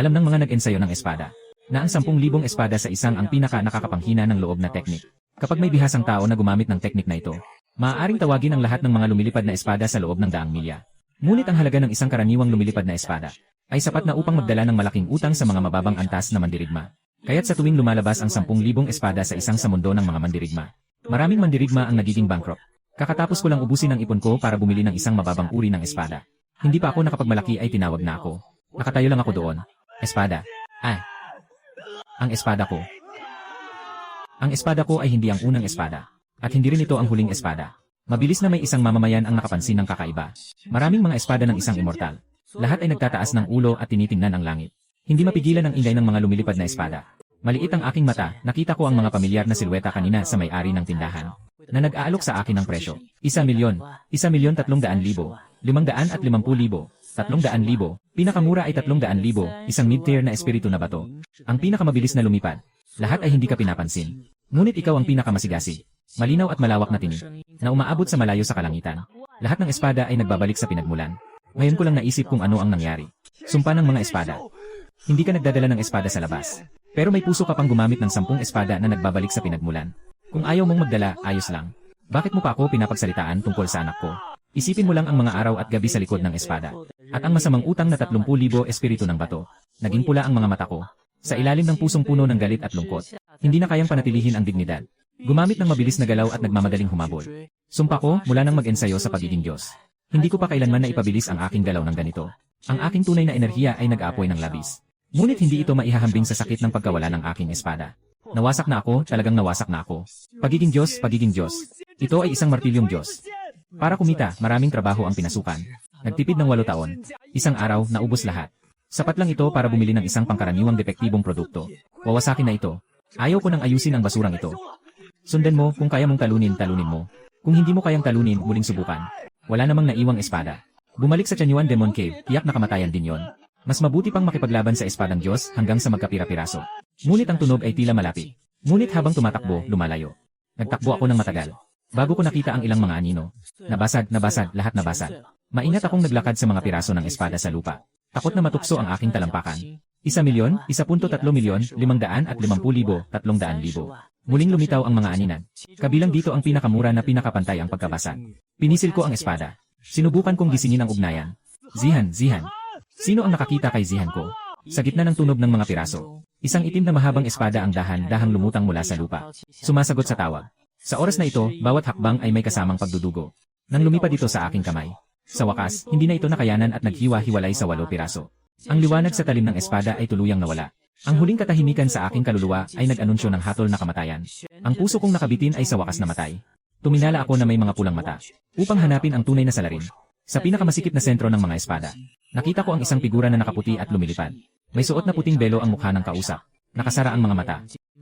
Alam ng mga nag-ensayo ng espada na ang 10,000 espada sa isang ang pinaka-nakakapanghina ng loob na teknik. Kapag may bihasang tao na gumamit ng teknik na ito, maaaring tawagin ang lahat ng mga lumilipad na espada sa loob ng daang milya. Ngunit ang halaga ng isang karaniwang lumilipad na espada ay sapat na upang magdala ng malaking utang sa mga mababang antas na mandirigma. Kaya't sa tuwing lumalabas ang 10,000 espada sa isang sa mundo ng mga mandirigma, maraming mandirigma ang nagiging bankrupt. Kakatapos ko lang ubusin ang ipon ko para bumili ng isang mababang uri ng espada. Hindi pa ako nakapagmalaki ay tinawag na ako. Nakatayo lang ako doon. Espada. Ang espada ko. Ang espada ko ay hindi ang unang espada. At hindi rin ito ang huling espada. Mabilis na may isang mamamayan ang nakapansin ng kakaiba. Maraming mga espada ng isang immortal. Lahat ay nagtataas ng ulo at tinitingnan ang langit. Hindi mapigilan ang ingay ng mga lumilipad na espada. Maliit ang aking mata, nakita ko ang mga pamilyar na silweta kanina sa may-ari ng tindahan na nag-aalok sa akin ng presyo. 1,000,000, 1,300,000, 550,000, 300,000, pinakamura ay 300,000, isang mid-tier na espiritu na bato. Ang pinakamabilis na lumipad. Lahat ay hindi ka pinapansin. Ngunit ikaw ang pinakamasigasi. Malinaw at malawak na tinig, na umaabot sa malayo sa kalangitan. Lahat ng espada ay nagbabalik sa pinagmulan. Ngayon ko lang naisip kung ano ang nangyari. Sumpa ng mga espada. Hindi ka nagdadala ng espada sa labas. Pero may puso ka pang gumamit ng 10 espada na nagbabalik sa pinagmulan. Kung ayaw mong magdala, ayos lang. Bakit mo pa ako pinapagsalitaan tungkol sa anak ko? Isipin mo lang ang mga araw at gabi sa likod ng espada. At ang masamang utang na 30,000 espiritu ng bato. Naging pula ang mga mata ko. Sa ilalim ng pusong puno ng galit at lungkot. Hindi na kayang panatilihin ang dignidad. Gumamit ng mabilis na galaw at nagmamadaling humabol. Sumpa ko mula nang mag-ensayo sa pagiging Diyos. Hindi ko pa kailanman na ipabilis ang aking galaw ng ganito. Ang aking tunay na enerhiya ay nag-aapoy ng labis. Ngunit hindi ito maihahambing sa sakit ng pagkawala ng aking espada. Nawasak na ako, talagang nawasak na ako. Pagiging Diyos, pagiging Diyos. Ito ay isang martilyong Diyos. Para kumita, maraming trabaho ang pinasukan. Nagtipid ng 8 taon. Isang araw, naubos lahat. Sapat lang ito para bumili ng isang pangkaraniwang depektibong produkto. Wawasakin na ito. Ayaw ko nang ayusin ang basurang ito. Sundan mo, kung kaya mong talunin, talunin mo. Kung hindi mo kayang talunin, muling subukan. Wala namang naiwang espada. Bumalik sa Tianyuan Demon Cave, tiyak na kamatayan din yon. Mas mabuti pang makipaglaban sa espadang Diyos hanggang sa magkapira-piraso. Ngunit ang tunog ay tila malapit. Ngunit habang tumatakbo, lumalayo. Nagtakbo ako ng matagal. Bago ko nakita ang ilang mga anino. Nabasag, lahat nabasag. Maingat akong naglakad sa mga piraso ng espada sa lupa. Takot na matukso ang aking talampakan. 1,000,000, 1.3,550,000, 300,000. Muling lumitaw ang mga aninan. Kabilang dito ang pinakamura na pinakapantay ang pagkabasag. Pinisil ko ang espada. Sinubukan kong gisingin ang ugnayan. Zihan. Sino ang nakakita kay Zihan ko? Sa gitna ng tunog ng mga piraso. Isang itim na mahabang espada ang dahan-dahang lumutang mula sa lupa. Sumasagot sa tawag. Sa oras na ito, bawat hakbang ay may kasamang pagdudugo. Nang lumipad ito sa aking kamay. Sa wakas, hindi na ito nakayanan at naghiwa-hiwalay sa 8 piraso. Ang liwanag sa talim ng espada ay tuluyang nawala. Ang huling katahimikan sa aking kaluluwa ay nag-anunsyo ng hatol na kamatayan. Ang puso kong nakabitin ay sa wakas namatay. Tuminala ako na may mga pulang mata, upang hanapin ang tunay na salarin. Sa pinakamasikip na sentro ng mga espada, nakita ko ang isang figura na nakaputi at lumilipad. May suot na puting belo ang mukha ng kausap. Nakasara ang mga mata.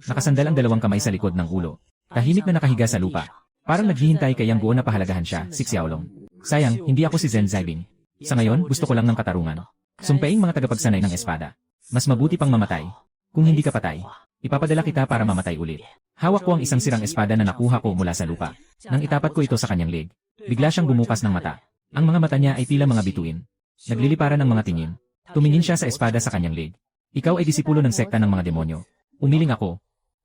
Nakasandal ang 2 kamay sa likod ng ulo. Tahimik na nakahiga sa lupa. Parang naghihintay kayang buo na pahalagahan siya, si Xiaolong. Sayang, hindi ako si Zhen Zaibing. Sa ngayon, gusto ko lang ng katarungan. Sumpaing mga tagapagsanay ng espada. Mas mabuti pang mamatay. Kung hindi ka patay, ipapadala kita para mamatay ulit. Hawak ko ang isang sirang espada na nakuha ko mula sa lupa. Nang itapat ko ito sa kanyang leg, bigla siyang bumukas ng mata. Ang mga mata niya ay tila mga bituin. Nagliliparan ng mga tingin. Tumingin siya sa espada sa kanyang leg. Ikaw ay disipulo ng sekta ng mga demonyo. Umiling ako.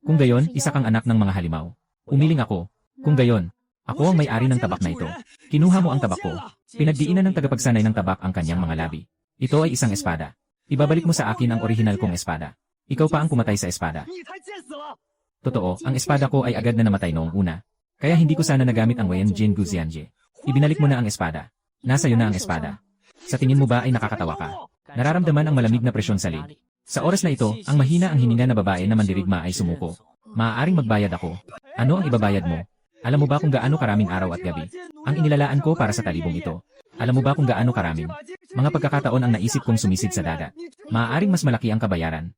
Kung gayon, isa kang anak ng mga halimaw. Umiling ako. Kung gayon, ako ang may-ari ng tabak na ito. Kinuha mo ang tabak ko. Pinagdiinan ng tagapagsanay ng tabak ang kanyang mga labi. Ito ay isang espada. Ibabalik mo sa akin ang orihinal kong espada. Ikaw pa ang pumatay sa espada. Totoo, ang espada ko ay agad na namatay noong una. Kaya hindi ko sana nagamit ang Wen Jin Guzianje. Ibinalik mo na ang espada. Nasa iyo na ang espada. Sa tingin mo ba ay nakakatawa ka? Nararamdaman ang malamig na presyon sa leg. Sa oras na ito, ang mahina ang hininga na babae na mandirigma ay sumuko. Maaaring magbayad ako. Ano ang ibabayad mo? Alam mo ba kung gaano karaming araw at gabi ang inilalaan ko para sa talibong ito? Alam mo ba kung gaano karaming mga pagkakataon ang naisip kong sumisid sa dagat? Maaaring mas malaki ang kabayaran.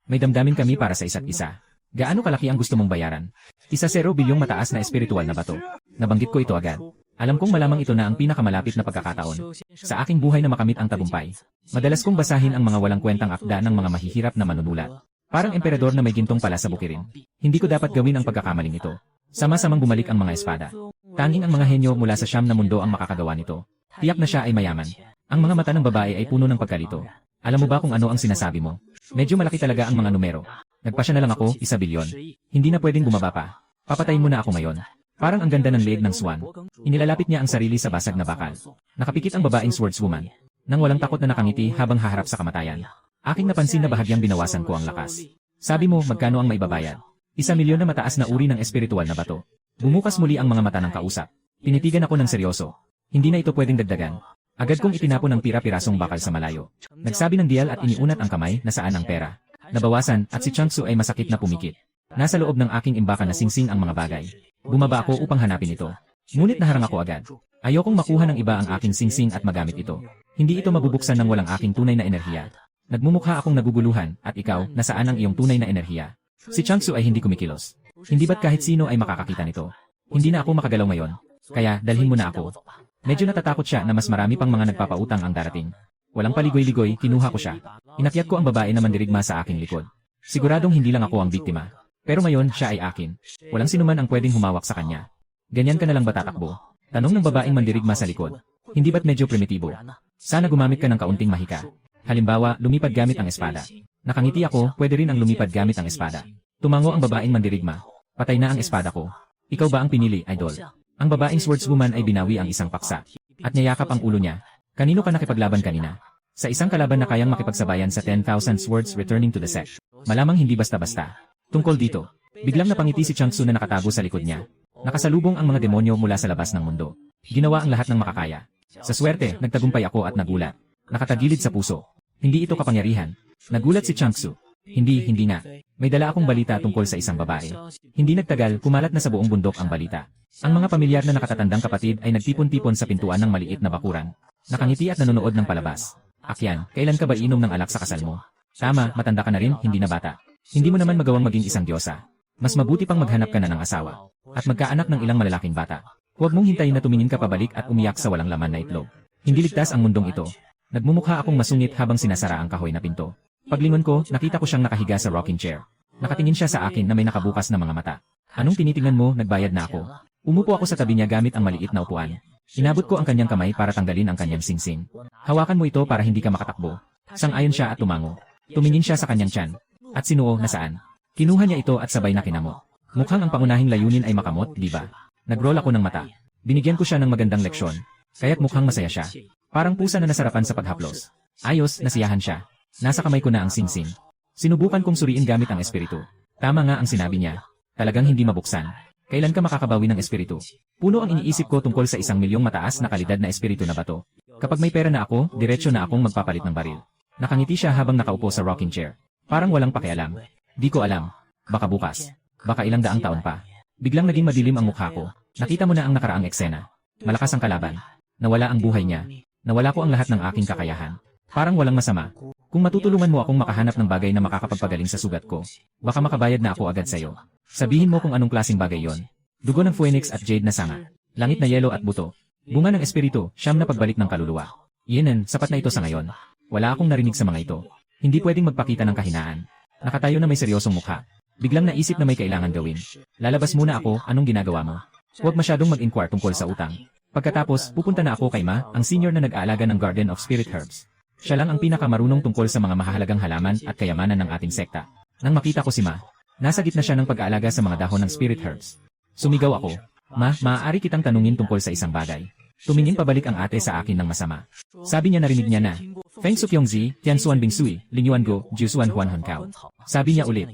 May damdamin kami para sa isa't isa. Gaano kalaki ang gusto mong bayaran? 1 bilyong mataas na espiritual na bato. Nabanggit ko ito agad. Alam kong malamang ito na ang pinakamalapit na pagkakataon sa aking buhay na makamit ang tagumpay. Madalas kong basahin ang mga walang kwentang akda ng mga mahihirap na manunulat. Parang emperador na may gintong pala sa bukirin. Hindi ko dapat gawin ang pagkakamaling ito. Sama-samang bumalik ang mga espada. Tanging ang mga henyo mula sa siyam na mundo ang makakagawa nito. Tiyak na siya ay mayaman. Ang mga mata ng babae ay puno ng pagkalito. Alam mo ba kung ano ang sinasabi mo? Medyo malaki talaga ang mga numero. Nagpasya na lang ako, 1 bilyon. Hindi na pwedeng bumaba pa. Papatayin mo na ako ngayon. Parang ang ganda ng leeg ng swan. Inilalapit niya ang sarili sa basag na bakal. Nakapikit ang babaeng swordswoman. Nang walang takot na nakangiti habang haharap sa kamatayan. Aking napansin na bahagyang binawasan ko ang lakas. Sabi mo, magkano ang maibabayad? 1 milyon na mataas na uri ng espiritual na bato. Bumukas muli ang mga mata ng kausap. Tinitigan ako ng seryoso. Hindi na ito pwedeng dagdagan. Agad kong itinapon ang pira-pirasong bakal sa malayo. Nagsabi ng dial at iniunat ang kamay na saan ang pera. Nabawasan at si Changsu ay masakit na pumikit. Nasa loob ng aking imbakan na singsing ang mga bagay. Bumaba ako upang hanapin ito. Ngunit naharang ako agad. Ayokong makuha ng iba ang aking singsing at magamit ito. Hindi ito mabubuksan ng walang aking tunay na enerhiya. Nagmumukha akong naguguluhan at ikaw, nasaan ang iyong tunay na enerhiya? Si Changsu ay hindi kumikilos. Hindi ba't kahit sino ay makakakita nito? Hindi na ako makagalaw ngayon. Kaya, dalhin mo na ako. Medyo natatakot siya na mas marami pang mga nagpapautang ang darating. Walang paligoy-ligoy, kinuha ko siya. Inakyat ko ang babae na mandirigma sa aking likod. Siguradong hindi lang ako ang biktima. Pero ngayon, siya ay akin. Walang sinuman ang pwedeng humawak sa kanya. Ganyan ka na lang ba tatakbo? Tanong ng babaeng mandirigma sa likod. Hindi ba't medyo primitibo? Sana gumamit ka ng kaunting mahika. Halimbawa, lumipad gamit ang espada. Nakangiti ako, pwede rin ang lumipad gamit ang espada. Tumango ang babaeng mandirigma. Patay na ang espada ko. Ikaw ba ang pinili, idol? Ang babaeng swordswoman ay binawi ang isang paksa. At niyakap ang ulo niya. Kanino ka nakipaglaban kanina? Sa isang kalaban na kayang makipagsabayan sa 10,000 swords returning to the set. Malamang hindi basta-basta. Tungkol dito, biglang napangiti si Changsu na nakatago sa likod niya. Nakasalubong ang mga demonyo mula sa labas ng mundo. Ginawa ang lahat ng makakaya. Sa swerte, nagtagumpay ako at nagulat. Nakatagilid sa puso. Hindi ito kapangyarihan. Nagulat si Changsu. Hindi nga. May dala akong balita tungkol sa isang babae. Hindi nagtagal, kumalat na sa buong bundok ang balita. Ang mga pamilyar na nakatatandang kapatid ay nagtipon-tipon sa pintuan ng maliit na bakuran. Nakangiti at nanonood ng palabas. Akyan, kailan ka ba inom ng alak sa kasal mo? Tama, matanda ka na rin, hindi na bata. Hindi mo naman magawang maging isang diyosa. Mas mabuti pang maghanap ka na ng asawa. At magkaanak ng ilang malalaking bata. Huwag mong hintayin na tumingin ka pabalik at umiyak sa walang laman na itlog. Hindi ligtas ang mundong ito. Nagmumukha akong masungit habang sinasara ang kahoy na pinto. Paglingon ko, nakita ko siyang nakahiga sa rocking chair. Nakatingin siya sa akin na may nakabukas na mga mata. Anong tinitingnan mo, nagbayad na ako. Umupo ako sa tabi niya gamit ang maliit na upuan. Inabot ko ang kanyang kamay para tanggalin ang kanyang singsing. Hawakan mo ito para hindi ka makatakbo. Sang-ayon siya at tumango. Tumingin siya sa kanyang tiyan. At sinuo, nasaan? Kinuha niya ito at sabay na kinamo. Mukhang ang pangunahing layunin ay makamot, di ba? Nagroll ako ng mata. Binigyan ko siya ng magandang leksyon. Kaya't mukhang masaya siya. Parang pusa na nasarapan sa paghaplos. Ayos, nasiyahan siya. Nasa kamay ko na ang singsing. Sinubukan kong suriin gamit ang espiritu. Tama nga ang sinabi niya. Talagang hindi mabuksan. Kailan ka makakabawi ng espiritu? Puno ang iniisip ko tungkol sa 1 milyong mataas na kalidad na espiritu na bato. Kapag may pera na ako, diretsyo na akong magpapalit ng baril. Nakangiti siya habang nakaupo sa rocking chair. Parang walang pakialam. Di ko alam. Baka bukas. Baka ilang daang taon pa. Biglang naging madilim ang mukha ko. Nakita mo na ang nakaraang eksena. Malakas ang kalaban. Nawala ang buhay niya. Nawala ko ang lahat ng aking kakayahan. Parang walang masama. Kung matutulungan mo akong makahanap ng bagay na makakapagpagaling sa sugat ko, baka makabayad na ako agad sa'yo. Sabihin mo kung anong klaseng bagay yon. Dugo ng phoenix at jade na sanga. Langit na yelo at buto. Bunga ng espiritu, siyam na pagbalik ng kaluluwa. Yenen, sapat na ito sa ngayon. Wala akong narinig sa mga ito. Hindi pwedeng magpakita ng kahinaan. Nakatayo na may seryosong mukha. Biglang naisip na may kailangan gawin. Lalabas muna ako, anong ginagawa mo? Huwag masyadong mag-inquire tungkol sa utang. Pagkatapos, pupunta na ako kay Ma, ang senior na nag-aalaga ng Garden of Spirit Herbs. Siya lang ang pinakamarunong tungkol sa mga mahahalagang halaman at kayamanan ng ating sekta. Nang makita ko si Ma, nasa gitna siya ng pag-aalaga sa mga dahon ng spirit herbs. Sumigaw ako, Ma, maaari kitang tanungin tungkol sa isang bagay. Tumingin pabalik ang ate sa akin ng masama. Sabi niya narinig niya na, Feng Sukyongzi, Tiansuan Bingsui, Lingyuan Go, Jusuan Huan Honkao. Sabi niya ulit.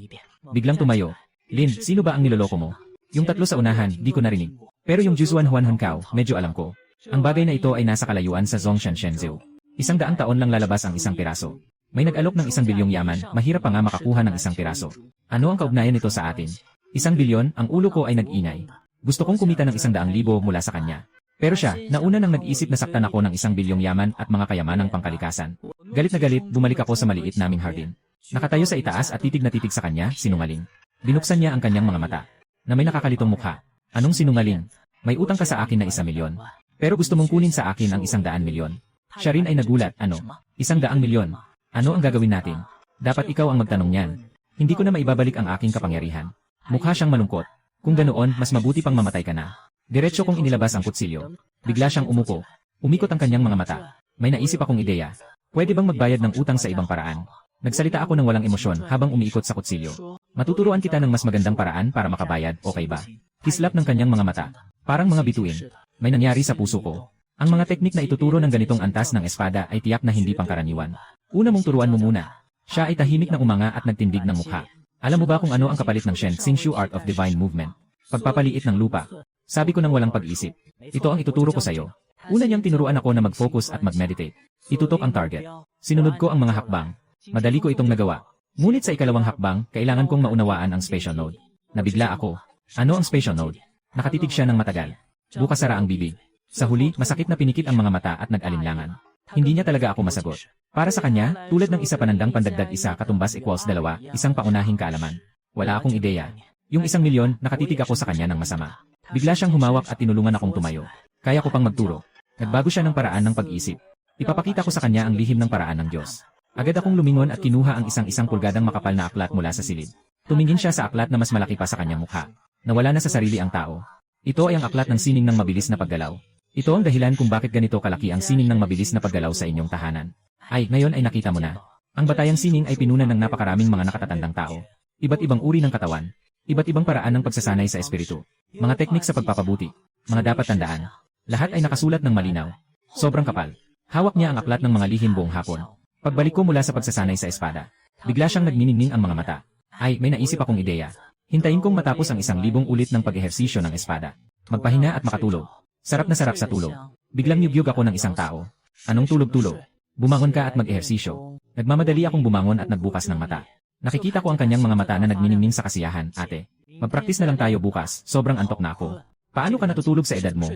Biglang tumayo. Lin, sino ba ang niloloko mo? Yung tatlo sa unahan, di ko narinig. Pero yung Jusuan Huan Honkao, medyo alam ko. Ang bagay na ito ay nasa kalayuan sa Zongshan Shenzhou. 100 taon lang lalabas ang isang piraso. May nag-alok ng 1 bilyong yaman, mahirap pa nga makakuha ng isang piraso. Ano ang kaugnayan nito sa atin? 1 bilyon, ang ulo ko ay nag-ingay. Gusto kong kumita ng 100,000 mula sa kanya. Pero siya, nauna nang nag-isip na saktan ako ng 1 bilyong yaman at mga kayamanang pangkalikasan. Galit na galit, bumalik ako sa maliit naming hardin. Nakatayo sa itaas at titig na titig sa kanya, sinungaling. Binuksan niya ang kanyang mga mata. Na may nakakalitong mukha. Anong sinungaling? May utang ka sa akin na 1 milyon. Pero gusto mong kunin sa akin ang 100 milyon. Siya rin ay nagulat, ano? 100 milyon. Ano ang gagawin natin? Dapat ikaw ang magtanong niyan. Hindi ko na maibabalik ang aking kapangyarihan. Mukha siyang malungkot. Kung ganoon, mas mabuti pang mamatay ka na. Diretso kong inilabas ang kutsilyo. Bigla siyang umupo. Umikot ang kanyang mga mata. May naisip akong ideya. Pwede bang magbayad ng utang sa ibang paraan? Nagsalita ako ng walang emosyon habang umiikot sa kutsilyo. Matuturuan kita ng mas magandang paraan para makabayad, okay ba? Kislap ng kanyang mga mata. Parang mga bituin. May nangyari sa puso ko. Ang mga teknik na ituturo ng ganitong antas ng espada ay tiyak na hindi pangkaraniwan. Una mong turuan mo muna. Siya ay tahimik na umanga at nagtindig ng mukha. Alam mo ba kung ano ang kapalit ng Shen Xingshu Art of Divine Movement? Pagpapaliit ng lupa. Sabi ko ng walang pag-isip. Ito ang ituturo ko sa'yo. Una niyang tinuruan ako na mag-focus at mag-meditate. Itutok ang target. Sinunod ko ang mga hakbang. Madali ko itong nagawa. Ngunit sa ikalawang hakbang, kailangan kong maunawaan ang special node. Nabigla ako. Ano ang special node? Nakatitig siya ng matagal. Bukas sara ang bibig. Sa huli, masakit na pinikit ang mga mata at nag-alinlangan. Hindi niya talaga ako masagot. Para sa kanya, tulad ng isa panandang pandagdag isa katumbas equals 2, isang paunahing kaalaman. Wala akong ideya. Yung 1,000,000, nakatitig ako sa kanya ng masama. Bigla siyang humawak at tinulungan akong tumayo. Kaya ko pang magturo. Nagbago siya ng paraan ng pag-isip. Ipapakita ko sa kanya ang lihim ng paraan ng Diyos. Agad akong lumingon at kinuha ang isang pulgadang makapal na aklat mula sa silid. Tumingin siya sa aklat na mas malaki pa sa kanyang mukha. Nawala na sa sarili ang tao. Ito ay ang aklat ng sining ng mabilis na paggalaw. Ito ang dahilan kung bakit ganito kalaki ang sining ng mabilis na paggalaw sa inyong tahanan. Ay, ngayon ay nakita mo na. Ang batayang sining ay pinunan ng napakaraming mga nakatatandang tao. Iba't ibang uri ng katawan. Iba't ibang paraan ng pagsasanay sa espiritu. Mga teknik sa pagpapabuti. Mga dapat tandaan. Lahat ay nakasulat ng malinaw. Sobrang kapal. Hawak niya ang aklat ng mga lihim buong hapon. Pagbalik ko mula sa pagsasanay sa espada, bigla siyang nagniningning ang mga mata. Ay, may naisip akong ideya. Hintayin kong matapos ang 1,000 ulit ng pag-ehersisyo ng espada. Magpahinga at makatulog. Sarap na sarap sa tulog. Biglang yugyug ako ng isang tao. Anong tulog-tulog? Bumangon ka at mag-ehersisyo. Nagmamadali akong bumangon at nagbukas ng mata. Nakikita ko ang kanyang mga mata na nagniningning sa kasiyahan, ate. Magpraktis na lang tayo bukas, sobrang antok na ako. Paano ka natutulog sa edad mo?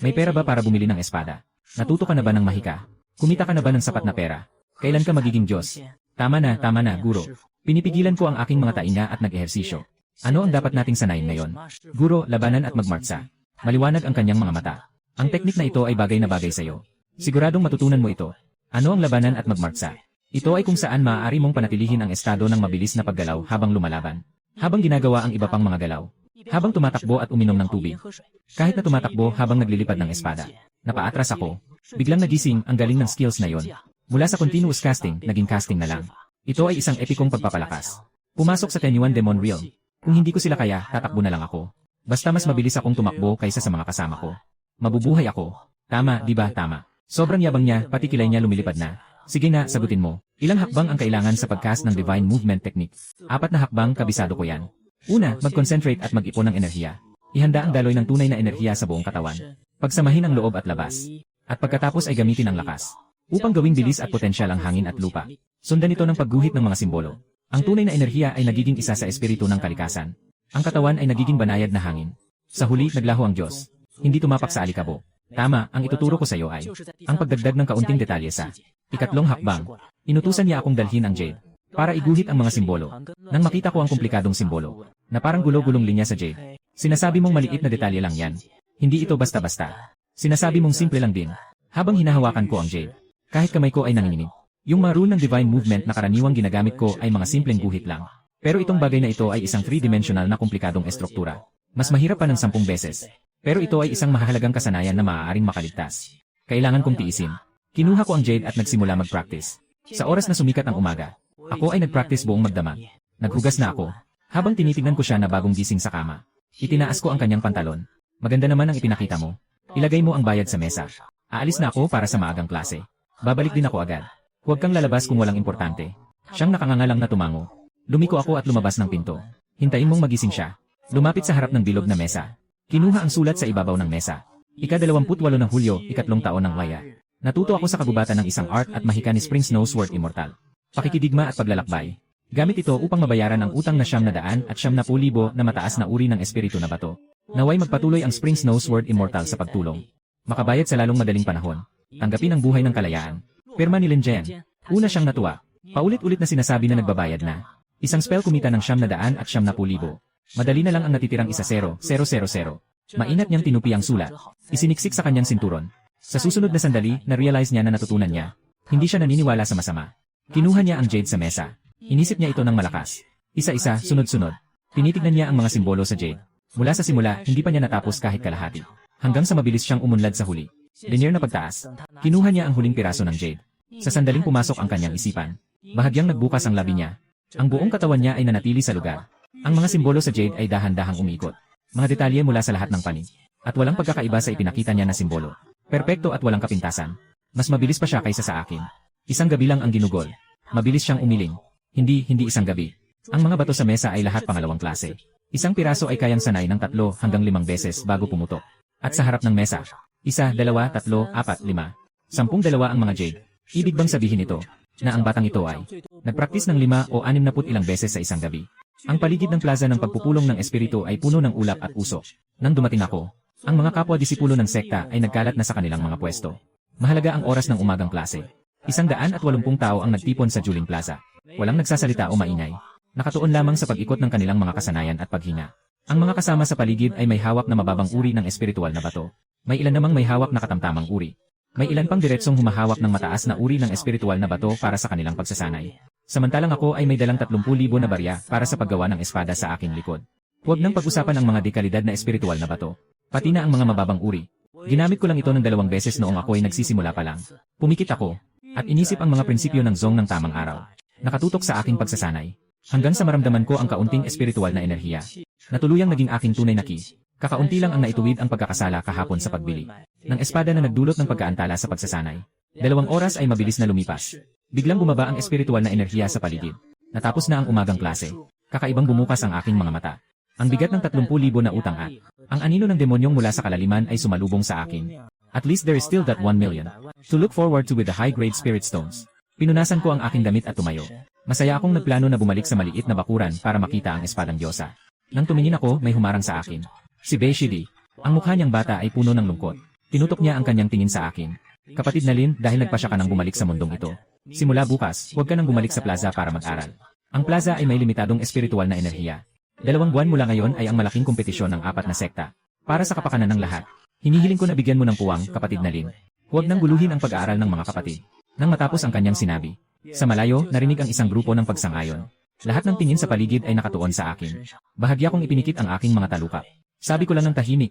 May pera ba para bumili ng espada? Natuto ka na ba ng mahika? Kumita ka na ba ng sapat na pera? Kailan ka magiging Diyos? Tama na, guro. Pinipigilan ko ang aking mga tainga at nag-ehersisyo. Ano ang dapat nating sanayin ngayon? Guro, labanan at magmartsa. Maliwanag ang kanyang mga mata. Ang teknik na ito ay bagay na bagay sa iyo. Siguradong matutunan mo ito. Ano ang labanan at magmartsa? Ito ay kung saan maaari mong panatilihin ang estado ng mabilis na paggalaw habang lumalaban. Habang ginagawa ang iba pang mga galaw. Habang tumatakbo at uminom ng tubig. Kahit na tumatakbo habang naglilipad ng espada. Napaatras ako. Biglang nagising ang galing ng skills na yon. Mula sa continuous casting, naging casting na lang. Ito ay isang epikong pagpapalakas. Pumasok sa Tenuan Demon Realm. Kung hindi ko sila kaya, tatakbo na lang ako. Basta mas mabilis akong tumakbo kaysa sa mga kasama ko. Mabubuhay ako. Tama, di ba? Tama. Sobrang yabang niya, pati kilay niya lumilipad na. Sige na, sagutin mo. Ilang hakbang ang kailangan sa pagcast ng Divine Movement Technique? 4 na hakbang, kabisado ko yan. Una, mag-concentrate at mag-ipon ng enerhiya. Ihanda ang daloy ng tunay na enerhiya sa buong katawan. Pagsamahin ang loob at labas. At pagkatapos ay gamitin ang lakas. Upang gawing bilis at potensyal ang hangin at lupa. Sundan ito ng pagguhit ng mga simbolo. Ang tunay na enerhiya ay nagiging isa sa espiritu ng kalikasan. Ang katawan ay nagiging banayad na hangin. Sa huli, naglaho ang Diyos. Hindi tumapak sa alikabo. Tama, ang ituturo ko sa iyo ay ang pagdagdag ng kaunting detalye sa 2 hakbang. Inutusan niya akong dalhin ang jade para iguhit ang mga simbolo. Nang makita ko ang komplikadong simbolo, na parang gulo-gulong linya sa jade, sinasabi mong maliit na detalye lang yan. Hindi ito basta-basta. Sinasabi mong simple lang din. Habang hinahawakan ko ang jade, kahit kamay ko ay nanginginig. Yung mga rule ng divine movement na karaniwang ginagamit ko ay mga simpleng guhit lang. Pero itong bagay na ito ay isang 3-dimensional na komplikadong estruktura. Mas mahirap pa ng 10 beses. Pero ito ay isang mahalagang kasanayan na maaaring makaligtas. Kailangan kong tiisin. Kinuha ko ang jade at nagsimula mag-practice. Sa oras na sumikat ang umaga, ako ay nag-practice buong magdamag. Naghugas na ako. Habang tinitignan ko siya na bagong gising sa kama. Itinaas ko ang kanyang pantalon. Maganda naman ang ipinakita mo. Ilagay mo ang bayad sa mesa. Aalis na ako para sa maagang klase. Babalik din ako agad. Huwag kang lalabas kung walang importante. Siyang nakangangalang na tumango. Lumiko ako at lumabas ng pinto. Hintayin mong magising siya. Lumapit sa harap ng bilog na mesa. Kinuha ang sulat sa ibabaw ng mesa. Ika-28 ng Hulyo, 3 taon ng Waya. Natuto ako sa kagubatan ng isang art at mahika ni Spring Snow Sword Immortal. Pakikidigma at paglalakbay. Gamit ito upang mabayaran ang utang na 900 at 70,000 na mataas na uri ng espiritu na bato. Naway magpatuloy ang Spring Snow Sword Immortal sa pagtulong. Makabayad sa lalong madaling panahon. Tanggapin ang buhay ng kalayaan. Pirma ni Lin Jen. Una siyang natuwa. Paulit-ulit na sinasabi na nagbabayad na. Isang spell kumita ng 900 at 70,000. Madali na lang ang natitirang 10,000. Mainat niyang tinupi ang sulat. Isiniksik sa kanyang sinturon. Sa susunod na sandali, na-realize niya na natutunan niya. Hindi siya naniniwala sa masama. Kinuha niya ang jade sa mesa. Inisip niya ito ng malakas. Isa-isa, sunod-sunod. Tinitignan niya ang mga simbolo sa jade. Mula sa simula, hindi pa niya natapos kahit kalahati. Hanggang sa mabilis siyang umunlad sa huli. Linear na pagtaas. Kinuha niya ang huling piraso ng jade. Sa sandaling pumasok ang kanyang isipan, bahagyang nagbukas ang labi niya. Ang buong katawan niya ay nanatili sa lugar. Ang mga simbolo sa jade ay dahan-dahang umiikot. Mga detalye mula sa lahat ng panig. At walang pagkakaiba sa ipinakita niya na simbolo. Perpekto at walang kapintasan. Mas mabilis pa siya kaysa sa akin. Isang gabi lang ang ginugol. Mabilis siyang umiling. Hindi isang gabi. Ang mga bato sa mesa ay lahat pangalawang klase. Isang piraso ay kayang sanay ng 3 hanggang 5 beses bago pumutok. At sa harap ng mesa, 1, 2, 3, 4, 5. 10 ang mga jade. Ibig bang sabihin ito, na ang batang ito ay nagpraktis ng 5 o 60 ilang beses sa isang gabi. Ang paligid ng plaza ng pagpupulong ng espiritu ay puno ng ulap at usok. Nang dumating ako, ang mga kapwa-disipulo ng sekta ay nagkalat na sa kanilang mga pwesto. Mahalaga ang oras ng umagang klase. 180 tao ang nagtipon sa Juling Plaza. Walang nagsasalita o maingay. Nakatuon lamang sa pag-ikot ng kanilang mga kasanayan at paghinga. Ang mga kasama sa paligid ay may hawak na mababang uri ng espiritual na bato. May ilan namang may hawak na katamtamang uri. May ilan pang diretsong humahawak ng mataas na uri ng espiritual na bato para sa kanilang pagsasanay. Samantalang ako ay may dalang 30,000 na barya para sa paggawa ng espada sa aking likod. Huwag nang pag-usapan ang mga dekalidad na espiritual na bato. Pati na ang mga mababang uri. Ginamit ko lang ito ng 2 beses noong ako ay nagsisimula pa lang. Pumikit ako, at inisip ang mga prinsipyo ng zong ng tamang araw. Nakatutok sa aking pagsasanay. Hanggang sa maramdaman ko ang kaunting espiritual na enerhiya. Natuluyang naging aking tunay na ki. Kakaunti lang ang naituwid ang pagkakasala kahapon sa pagbili ng espada na nagdulot ng pagkaantala sa pagsasanay. 2 oras ay mabilis na lumipas. Biglang bumaba ang espiritual na enerhiya sa paligid. Natapos na ang umagang klase. Kakaibang bumukas ang aking mga mata. Ang bigat ng 30,000 na utang at ang anino ng demonyong mula sa kalaliman ay sumalubong sa akin. At least there is still that 1 million to look forward to with the high-grade spirit stones. Pinunasan ko ang aking damit at tumayo. Masaya akong nagplano na bumalik sa maliit na bakuran para makita ang espadang diyosa. Nang tumingin ako, may humarang sa akin. Si Beishidi. Ang mukha niyang bata ay puno ng lungkot. Tinutok niya ang kanyang tingin sa akin. Kapatid na Lin, dahil nagpasya ka nang bumalik sa mundong ito. Simula bukas, huwag ka nang bumalik sa plaza para mag-aral. Ang plaza ay may limitadong espiritual na enerhiya. 2 buwan mula ngayon ay ang malaking kompetisyon ng 4 na sekta. Para sa kapakanan ng lahat, hinihiling ko na bigyan mo ng puwang, kapatid na Lin. Huwag nang guluhin ang pag-aaral ng mga kapatid. Nang matapos ang kanyang sinabi, sa malayo, narinig ang isang grupo ng pagsang-ayon. Lahat ng tingin sa paligid ay nakatuon sa akin. Bahagya kong ipinikit ang aking mga talukap. Sabi ko lang ng tahimik.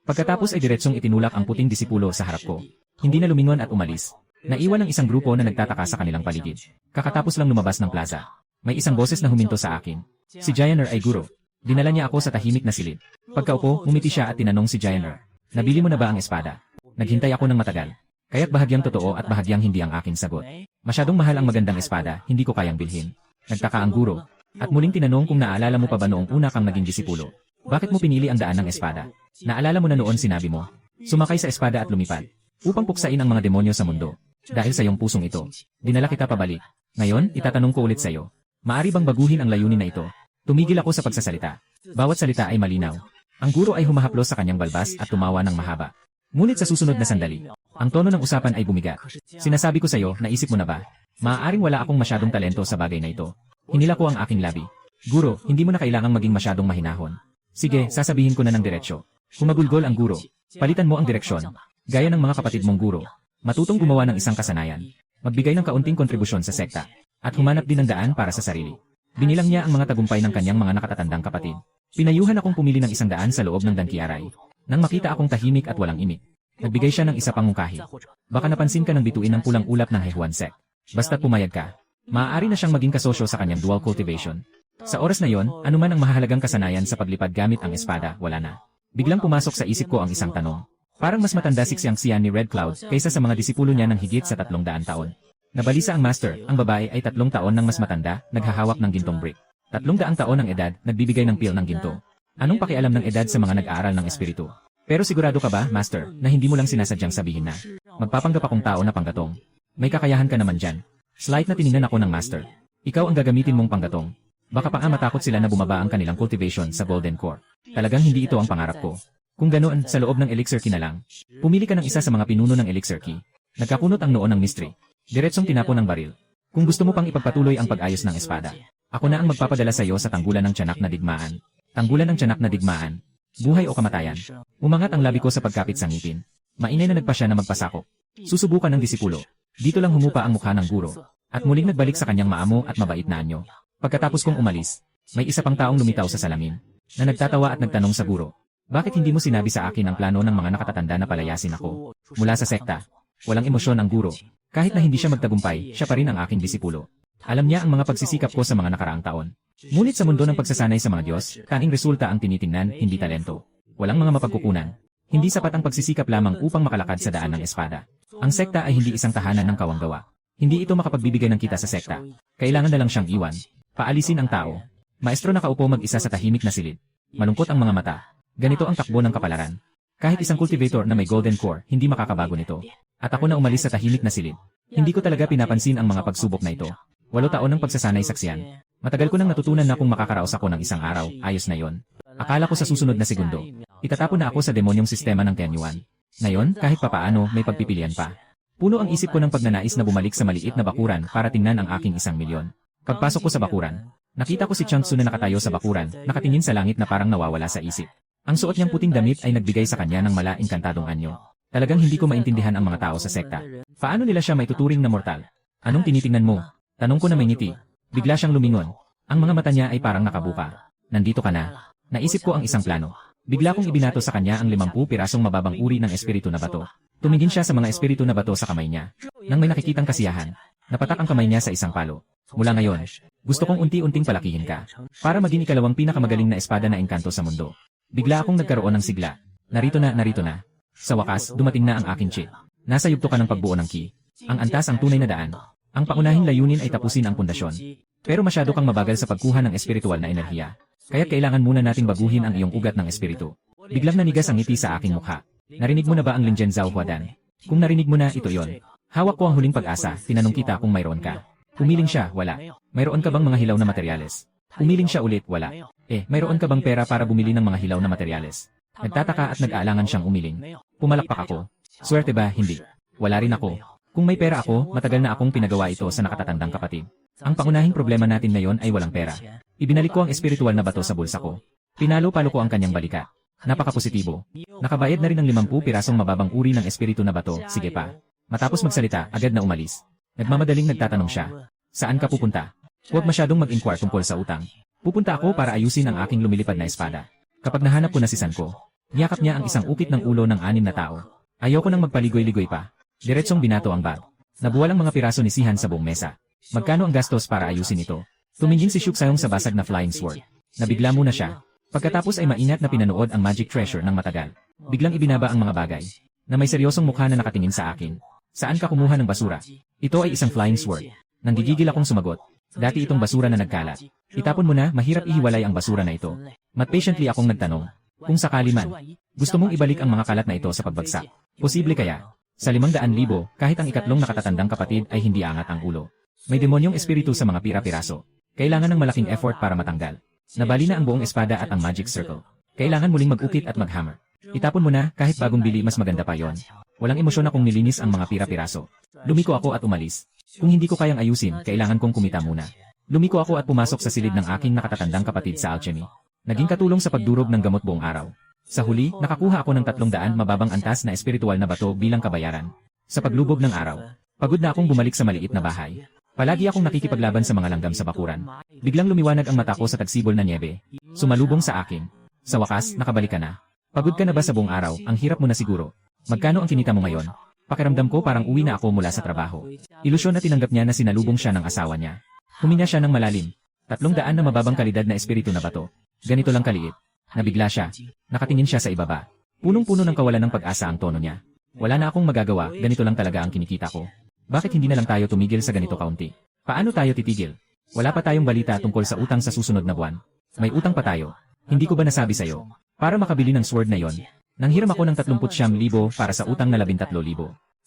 Pagkatapos ay diretsong itinulak ang puting disipulo sa harap ko. Hindi na lumingon at umalis. Naiwan ang isang grupo na nagtataka sa kanilang paligid. Kakatapos lang lumabas ng plaza. May isang boses na huminto sa akin. Si Jayaner ay guro. Dinala niya ako sa tahimik na silid. Pagkaupo, umiti siya at tinanong si Jayaner. Nabili mo na ba ang espada? Naghintay ako ng matagal. Kaya't bahagyang totoo at bahagyang hindi ang aking sagot. Masyadong mahal ang magandang espada, hindi ko kayang bilhin. Nagtaka ang guro. At muling tinanong kung naalala mo pa ba noong una kang naging disipulo. Bakit mo pinili ang daan ng espada? Naalala mo na noon sinabi mo, sumakay sa espada at lumipad, upang puksain ang mga demonyo sa mundo. Dahil sa iyong pusong ito, dinala kita pabalik. Ngayon, itatanong ko ulit sa iyo. Maari bang baguhin ang layunin na ito? Tumigil ako sa pagsasalita. Bawat salita ay malinaw. Ang guro ay humahaplos sa kanyang balbas at tumawa ng mahaba. Ngunit sa susunod na sandali, ang tono ng usapan ay bumigat. Sinasabi ko sa iyo, naisip mo na ba? Maaaring wala akong masyadong talento sa bagay na ito. Hinila ko ang aking labi. Guro, hindi mo na kailangang maging masyadong mahinahon. Sige, sasabihin ko na ng diretsyo. Humagulgol ang guro. Palitan mo ang direksyon. Gaya ng mga kapatid mong guro. Matutong gumawa ng isang kasanayan. Magbigay ng kaunting kontribusyon sa sekta. At humanap din ng daan para sa sarili. Binilang niya ang mga tagumpay ng kanyang mga nakatatandang kapatid. Pinayuhan akong pumili ng 100 sa loob ng Dankiaray. Nang makita akong tahimik at walang imik, nagbigay siya ng isa pang mungkahi. Baka napansin ka ng bituin ng pulang ulap ng Hehuan Sect. Basta't pumayag ka, maaari na siyang maging kasosyo sa kanyang dual cultivation. Sa oras na yon, anuman ang mahalagang kasanayan sa paglipad gamit ang espada, wala na. Biglang pumasok sa isip ko ang isang tanong. Parang mas matanda si Xiang Xian ni Red Cloud kaysa sa mga disipulo niya ng higit sa 300 taon. Nabalisa ang master, ang babae ay 3 taon nang mas matanda, naghahawak ng gintong brick. 300 taon ang edad, nagbibigay ng pil ng ginto. Anong pakialam ng edad sa mga nag-aaral ng espiritu? Pero sigurado ka ba, master, na hindi mo lang sinasadyang sabihin na magpapanggap akong tao na panggatong? May kakayahan ka naman dyan. Slight na tiningnan ako ng master. Ikaw ang gagamitin mong panggatong. Baka pa matakot sila na bumaba ang kanilang cultivation sa Golden Core. Talagang hindi ito ang pangarap ko. Kung ganoon, sa loob ng Elixir Key na lang. Pumili ka ng isa sa mga pinuno ng Elixir Key. Nagkapunot ang noon ng mystery. Diretsong tinapon ng baril. Kung gusto mo pang ipagpatuloy ang pag-ayos ng espada, ako na ang magpapadala sa iyo sa tanggulan ng tiyanak na digmaan. Tanggulan ng tiyanak na digmaan. Buhay o kamatayan. Umangat ang labi ko sa pagkapit sa ngipin. Mainay na nagpa siya na magpasakop. Susubukan ng disipulo. Dito lang humupa ang mukha ng guro. At muling nagbalik sa kanyang maamo at mabait na anyo. Pagkatapos kong umalis, may isa pang taong lumitaw sa salamin, na nagtatawa at nagtanong sa guro. Bakit hindi mo sinabi sa akin ang plano ng mga nakatatanda na palayasin ako? Mula sa sekta, walang emosyon ang guro. Kahit na hindi siya magtagumpay, siya pa rin ang aking disipulo. Alam niya ang mga pagsisikap ko sa mga nakaraang taon. Ngunit sa mundo ng pagsasanay sa mga Diyos, tanging resulta ang tinitingnan, hindi talento. Walang mga mapagkukunan. Hindi sapat ang pagsisikap lamang upang makalakad sa daan ng espada. Ang sekta ay hindi isang tahanan ng kawanggawa. Hindi ito makapagbibigay ng kita sa sekta. Kailangan na lang siyang iwan. Paalisin ang tao. Maestro nakaupo mag-isa sa tahimik na silid. Malungkot ang mga mata. Ganito ang takbo ng kapalaran. Kahit isang cultivator na may golden core, hindi makakabago nito. At ako na umalis sa tahimik na silid. Hindi ko talaga pinapansin ang mga pagsubok na ito. 8 taon ng pagsasanay saksiyan. Matagal ko nang natutunan na kung makakaraos ako ng isang araw, ayos na yon. Akala ko sa susunod na segundo, itatapon na ako sa demonyong sistema ng Tenyuan. Ngayon, kahit papaano, may pagpipilian pa. Puno ang isip ko ng pagnanais na bumalik sa maliit na bakuran para tingnan ang aking 1 milyon. Pagpasok ko sa bakuran, nakita ko si Changsu na nakatayo sa bakuran, nakatingin sa langit na parang nawawala sa isip. Ang suot niyang puting damit ay nagbigay sa kanya ng mala-engkantadong anyo. Talagang hindi ko maintindihan ang mga tao sa sekta. Paano nila siya maituturing na mortal? Anong tinitingnan mo? Tanong ko na may ngiti. Bigla siyang lumingon. Ang mga mata niya ay parang nakabuka. Nandito ka na. Naisip ko ang isang plano. Bigla kong ibinato sa kanya ang 50 pirasong mababang uri ng espiritu na bato. Tumingin siya sa mga espiritu na bato sa kamay niya. Nang may nakikitang kasiyahan, napatak ang kamay niya sa isang palo. Mula ngayon, gusto kong unti-unting palakihin ka. Para maging ikalawang pinakamagaling na espada na engkanto sa mundo. Bigla akong nagkaroon ng sigla. Narito na. Sa wakas, dumating na ang aking chip. Nasa yugto ka ng pagbuo ng key. Ang antas ang tunay na daan. Ang paunahing layunin ay tapusin ang pundasyon. Pero masyado kang mabagal sa pagkuha ng espiritual na enerhiya. Kaya kailangan muna nating baguhin ang iyong ugat ng espiritu. Biglang nanigas ang ngiti sa aking mukha. Narinig mo na ba ang Linjen Zhao Huadan? Kung narinig mo na, ito yon. Hawak ko ang huling pag-asa, tinanong kita kung mayroon ka. Humiling siya, wala. Mayroon ka bang mga hilaw na materyales? Humiling siya ulit, wala. Mayroon ka bang pera para bumili ng mga hilaw na materyales? Nagtataka at nag-aalangan siyang umiling. Pumalakpak ako. Swerte ba? Hindi. Wala rin ako. Kung may pera ako, matagal na akong pinagawa ito sa nakatatandang kapatid. Ang pangunahing problema natin ngayon ay walang pera. Ibinalik ko ang espiritual na bato sa bulsa ko. Pinalo-palo ko ang kanyang balikat. Napaka-positibo. Nakabayad na rin ng 50 pirasong mababang uri ng espiritu na bato, sige pa. Matapos magsalita, agad na umalis. Nagmamadaling nagtatanong siya. Saan ka pupunta? Huwag masyadong mag-inquire tungkol sa utang. Pupunta ako para ayusin ang aking lumilipad na espada. Kapag nahanap ko na si Sanko, niyakap niya ang isang ukit ng ulo ng 6 na tao. Ayoko nang magpaligoy-ligoy pa. Diretsong binato ang bag. Nabuwal ang mga piraso ni Sihan sa buong mesa. Magkano ang gastos para ayusin ito? Tumingin si Shuk Sayong sa basag na flying sword. Nabigla muna siya. Pagkatapos ay maingat na pinanood ang magic treasure ng matagal. Biglang ibinaba ang mga bagay. Na may seryosong mukha na nakatingin sa akin. Saan ka kumuha ng basura? Ito ay isang flying sword. Nanggigigil akong sumagot. Dati itong basura na nagkalat. Itapon mo na, mahirap ihiwalay ang basura na ito. Patiently akong nagtanong. Kung sakali man, gusto mong ibalik ang mga kalat na ito sa pagbagsak. Posible kaya? Sa 500,000, kahit ang ikatlong nakatatandang kapatid ay hindi angat ang ulo. May demonyong espiritu sa mga pira-piraso. Kailangan ng malaking effort para matanggal. Nabali na ang buong espada at ang magic circle. Kailangan muling mag-ukit at mag-hammer. Itapon mo na, kahit bagong bili mas maganda pa yon. Walang emosyon akong nilinis ang mga pira-piraso. Lumiko ako at umalis. Kung hindi ko kayang ayusin, kailangan kong kumita muna. Lumiko ako at pumasok sa silid ng aking nakatatandang kapatid sa alchemy. Naging katulong sa pagdurog ng gamot buong araw. Sa huli, nakakuha ako ng 300 mababang antas na espiritual na bato bilang kabayaran. Sa paglubog ng araw, pagod na akong bumalik sa maliit na bahay. Palagi akong nakikipaglaban sa mga langgam sa bakuran. Biglang lumiwanag ang mata ko sa tagsibol na niebe. Sumalubong sa akin. Sa wakas, nakabalik ka na. Pagod ka na ba sa buong araw? Ang hirap mo na siguro. Magkano ang kinita mo ngayon? Pakiramdam ko parang uwi na ako mula sa trabaho. Ilusyon na tinanggap niya na sinalubong siya ng asawa niya. Huminga siya ng malalim. 300 na mababang kalidad na espiritu na bato. Ganito lang kaliit. Nabigla siya. Nakatingin siya sa ibaba. Punong-puno ng kawalan ng pag-asa ang tono niya. Wala na akong magagawa, ganito lang talaga ang kinikita ko. Bakit hindi na lang tayo tumigil sa ganito kaunti? Paano tayo titigil? Wala pa tayong balita tungkol sa utang sa susunod na buwan. May utang pa tayo. Hindi ko ba nasabi sa'yo? Para makabili ng sword na yon, nanghiram ako ng 39,000 para sa utang na 13,000.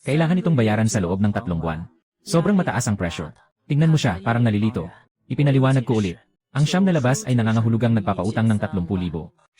Kailangan itong bayaran sa loob ng 3 buwan. Sobrang mataas ang pressure. Tingnan mo siya, parang nalilito. Ipinaliwanag ko ulit. Ang siyam na labas ay nangangahulugang nagpapautang ng 30,000.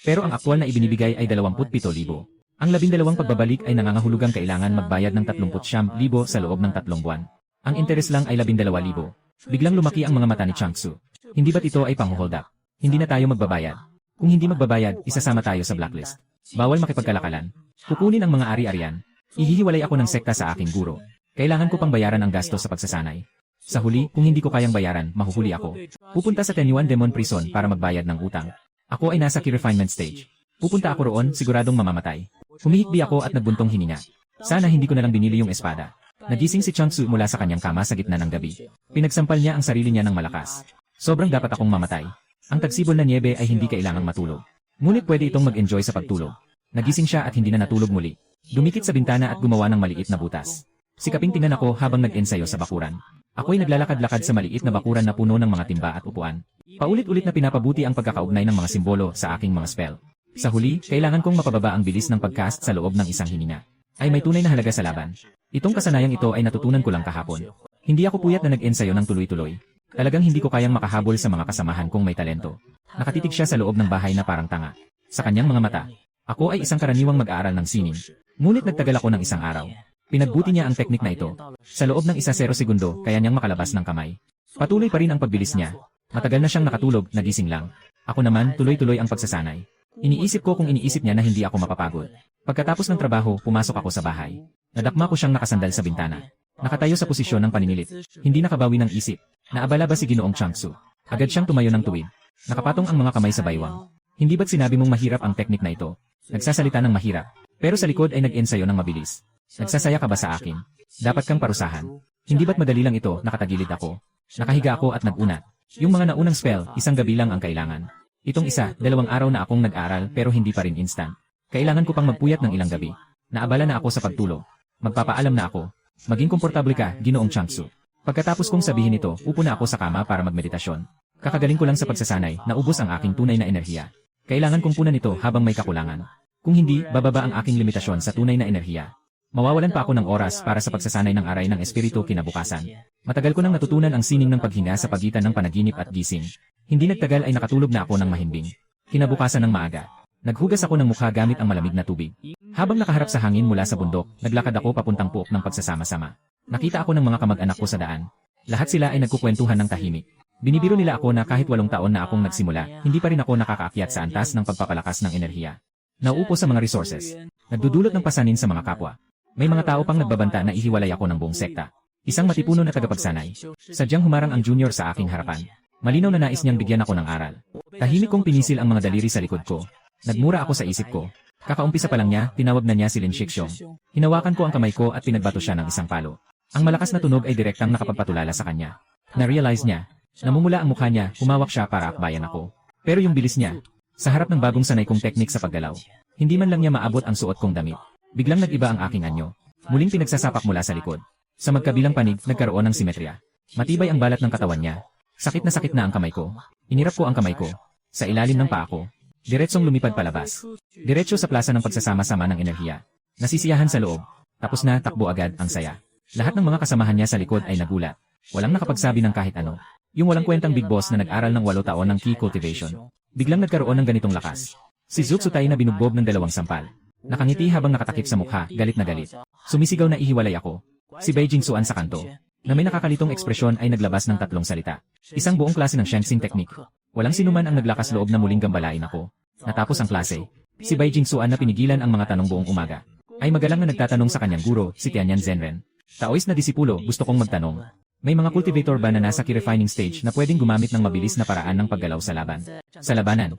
Pero ang aktwal na ibinibigay ay 27,000. Ang 12 pagbabalik ay nangangahulugang kailangan magbayad ng 39,000 sa loob ng 3 buwan. Ang interes lang ay 12,000. Biglang lumaki ang mga mata ni Changsu. Hindi ba't ito ay pang-hold up? Hindi na tayo magbabayad. Kung hindi magbabayad, isasama tayo sa blacklist. Bawal makipagkalakalan. Kukunin ang mga ari-arian. Ihihiwalay ako ng sekta sa aking guro. Kailangan ko pang bayaran ang gasto sa pagsasanay. Sa huli, kung hindi ko kayang bayaran, mahuhuli ako. Pupunta sa Tenyuan Demon Prison para magbayad ng utang. Ako ay nasa key refinement stage. Pupunta ako roon, siguradong mamamatay. Humihikbi ako at nagbuntong hininga. Sana hindi ko na lang binili yung espada. Nagising si Changsu mula sa kanyang kama sa gitna ng gabi. Pinagsampal niya ang sarili niya ng malakas. Sobrang dapat akong mamatay. Ang tagsibol na niebe ay hindi kailangang matulog. Ngunit pwede itong mag-enjoy sa pagtulog. Nagising siya at hindi na natulog muli. Dumikit sa bintana at gumawa ng maliit na butas. Sikaping tingnan ako habang nag-ensayo sa bakuran. Ako'y naglalakad-lakad sa maliit na bakuran na puno ng mga timba at upuan. Paulit-ulit na pinapabuti ang pagkakaugnay ng mga simbolo sa aking mga spell. Sa huli, kailangan kong mapababa ang bilis ng pagcast sa loob ng isang hininga. Ay may tunay na halaga sa laban. Itong kasanayang ito ay natutunan ko lang kahapon. Hindi ako puyat na nag-ensayo ng tuloy-tuloy. Talagang hindi ko kayang makahabol sa mga kasamahan kong may talento. Nakatitig siya sa loob ng bahay na parang tanga. Sa kanyang mga mata, ako ay isang karaniwang mag-aaral ng sining. Ngunit nagtagal ako ng isang araw. Pinagbuti niya ang teknik na ito. Sa loob ng 1 segundo, kaya niyang makalabas ng kamay. Patuloy pa rin ang pagbilis niya. Matagal na siyang nakatulog, nagising lang. Ako naman, tuloy-tuloy ang pagsasanay. Iniisip ko kung iniisip niya na hindi ako mapapagod. Pagkatapos ng trabaho, pumasok ako sa bahay. Nadakma ko siyang nakasandal sa bintana. Nakatayo sa posisyon ng paninilit. Hindi nakabawi ng isip. Naabala ba si Ginoong Changsu? Agad siyang tumayo ng tuwid. Nakapatong ang mga kamay sa baywang. Hindi ba't sinabi mong mahirap ang teknik na ito? Nagsasalita ng mahirap. Pero sa likod ay nag-ensayo ng mabilis. Nagsasaya ka ba sa akin? Dapat kang parusahan. Hindi ba't madali lang ito, nakatagilid ako? Nakahiga ako at nag-unat. Yung mga naunang spell, isang gabi lang ang kailangan. Itong isa, 2 araw na akong nag-aral pero hindi pa rin instant. Kailangan ko pang magpuyat ng ilang gabi. Naabala na ako sa pagtulog. Magpapaalam na ako. Maging komportable ka, Ginoong Changsu. Pagkatapos kong sabihin ito, upo na ako sa kama para magmeditasyon. Kakagaling ko lang sa pagsasanay, naubos ang aking tunay na enerhiya. Kailangan kong punan ito habang may kakulangan. Kung hindi, bababa ang aking limitasyon sa tunay na enerhiya. Mawawalan pa ako ng oras para sa pagsasanay ng aray ng espiritu kinabukasan. Matagal ko nang natutunan ang sining ng paghinga sa pagitan ng panaginip at gising. Hindi nagtagal ay nakatulog na ako ng mahimbing. Kinabukasan ng maaga. Naghugas ako ng mukha gamit ang malamig na tubig. Habang nakaharap sa hangin mula sa bundok, naglakad ako papuntang puok ng pagsasama-sama. Nakita ako ng mga kamag-anak ko sa daan. Lahat sila ay nagkukwentuhan ng tahimik. Binibiro nila ako na kahit 8 taon na akong nagsimula, hindi pa rin ako nakakaakyat sa antas ng pagpapalakas ng enerhiya. Nauupo sa mga resources. Nagdudulot ng pasanin sa mga kapwa. May mga tao pang nagbabanta na ihiwalay ako ng buong sekta. Isang matipuno na tagapagsanay. Sadyang humarang ang junior sa aking harapan. Malinaw na nais niyang bigyan ako ng aral. Tahimik kong pinisil ang mga daliri sa likod ko. Nagmura ako sa isip ko. Kakaumpisa pa lang niya, tinawag na niya si Lin Shixong. Hinawakan ko ang kamay ko at pinagbato siya ng isang palo. Ang malakas na tunog ay direktang nakapagpatulala sa kanya. Na-realize niya. Namumula ang mukha niya, humawak siya para akbayan ako. Pero yung bilis niya, sa harap ng bagong sanay kong teknik sa paggalaw, hindi man lang niya maabot ang suot kong damit. Biglang nag-iba ang aking anyo. Muling pinagsasapak mula sa likod. Sa magkabilang panig, nagkaroon ng simetrya. Matibay ang balat ng katawan niya. Sakit na ang kamay ko. Inirap ko ang kamay ko. Sa ilalim ng paa ko. Diretsong lumipad palabas. Diretso sa plaza ng pagsasama-sama ng enerhiya. Nasisiyahan sa loob. Tapos na, takbo agad, ang saya. Lahat ng mga kasamahan niya sa likod ay nagulat. Walang nakapagsabi ng kahit ano. Yung walang kwentang big boss na nag-aral ng 8 taon ng key cultivation. Biglang nagkaroon ng ganitong lakas. Si Zutsutay na binugbog ng 2 sampal. Nakangiti habang nakatakip sa mukha, galit na galit. Sumisigaw na ihiwalay ako. Si Beijing Suan sa kanto, na may nakakalitong ekspresyon ay naglabas ng 3 salita. Isang buong klase ng Shengxing technique. Walang sinuman ang naglakas loob na muling gambalain ako. Natapos ang klase. Si Beijing Suan na pinigilan ang mga tanong buong umaga. Ay magalang na nagtatanong sa kanyang guro, si Tianyan Zenren. Taoist na disipulo, gusto kong magtanong. May mga cultivator ba na nasa key refining stage na pwedeng gumamit ng mabilis na paraan ng paggalaw sa laban? Sa labanan.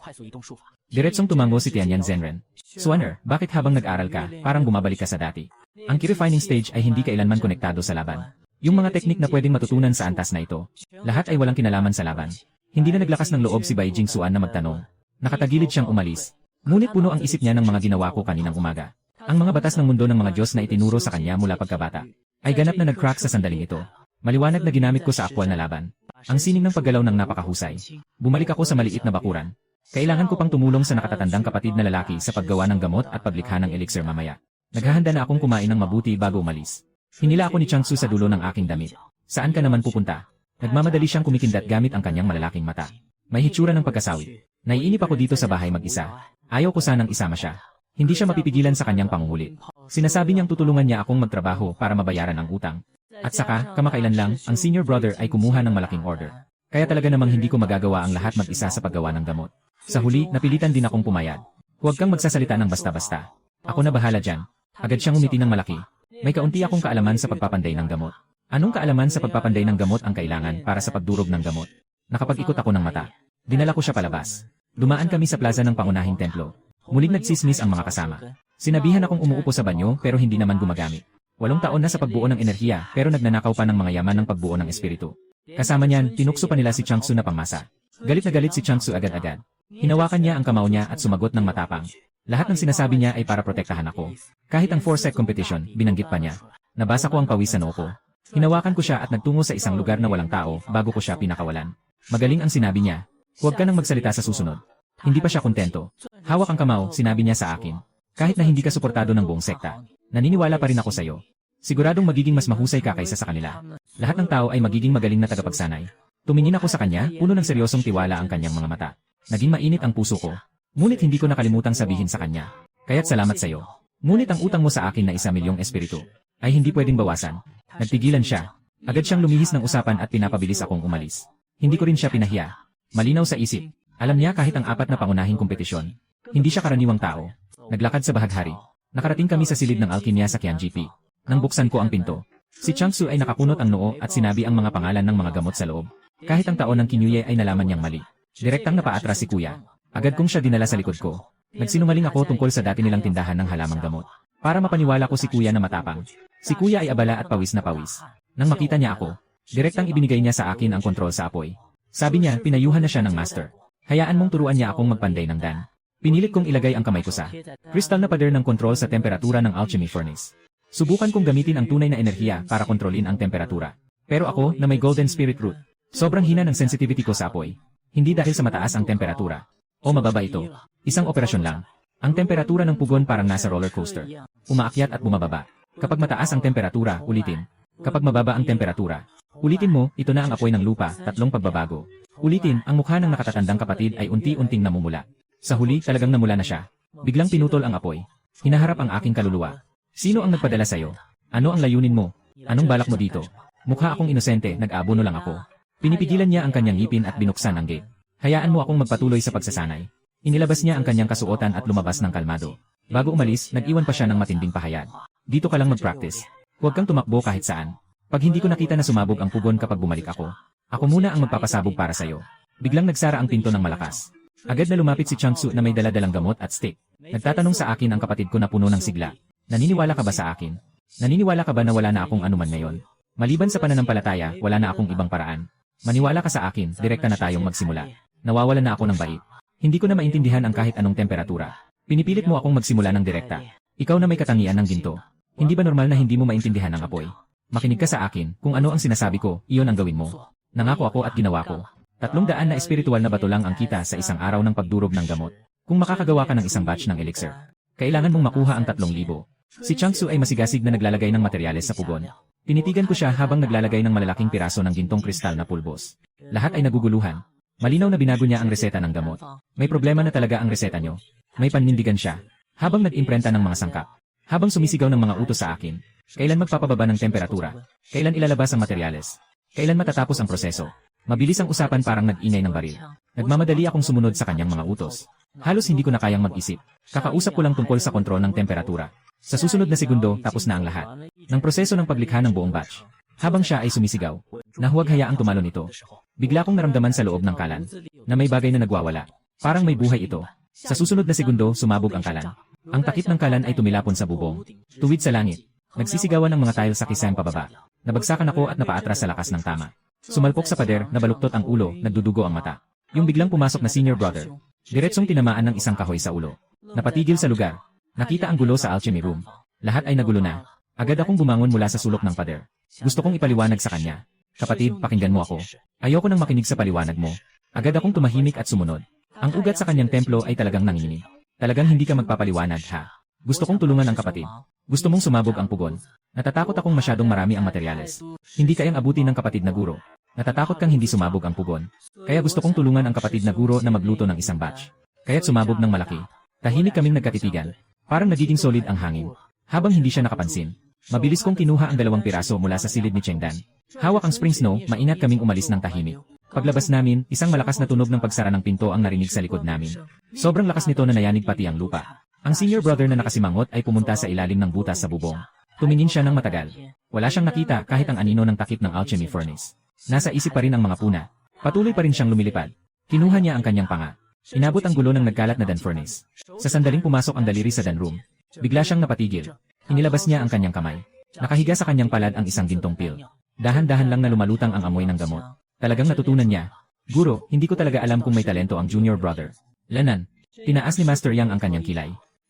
Diretsong tumango si Tianyan Zenren. Suaner, bakit habang nag-aral ka, parang bumabalik ka sa dati? Ang key refining stage ay hindi kailanman konektado sa laban. Yung mga teknik na pwedeng matutunan sa antas na ito, lahat ay walang kinalaman sa laban. Hindi na naglakas ng loob si Beijing Suan na magtanong. Nakatagilid siyang umalis. Ngunit puno ang isip niya ng mga ginawa ko kaninang umaga. Ang mga batas ng mundo ng mga Diyos na itinuro sa kanya mula pagkabata, ay ganap na nag-crack sa sandaling ito. Maliwanag na ginamit ko sa aktwal na laban. Ang sining ng paggalaw ng napakahusay. Bumalik ako sa maliit na bakuran. Kailangan ko pang tumulong sa nakatatandang kapatid na lalaki sa paggawa ng gamot at paglikha ng elixir mamaya. Naghahanda na akong kumain ng mabuti bago umalis. Hinila ako ni Changsu sa dulo ng aking damit. Saan ka naman pupunta? Nagmamadali siyang kumikindat gamit ang kanyang malalaking mata. May hitsura ng pagkasawi. Naiinip ako dito sa bahay mag-isa. Ayaw ko sanang isama siya. Hindi siya mapipigilan sa kanyang pangungulit. Sinasabi niyang tutulungan niya akong magtrabaho para mabayaran ang utang. At saka, kamakailan lang, ang senior brother ay kumuha ng malaking order. Kaya talaga namang hindi ko magagawa ang lahat mag-isa sa paggawa ng gamot. Sa huli, napilitan din akong pumayag. Huwag kang magsasalita ng basta-basta. Ako na bahala dyan. Agad siyang umiti ng malaki. May kaunti akong kaalaman sa pagpapanday ng gamot. Anong kaalaman sa pagpapanday ng gamot ang kailangan para sa pagdurog ng gamot? Nakapag-ikot ako ng mata. Dinala ko siya palabas. Dumaan kami sa plaza ng pangunahing templo. Muling nagsismis ang mga kasama. Sinabihan akong umuupo sa banyo pero hindi naman gumagamit. 8 taon na sa pagbuo ng enerhiya pero nagnanakaw pa ng mga yaman ng pagbuo ng espiritu. Kasama niyan, tinukso pa nila si Changsu na pangmasa. Galit na galit si Changsu agad-agad. Hinawakan niya ang kamao niya at sumagot ng matapang. Lahat ng sinasabi niya ay para protektahan ako. Kahit ang 4-set competition, binanggit pa niya. Nabasa ko ang pawis sa noo ko. Hinawakan ko siya at nagtungo sa isang lugar na walang tao bago ko siya pinakawalan. Magaling ang sinabi niya. Huwag ka nang magsalita sa susunod. Hindi pa siya kontento. Hawak ang kamao, sinabi niya sa akin. Kahit na hindi ka suportado ng buong sekta, naniniwala pa rin ako sa iyo. Siguradong magiging mas mahusay ka kaysa sa kanila. Lahat ng tao ay magiging magaling na tagapagsanay. Tumingin ako sa kanya, puno ng seryosong tiwala ang kanyang mga mata. Naging mainit ang puso ko. Ngunit hindi ko nakalimutang sabihin sa kanya. Kaya't salamat sa iyo. Ngunit ang utang mo sa akin na 1,000,000 espiritu ay hindi pwedeng bawasan. Nagtigilan siya. Agad siyang lumihis ng usapan at pinapabilis akong umalis. Hindi ko rin siya pinahiya. Malinaw sa isip. Alam niya kahit ang 4 na pangunahing kompetisyon. Hindi siya karaniwang tao. Naglakad sa bahaghari. Nakarating kami sa silid ng alkimya sa Qianjipi. Nang buksan ko ang pinto, si Changsu ay nakakunot ang noo at sinabi ang mga pangalan ng mga gamot sa loob. Kahit ang taon ng Kinyuye ay nalaman niyang mali. Direktang napaatras si kuya. Agad kong siya dinala sa likod ko. Nagsinungaling ako tungkol sa dati nilang tindahan ng halamang gamot. Para mapaniwala ko si kuya na matapang. Si kuya ay abala at pawis na pawis. Nang makita niya ako, direktang ibinigay niya sa akin ang kontrol sa apoy. Sabi niya, pinayuhan na siya ng master. Hayaan mong turuan niya akong magpanday ng dan. Pinilit kong ilagay ang kamay ko sa kristal na pader ng kontrol sa temperatura ng alchemy furnace. Subukan kong gamitin ang tunay na enerhiya para kontrolin ang temperatura. Pero ako, na may golden spirit root, sobrang hina ng sensitivity ko sa apoy. Hindi dahil sa mataas ang temperatura. O mababa ito. Isang operasyon lang. Ang temperatura ng pugon parang nasa roller coaster. Umaakyat at bumababa. Kapag mataas ang temperatura, ulitin. Kapag mababa ang temperatura, ulitin mo, ito na ang apoy ng lupa, 3 pagbabago. Ulitin, ang mukha ng nakatatandang kapatid ay unti-unting namumula. Sa huli, talagang namula na siya. Biglang pinutol ang apoy. Hinaharap ang aking kaluluwa. Sino ang nagpadala sa'yo? Ano ang layunin mo? Anong balak mo dito? Mukha akong inosente, nag-aabono lang ako. Pinipigilan niya ang kanyang ngipin at binuksan ang gate. Hayaan mo akong magpatuloy sa pagsasanay. Inilabas niya ang kanyang kasuotan at lumabas ng kalmado. Bago umalis, nag-iwan pa siya ng matinding pahayag. Dito ka lang mag-practice. Huwag kang tumakbo kahit saan. Pag hindi ko nakita na sumabog ang pugon kapag bumalik ako, ako muna ang magpapasabog para sa'yo. Biglang nagsara ang pinto ng malakas. Agad na lumapit si Changsu na may dala-dalang gamot at stick. Nagtatanong sa akin ang kapatid ko na puno ng sigla. Naniniwala ka ba sa akin? Naniniwala ka ba na wala na akong anuman ngayon? Maliban sa pananampalataya, wala na akong ibang paraan. Maniwala ka sa akin, direkta na tayong magsimula. Nawawalan na ako ng bait. Hindi ko na maintindihan ang kahit anong temperatura. Pinipilit mo akong magsimula ng direkta. Ikaw na may katangian ng ginto. Hindi ba normal na hindi mo maintindihan ang apoy? Makinig ka sa akin, kung ano ang sinasabi ko, iyon ang gawin mo. Nangako ako at ginawa ko. 300 na espiritual na bato lang ang kita sa isang araw ng pagdurog ng gamot. Kung makakagawa ka ng isang batch ng elixir, kailangan mong makuha ang 3,000. Si Changsu ay masigasig na naglalagay ng materyales sa pugon. Tinitigan ko siya habang naglalagay ng malalaking piraso ng gintong kristal na pulbos. Lahat ay naguguluhan. Malinaw na binago niya ang reseta ng gamot. May problema na talaga ang reseta niyo. May panindigan siya. Habang nag-imprenta ng mga sangkap. Habang sumisigaw ng mga utos sa akin. Kailan magpapababa ng temperatura? Kailan ilalabas ang materyales? Kailan matatapos ang proseso? Mabilis ang usapan parang nag-ingay ng baril. Nagmamadali akong sumunod sa kanyang mga utos. Halos hindi ko na kayang mag-isip. Kakausap ko lang tungkol sa kontrol ng temperatura. Sa susunod na segundo, tapos na ang lahat ng proseso ng paglikha ng buong batch. Habang siya ay sumisigaw, na huwag hayaang tumalon ito. Bigla kong naramdaman sa loob ng kalan, na may bagay na nagwawala. Parang may buhay ito. Sa susunod na segundo, sumabog ang kalan. Ang takip ng kalan ay tumilapon sa bubong. Tuwid sa langit. Nagsisigawan ng mga tile sa kisame pababa. Nabagsakan ako at napaatras sa lakas ng tama. Sumalpok sa pader, nabaluktot ang ulo, nagdudugo ang mata. Yung biglang pumasok na senior brother. Diretsong tinamaan ng isang kahoy sa ulo. Napatigil sa lugar. Nakita ang gulo sa alchemy room. Lahat ay nagulo na. Agad akong bumangon mula sa sulok ng pader. Gusto kong ipaliwanag sa kanya. Kapatid, pakinggan mo ako. Ayoko nang makinig sa paliwanag mo. Agad akong tumahimik at sumunod. Ang ugat sa kanyang templo ay talagang nanginginig. Talagang hindi ka magpapaliwanag, ha? Gusto kong tulungan ang kapatid. Gusto mong sumabog ang pugon. Natatakot akong masyadong marami ang materyales. Hindi kayang abutin ng kapatid na guro. Natatakot kang hindi sumabog ang pugon. Kaya gusto kong tulungan ang kapatid na guro na magluto ng isang batch. Kaya't sumabog ng malaki. Tahimik kaming nagkatitigan. Parang nagiging solid ang hangin. Habang hindi siya nakapansin, mabilis kong kinuha ang 2 piraso mula sa silid ni Chengdan. Hawak ang spring snow, mainat kaming umalis ng tahimik. Paglabas namin, isang malakas na tunog ng pagsara ng pinto ang narinig sa likod namin. Sobrang lakas nito na nayanig pati ang lupa. Ang senior brother na nakasimangot ay pumunta sa ilalim ng butas sa bubong. Tumingin siya ng matagal. Wala siyang nakita kahit ang anino ng takip ng alchemy furnace. Nasa isip pa rin ang mga puna. Patuloy pa rin siyang lumilipad. Kinuha niya ang kanyang panga. Inabot ang gulo ng nagkalat na dan furnace. Sa sandaling pumasok ang daliri sa dan room. Bigla siyang napatigil. Inilabas niya ang kanyang kamay. Nakahiga sa kanyang palad ang isang gintong pil. Dahan-dahan lang na lumalutang ang amoy ng gamot. Talagang natutunan niya. Guro, hindi ko talaga alam kung may talento ang junior brother. Lanan. Tinaas ni Master Yang ang kanyang kilay.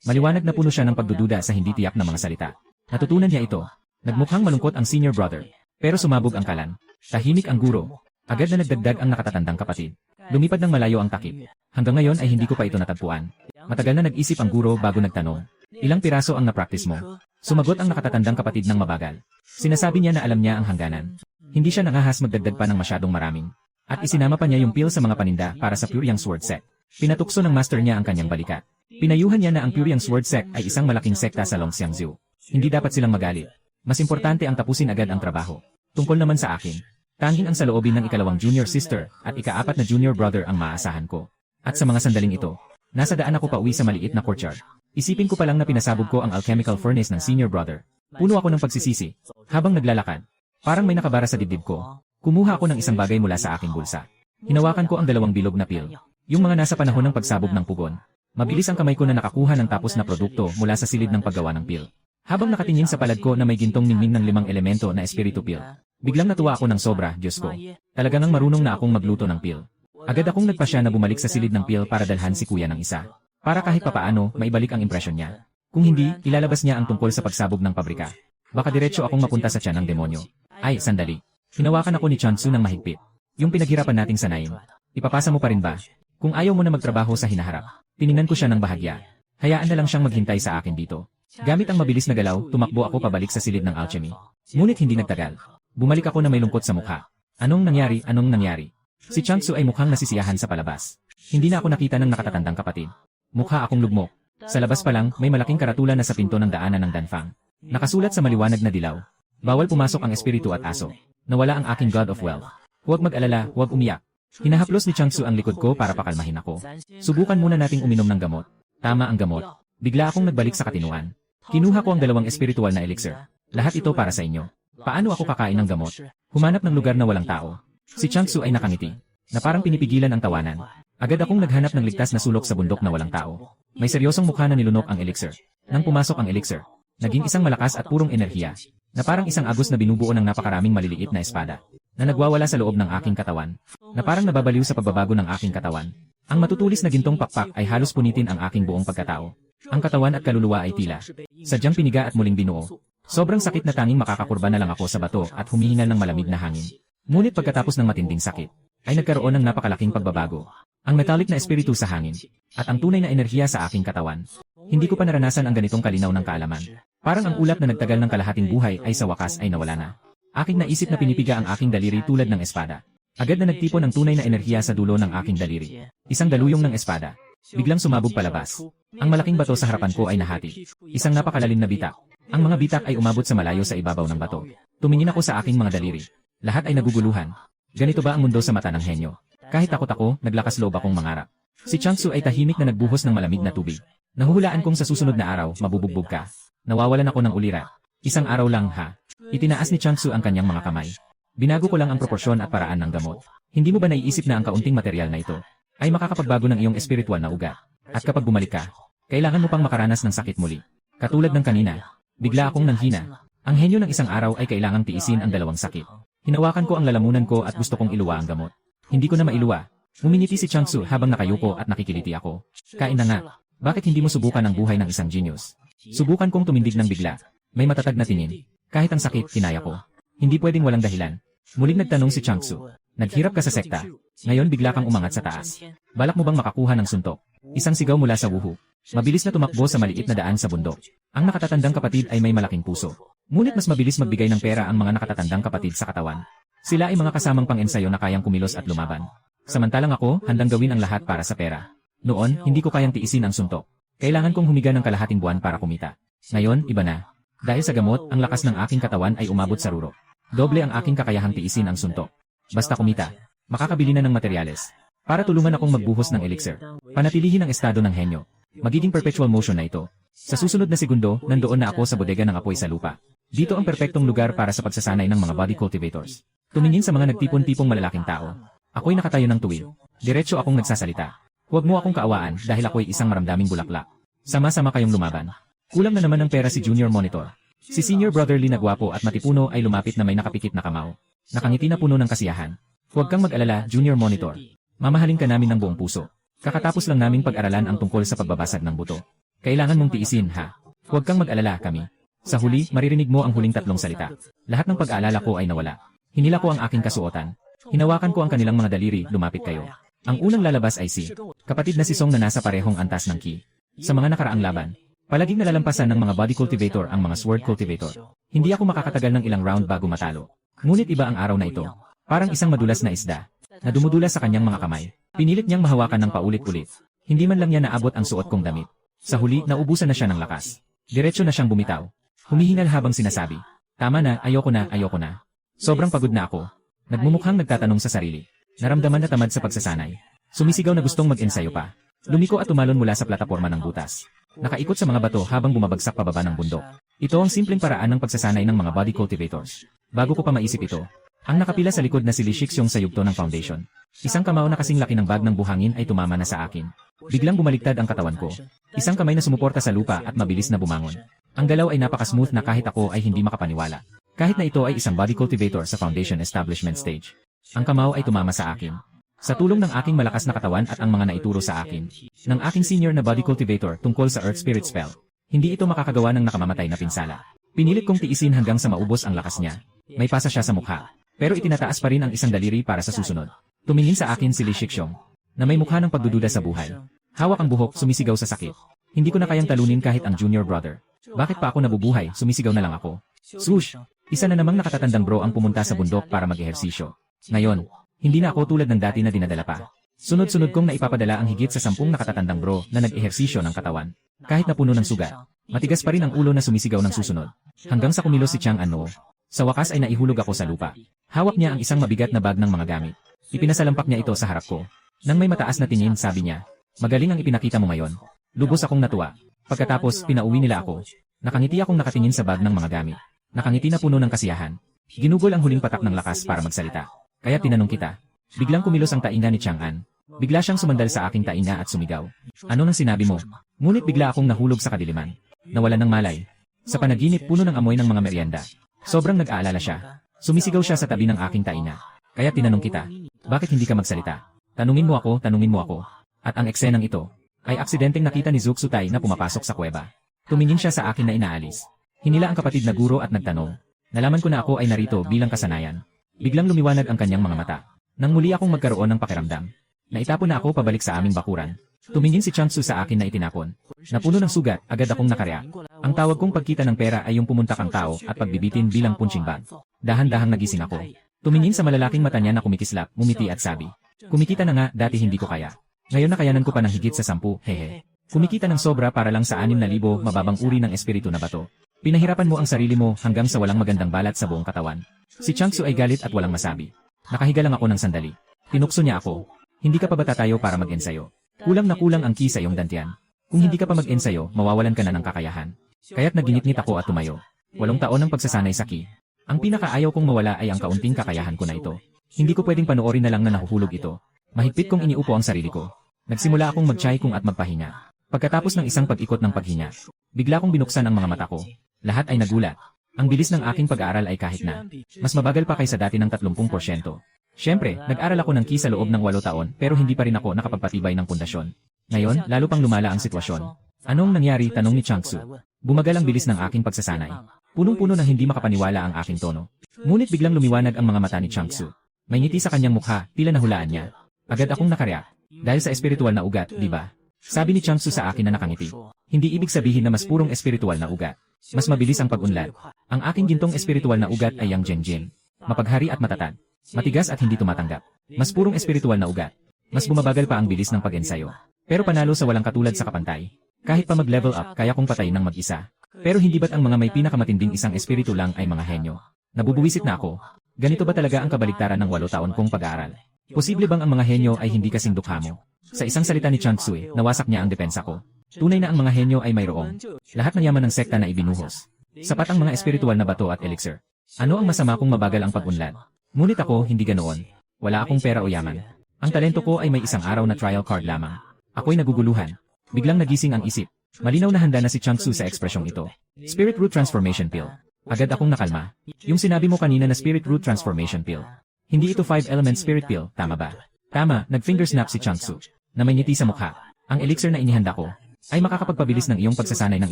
Maliwanag na puno siya ng pagdududa sa hindi tiyak na mga salita. Natutunan niya ito. Nagmukhang malungkot ang senior brother. Pero sumabog ang kalan. Tahimik ang guro. Agad na nagdagdag ang nakatatandang kapatid. Lumipad ng malayo ang takip. Hanggang ngayon ay hindi ko pa ito natagpuan. Matagal na nag-isip ang guro bago nagtanong. Ilang piraso ang na-practice mo? Sumagot ang nakatatandang kapatid ng mabagal. Sinasabi niya na alam niya ang hangganan. Hindi siya nangahas magdagdag pa ng masyadong maraming. At isinama pa niya yung pil sa mga paninda para sa Pure Yang Sword Sect. Pinatukso ng master niya ang kanyang balikat. Pinayuhan niya na ang Pure Yang Sword Sect ay isang malaking sekta sa Longxiang Zoo. Hindi dapat silang magalit. Mas importante ang tapusin agad ang trabaho. Tungkol naman sa akin. Tanging ang saloobin ng ikalawang junior sister at ikaapat na junior brother ang maaasahan ko. At sa mga sandaling ito, nasa daan ako pauwi sa maliit na courtyard. Isipin ko pa lang na pinasabog ko ang alchemical furnace ng senior brother. Puno ako ng pagsisisi. Habang naglalakad, parang may nakabara sa dibdib ko. Kumuha ako ng isang bagay mula sa aking bulsa. Hinawakan ko ang dalawang bilog na pil. Yung mga nasa panahon ng pagsabog ng pugon. Mabilis ang kamay ko na nakakuha ng tapos na produkto mula sa silid ng paggawa ng pil. Habang nakatingin sa palad ko na may gintong ningning ng 5 elemento na espiritu pil. Biglang natuwa ako ng sobra, Diyos ko. Talagang marunong na akong magluto ng pil. Agad akong nagpasya na bumalik sa silid ng pil para dalhan si kuya ng isa. Para kahit papaano, maibalik ang impresyon niya. Kung hindi, ilalabas niya ang tungkol sa pagsabog ng pabrika. Baka diretso akong mapunta sa tiyan ng demonyo. Ay, sandali. Hinawakan ako ni Chansu ng mahigpit. Yung pinaghirapan nating sanayin. Ipapasa mo pa rin ba? Kung ayaw mo na magtrabaho sa hinaharap. Tiningnan ko siya ng bahagya. Hayaan na lang siyang maghintay sa akin dito. Gamit ang mabilis na galaw, tumakbo ako pabalik sa silid ng alchemy. Ngunit hindi nagtagal. Bumalik ako na may lungkot sa mukha. Anong nangyari? Anong nangyari? Si Chansu ay mukhang nasisiyahan sa palabas. Hindi na ako nakita ng nakatatandang kapatid. Mukha akong lugmok. Sa labas pa lang, may malaking karatula na sa pinto ng daanan ng Danfang. Nakasulat sa maliwanag na dilaw. Bawal pumasok ang espiritu at aso. Nawala ang aking God of Wealth. Huwag mag-alala, huwag umiyak. Hinahaplos ni Chansu ang likod ko para pakalmahin ako. Subukan muna nating uminom ng gamot. Tama ang gamot. Bigla akong nagbalik sa katinuan. Kinuha ko ang 2 espiritual na elixir. Lahat ito para sa inyo. Paano ako kakain ng gamot? Humanap ng lugar na walang tao. Si Chansu ay nakangiti, na parang pinipigilan ang tawanan. Agad akong naghanap ng ligtas na sulok sa bundok na walang tao. May seryosong mukha na nilunok ang elixir. Nang pumasok ang elixir, naging isang malakas at purong enerhiya, na parang isang agos na binubuo ng napakaraming maliliit na espada, na nagwawala sa loob ng aking katawan, na parang nababaliw sa pagbabago ng aking katawan. Ang matutulis na gintong pakpak ay halos punitin ang aking buong pagkatao. Ang katawan at kaluluwa ay tila sadyang piniga at muling binuo. Sobrang sakit na tanging makakakurba na lang ako sa bato at humihingal ng malamig na hangin. Ngunit pagkatapos ng matinding sakit, ay nagkaroon ng napakalaking pagbabago. Ang metallic na espiritu sa hangin, at ang tunay na enerhiya sa aking katawan. Hindi ko pa naranasan ang ganitong kalinaw ng kaalaman. Parang ang ulap na nagtagal ng kalahating buhay ay sa wakas ay nawala na. Aking naisip na pinipiga ang aking daliri tulad ng espada. Agad na nagtipon ang tunay na enerhiya sa dulo ng aking daliri. Isang daluyong ng espada. Biglang sumabog palabas. Ang malaking bato sa harapan ko ay nahati. Isang napakalalim na bitak. Ang mga bitak ay umabot sa malayo sa ibabaw ng bato. Tumingin ako sa aking mga daliri. Lahat ay naguguluhan. Ganito ba ang mundo sa mata ng henyo? Kahit takot ako, naglakas loob akong mangarap. Si Chansu ay tahimik na nagbuhos ng malamig na tubig. Nahuhulaan kong sa susunod na araw, mabubugbog ka. Nawawalan ako ng ulira. Isang araw lang ha. Itinaas ni Chansu ang kanyang mga kamay. Binago ko lang ang proporsyon at paraan ng gamot. Hindi mo ba naiisip na ang kaunting material na ito ay makakapagbago ng iyong espiritual na ugat? At kapag bumalik ka, kailangan mo pang makaranas ng sakit muli. Katulad ng kanina, bigla akong nanghina. Ang henyo ng isang araw ay kailangang tiisin ang 2 sakit. Hinawakan ko ang lalamunan ko at gusto kong iluwa ang gamot. Hindi ko na mailuwa. Ngumingiti si Chansu habang nakayuko at nakikiliti ako. Kain na nga. Bakit hindi mo subukan ang buhay ng isang genius? Subukan kong tumindig ng bigla. May matatag na tingin. Kahit ang sakit, kinaya ko. Hindi pwedeng walang dahilan. Muling nagtanong si Chansu. Naghirap ka sa sekta. Ngayon bigla kang umangat sa taas. Balak mo bang makakuha ng suntok? Isang sigaw mula sa wuhu. Mabilis na tumakbo sa maliit na daan sa bundok. Ang nakatatandang kapatid ay may malaking puso. Ngunit mas mabilis magbigay ng pera ang mga nakatatandang kapatid sa katawan. Sila ay mga kasamang pang-ensayo na kayang kumilos at lumaban. Samantalang ako, handang gawin ang lahat para sa pera. Noon, hindi ko kayang tiisin ang suntok. Kailangan kong humiga ng kalahating buwan para kumita. Ngayon, iba na. Dahil sa gamot, ang lakas ng aking katawan ay umabot sa ruro. Doble ang aking kakayahang tiisin ang suntok. Basta kumita, makakabili na ng materyales. Para tulungan akong magbuhos ng elixir. Panatilihin ang estado ng henyo. Magiging perpetual motion na ito. Sa susunod na segundo, nandoon na ako sa bodega ng apoy sa lupa. Dito ang perpektong lugar para sa pagsasanay ng mga body cultivators. Tumingin sa mga nagtipon-tipong malalaking tao. Ako'y nakatayo ng tuwid. Diretso akong nagsasalita. Huwag mo akong kaawaan dahil ako'y isang maramdaming bulaklak. Sama-sama kayong lumaban. Kulang na naman ng pera si Junior Monitor. Si senior brotherly na gwapo at matipuno ay lumapit na may nakapikit na kamao. Nakangiti na puno ng kasiyahan. Huwag kang mag-alala, Junior Monitor. Mamahalin ka namin ng buong puso. Kakatapos lang naming pag-aralan ang tungkol sa pagbabasag ng buto. Kailangan mong tiisin, ha? Huwag kang mag-alala, kami. Sa huli, maririnig mo ang huling 3 salita. Lahat ng pag-aalala ko ay nawala. Hinila ko ang aking kasuotan. Hinawakan ko ang kanilang mga daliri, lumapit kayo. Ang unang lalabas ay si kapatid na si Song na nasa parehong antas ng ki. Sa mga nakaraang laban, palaging nalalampasan ng mga body cultivator ang mga sword cultivator. Hindi ako makakatagal ng ilang round bago matalo. Ngunit iba ang araw na ito. Parang isang madulas na isda na dumudulas sa kanyang mga kamay. Pinilit niyang mahawakan ng paulit-ulit. Hindi man lang niya naabot ang suot kong damit. Sa huli, naubusan na siya ng lakas. Diretso na siyang bumitaw. Humihingal habang sinasabi, "Tama na, ayoko na, ayoko na." Sobrang pagod na ako. Nagmumukhang nagtatanong sa sarili. Naramdaman na tamad sa pagsasanay. Sumisigaw na gustong mag-ensayo pa. Lumiko at tumalon mula sa plataporma ng butas. Nakaikot sa mga bato habang bumabagsak pababa ng bundok. Ito ang simpleng paraan ng pagsasanay ng mga body cultivators. Bago ko pa maisip ito, ang nakapila sa likod na si Li Shixiong sa yugto ng foundation. Isang kamao na kasing laki ng bag ng buhangin ay tumama na sa akin. Biglang bumaligtad ang katawan ko. Isang kamay na sumuporta sa lupa at mabilis na bumangon. Ang galaw ay napaka-smooth na kahit ako ay hindi makapaniwala. Kahit na ito ay isang body cultivator sa foundation establishment stage. Ang kamao ay tumama sa akin. Sa tulong ng aking malakas na katawan at ang mga naituro sa akin, ng aking senior na body cultivator tungkol sa Earth Spirit Spell, hindi ito makakagawa ng nakamamatay na pinsala. Pinilit kong tiisin hanggang sa maubos ang lakas niya. May pasa siya sa mukha, pero itinataas pa rin ang isang daliri para sa susunod. Tumingin sa akin si Li Shixiong, na may mukha ng pagdududa sa buhay. Hawak ang buhok, sumisigaw sa sakit. Hindi ko na kayang talunin kahit ang junior brother. Bakit pa ako nabubuhay, sumisigaw na lang ako. Swoosh! Isa na namang nakatatandang bro ang pumunta sa bundok para mag-ehersisyo. Ngayon, hindi na ako tulad ng dati na dinadala pa. Sunod-sunod kong naipapadala ang higit sa 10 nakatatandang bro na nag-ehersisyo ng katawan. Kahit na puno ng sugat, matigas pa rin ang ulo na sumisigaw ng susunod. Hanggang sa kumilos si Chang Ano. Sa wakas ay naihulog ako sa lupa. Hawak niya ang isang mabigat na bag ng mga gamit. Ipinasalampak niya ito sa harap ko. Nang may mataas na tingin, sabi niya, "Magaling ang ipinakita mo ngayon." Lubos akong natuwa. Pagkatapos, pinauwi nila ako. Nakangiti akong nakatingin sa bag ng mga gamit. Nakangiti na puno ng kasiyahan. Ginugol ang huling patak ng lakas para magsalita. Kaya tinanong kita. Biglang kumilos ang tainga ni Chang'an. Bigla siyang sumandal sa aking tainga at sumigaw. "Ano nang sinabi mo?" Ngunit bigla akong nahulog sa kadiliman. Nawalan ng malay. Sa panaginip, puno ng amoy ng mga merienda. Sobrang nag-aalala siya. Sumisigaw siya sa tabi ng aking tainga. Kaya tinanong kita, "Bakit hindi ka magsalita? Tanungin mo ako, tanungin mo ako." At ang eksenang ito ay aksidenteng nakita ni Zuk Sutai na pumapasok sa kuweba. Tumingin siya sa akin na inaalis. Hinila ang kapatid na guro at nagtanong. Nalaman ko na ako ay narito bilang kasanayan. Biglang lumiwanag ang kanyang mga mata. Nang muli akong magkaroon ng pakiramdam, naitapon na ako pabalik sa aming bakuran. Tumingin si Changsu sa akin na itinapon. Napuno ng sugat, agad akong nakarya. Ang tawag kong pagkita ng pera ay yung pumunta kang tao at pagbibitin bilang punching bag. Dahan-dahang nagising ako. Tumingin sa malalaking mata niya na kumikislap, ngumiti at sabi, "Kumikita na nga, dati hindi ko kaya. Ngayon nakayanan ko pa ng higit sa 10, hehe. Kumikita ng sobra para lang sa 6,000 mababang uri ng espiritu na bato. Pinahirapan mo ang sarili mo hanggang sa walang magandang balat sa buong katawan." Si Changsu ay galit at walang masabi. Nakahiga lang ako ng sandali. Tinukso niya ako. "Hindi ka pa ba tatayo para mag-ensayo? Kulang na kulang ang ki sa iyong dantian. Kung hindi ka pa mag-ensayo, mawawalan ka na ng kakayahan." Kaya't naginitnit ako at tumayo. 8 taon ng pagsasanay sa ki. Ang pinakaayaw kong mawala ay ang kaunting kakayahan ko na ito. Hindi ko pwedeng panoorin na lang na nahuhulog ito. Mahigpit kong iniupo ang sarili ko. Nagsimula akong mag-chai kung at magpahinga. Pagkatapos ng isang pag-ikot ng paghinga, bigla kong binuksan ang mga mata ko. Lahat ay nagulat. Ang bilis ng aking pag-aaral ay kahit na mas mabagal pa kaysa dati ng 30%. Siyempre, nag-aral ako ng ki sa loob ng 8 taon pero hindi pa rin ako nakapagpatibay ng pundasyon. Ngayon, lalo pang lumala ang sitwasyon. "Anong nangyari?" tanong ni Changsu. Bumagal ang bilis ng aking pagsasanay. Punong-puno ng hindi makapaniwala ang aking tono. Ngunit biglang lumiwanag ang mga mata ni Changsu. May ngiti sa kanyang mukha, tila nahulaan niya. Agad akong nakarya. Dahil sa espiritual na ugat, di ba? Sabi ni Changsu sa akin na nakangiti. Hindi ibig sabihin na mas purong espiritual na ugat. Mas mabilis ang pag-unlad. Ang aking gintong espiritual na ugat ay yang Jenjin. Mapaghari at matatag. Matigas at hindi tumatanggap. Mas purong espiritual na ugat. Mas bumabagal pa ang bilis ng pag-ensayo. Pero panalo sa walang katulad sa kapantay. Kahit pa mag-level up, kaya kong patayin ng mag-isa. Pero hindi ba't ang mga may pinakamatinding isang espiritu lang ay mga henyo? Nabubuwisit na ako. Ganito ba talaga ang kabaligtaran ng 8 taon kong pag-aaral? Posible bang ang mga henyo ay hindi kasing dukha mo? Sa isang salita ni Changsu, nawasak niya ang depensa ko. Tunay na ang mga henyo ay mayroong lahat ng yaman ng sekta na ibinuhos. Sapat ang mga espiritual na bato at elixir. Ano ang masama kung mabagal ang pag-unlad? Ngunit ako, hindi ganoon. Wala akong pera o yaman. Ang talento ko ay may isang araw na trial card lamang. Ako'y naguguluhan. Biglang nagising ang isip. Malinaw na handa na si Changsu sa ekspresyong ito. Spirit Root Transformation Pill. Agad akong nakalma. Yung sinabi mo kanina na Spirit Root Transformation Pill. Hindi ito 5-element Spirit Pill, tama ba? Tama, nag-finger snap si Changsu, na may ngiti sa mukha. Ang elixir na inihanda ko ay makakapagpabilis ng iyong pagsasanay ng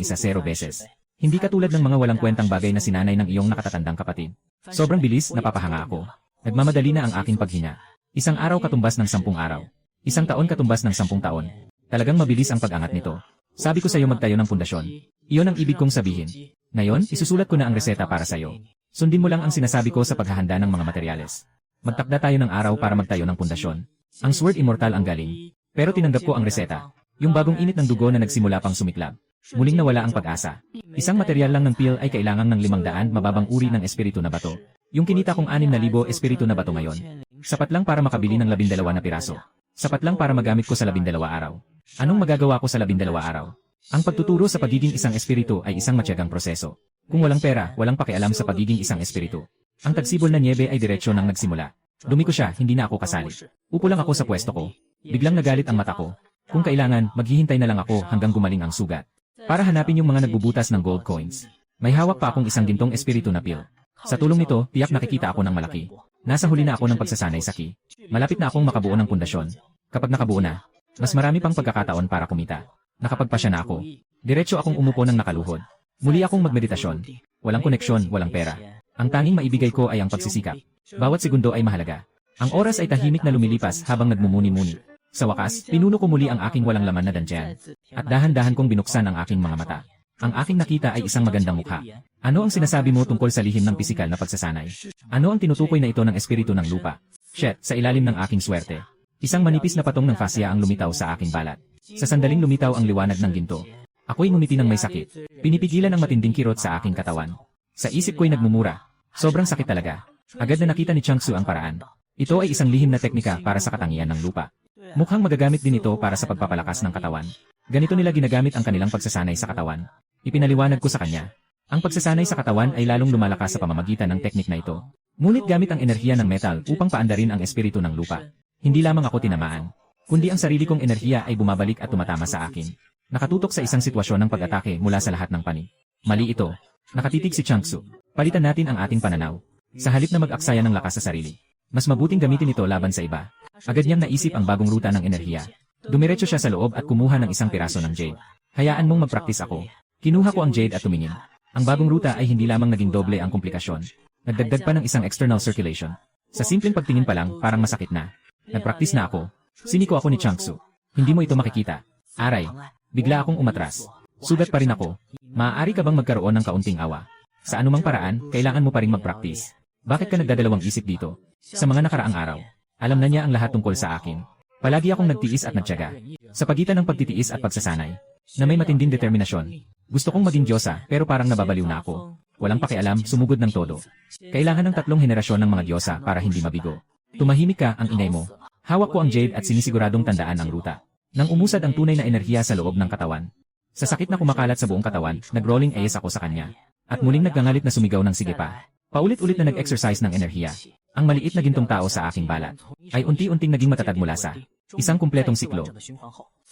0 beses. Hindi katulad ng mga walang kwentang bagay na sinanay ng iyong nakatatandang kapatid. Sobrang bilis, napapahanga ako. Nagmamadali na ang aking paghinga. 1 araw katumbas ng 10 araw. 1 taon katumbas ng 10 taon. Talagang mabilis ang pag-angat nito. Sabi ko sa iyo magtayo ng pundasyon. Iyon ang ibig kong sabihin. Ngayon, isusulat ko na ang reseta para sa iyo. Sundin mo lang ang sinasabi ko sa paghahanda ng mga materyales. Magtakda tayo ng araw para magtayo ng pundasyon. Ang Sword Immortal ang galing. Pero tinanggap ko ang reseta. Yung bagong init ng dugo na nagsimula pang sumiklab. Muling nawala ang pag-asa. Isang material lang ng pill ay kailangan ng 500 mababang uri ng espiritu na bato. Yung kinita kong 6,000 espiritu na bato ngayon. Sapat lang para makabili ng 12 na piraso. Sapat lang para magamit ko sa 12 araw. Anong magagawa ko sa 12 araw? Ang pagtuturo sa pagiging isang espiritu ay isang matyagang proseso. Kung walang pera, walang pakialam sa pagiging isang espiritu. Ang tagsibol na niebe ay diretsyo nang nagsimula. Dumi ko siya, hindi na ako kasali. Upo lang ako sa pwesto ko. Biglang nagalit ang mata ko. Kung kailangan, maghihintay na lang ako hanggang gumaling ang sugat. Para hanapin yung mga nagbubutas ng gold coins. May hawak pa akong isang gintong espiritu na pill. Sa tulong nito, tiyak nakikita ako ng malaki. Nasa huli na ako ng pagsasanay sa ki. Malapit na akong makabuo ng pundasyon. Kapag nakabuo na, mas marami pang pagkakataon para kumita. Nakapagpasya na ako. Diretso akong umupo ng nakaluhod. Muli akong magmeditasyon. Walang koneksyon, walang pera. Ang tanging maibigay ko ay ang pagsisikap. Bawat segundo ay mahalaga. Ang oras ay tahimik na lumilipas habang nagmumuni-muni. Sa wakas, pinuno ko muli ang aking walang laman na dantyan. At dahan-dahan kong binuksan ang aking mga mata. Ang aking nakita ay isang magandang mukha. Ano ang sinasabi mo tungkol sa lihim ng pisikal na pagsasanay? Ano ang tinutukoy na ito ng espiritu ng lupa? Shit, sa ilalim ng aking swerte. Isang manipis na patong ng fascia ang lumitaw sa aking balat. Sa sandaling lumitaw ang liwanag ng ginto. Ako'y ngumiti ng may sakit. Pinipigilan ang matinding kirot sa aking katawan. Sa isip ko'y nagmumura. Sobrang sakit talaga. Agad na nakita ni Changsu ang paraan. Ito ay isang lihim na teknika para sa katangian ng lupa. Mukhang magagamit din ito para sa pagpapalakas ng katawan. Ganito nila ginagamit ang kanilang pagsasanay sa katawan. Ipinaliwanag ko sa kanya. Ang pagsasanay sa katawan ay lalong lumalakas sa pamamagitan ng teknik na ito. Ngunit gamit ang enerhiya ng metal upang paandarin ang espiritu ng lupa. Hindi lamang ako tinamaan, kundi ang sarili kong enerhiya ay bumabalik at tumatama sa akin. Nakatutok sa isang sitwasyon ng pag-atake mula sa lahat ng panig. Mali ito. Nakatitig si Changsu. Palitan natin ang ating pananaw. Sa halip na mag-aksaya ng lakas sa sarili, mas mabuting gamitin ito laban sa iba. Agad niyang naisip ang bagong ruta ng enerhiya. Dumiretso siya sa loob at kumuha ng isang piraso ng jade. Hayaan mong magpraktis ako. Kinuha ko ang jade at tumingin. Ang bagong ruta ay hindi lamang naging doble ang komplikasyon. Nagdagdag pa ng isang external circulation. Sa simpleng pagtingin pa lang, parang masakit na. Nagpraktis na ako. Siniko ako ni Changsu. Hindi mo ito makikita. Aray. Bigla akong umatras. Sugat pa rin ako. Maaari ka bang magkaroon ng kaunting awa? Sa anumang paraan, kailangan mo pa rin magpraktis. Bakit ka nagdadalawang isip dito? Sa mga nakaraang araw, alam na niya ang lahat tungkol sa akin. Palagi akong nagtiis at nagtiyaga. Sa pagitan ng pagtitiis at pagsasanay, na may matinding determinasyon. Gusto kong maging diyosa pero parang nababaliw na ako. Walang pakialam, sumugod ng todo. Kailangan ng 3 henerasyon ng mga diyosa para hindi mabigo. Tumahimik ka, ang ingay mo. Hawak ko ang jade at sinisiguradong tandaan ang ruta. Nang umusad ang tunay na enerhiya sa loob ng katawan. Sa sakit na kumakalat sa buong katawan, nag-rolling eyes ako sa kanya. At muling naggangalit na sumigaw ng sige pa. Paulit-ulit na nag-exercise ng enerhiya. Ang maliit na gintong tao sa aking balat ay unti-unting naging matatag mula sa isang kumpletong siklo.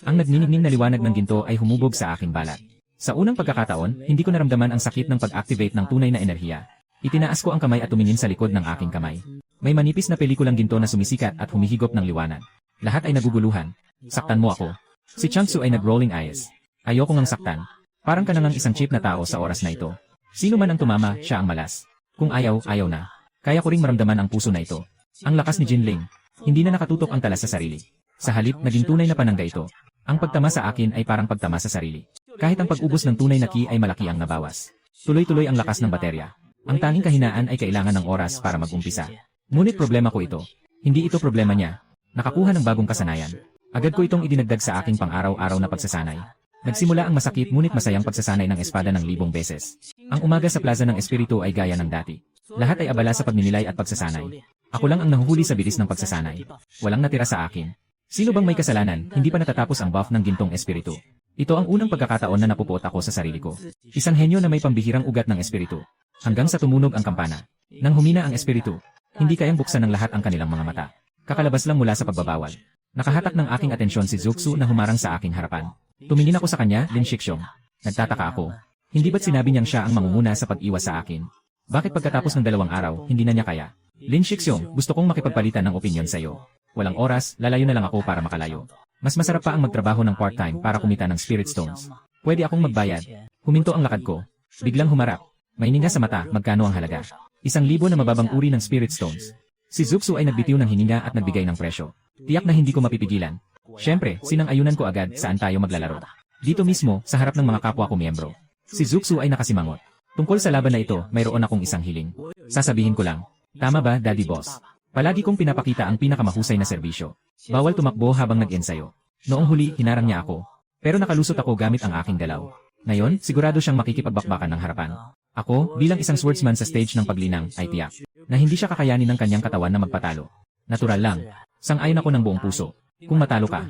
Ang nagniningning na liwanag ng ginto ay humubog sa aking balat. Sa unang pagkakataon, hindi ko naramdaman ang sakit ng pag-activate ng tunay na enerhiya. Itinaas ko ang kamay at tumingin sa likod ng aking kamay. May manipis na pelikulang ginto na sumisikat at humihigop ng liwanag. Lahat ay naguguluhan. Saktan mo ako. Si Changsu ay nag-rolling eyes. Ayoko ngang saktan. Parang ka nang isang cheap na tao sa oras na ito. Sino man ang tumama, siya ang malas. Kung ayaw, ayaw na. Kaya ko ring maramdaman ang puso na ito. Ang lakas ni Jinling. Hindi na nakatutok ang talas sa sarili. Sa halip, naging tunay na panangga ito. Ang pagtama sa akin ay parang pagtama sa sarili. Kahit ang pag-ubos ng tunay na ki ay malaki ang nabawas. Tuloy-tuloy ang lakas ng baterya. Ang tanging kahinaan ay kailangan ng oras para mag-umpisa. Ngunit problema ko ito. Hindi ito problema niya. Nakakuha ng bagong kasanayan. Agad ko itong idinagdag sa aking pang-araw-araw na pagsasanay. Nagsimula ang masakit ngunit masayang pagsasanay ng espada ng 1000 beses. Ang umaga sa plaza ng espiritu ay gaya ng dati. Lahat ay abala sa pagninilay at pagsasanay. Ako lang ang nahuhuli sa bilis ng pagsasanay. Walang natira sa akin. Sino bang may kasalanan, hindi pa natatapos ang buff ng gintong espiritu. Ito ang unang pagkakataon na napupuot ako sa sarili ko. Isang henyo na may pambihirang ugat ng espiritu. Hanggang sa tumunog ang kampana. Nang humina ang espiritu, hindi kayang buksan ng lahat ang kanilang mga mata. Kakalabas lang mula sa pagbabawal. Nakahatak ng aking atensyon si Zuxu na humarang sa aking harapan. Tumingin ako sa kanya, Lin Shixiong. Nagtataka ako. Hindi ba't sinabi niyang siya ang mangunguna sa pag-iwas sa akin? Bakit pagkatapos ng 2 araw, hindi na niya kaya? Lin Shixiong, gusto kong makipagpalitan ng opinyon sa'yo. Walang oras, lalayo na lang ako para makalayo. Mas masarap pa ang magtrabaho ng part-time para kumita ng Spirit Stones. Pwede akong magbayad. Huminto ang lakad ko. Biglang humarap. Maininga sa mata, magkano ang halaga? 1,000 na mababang uri ng Spirit Stones. Si Zuxu ay nagbitiw ng hininga at nagbigay ng presyo. Tiyak na hindi ko mapipigilan. Siyempre, sinang-ayunan ko agad saan tayo maglalaro. Dito mismo, sa harap ng mga kapwa ko miyembro. Si Zuxu ay nakasimangot. Tungkol sa laban na ito, mayroon akong isang hiling. Sasabihin ko lang. Tama ba, Daddy Boss? Palagi kong pinapakita ang pinakamahusay na serbisyo. Bawal tumakbo habang nag-ensayo. Noong huli, hinarang niya ako. Pero nakalusot ako gamit ang aking galaw. Ngayon, sigurado siyang makikipagbakbakan ng harapan. Ako, bilang isang swordsman sa stage ng paglinang, ay tiyak na hindi siya kakayanin ng kanyang katawan na magpatalo. Natural lang. Sang-ayon ako ng buong puso. Kung matalo ka,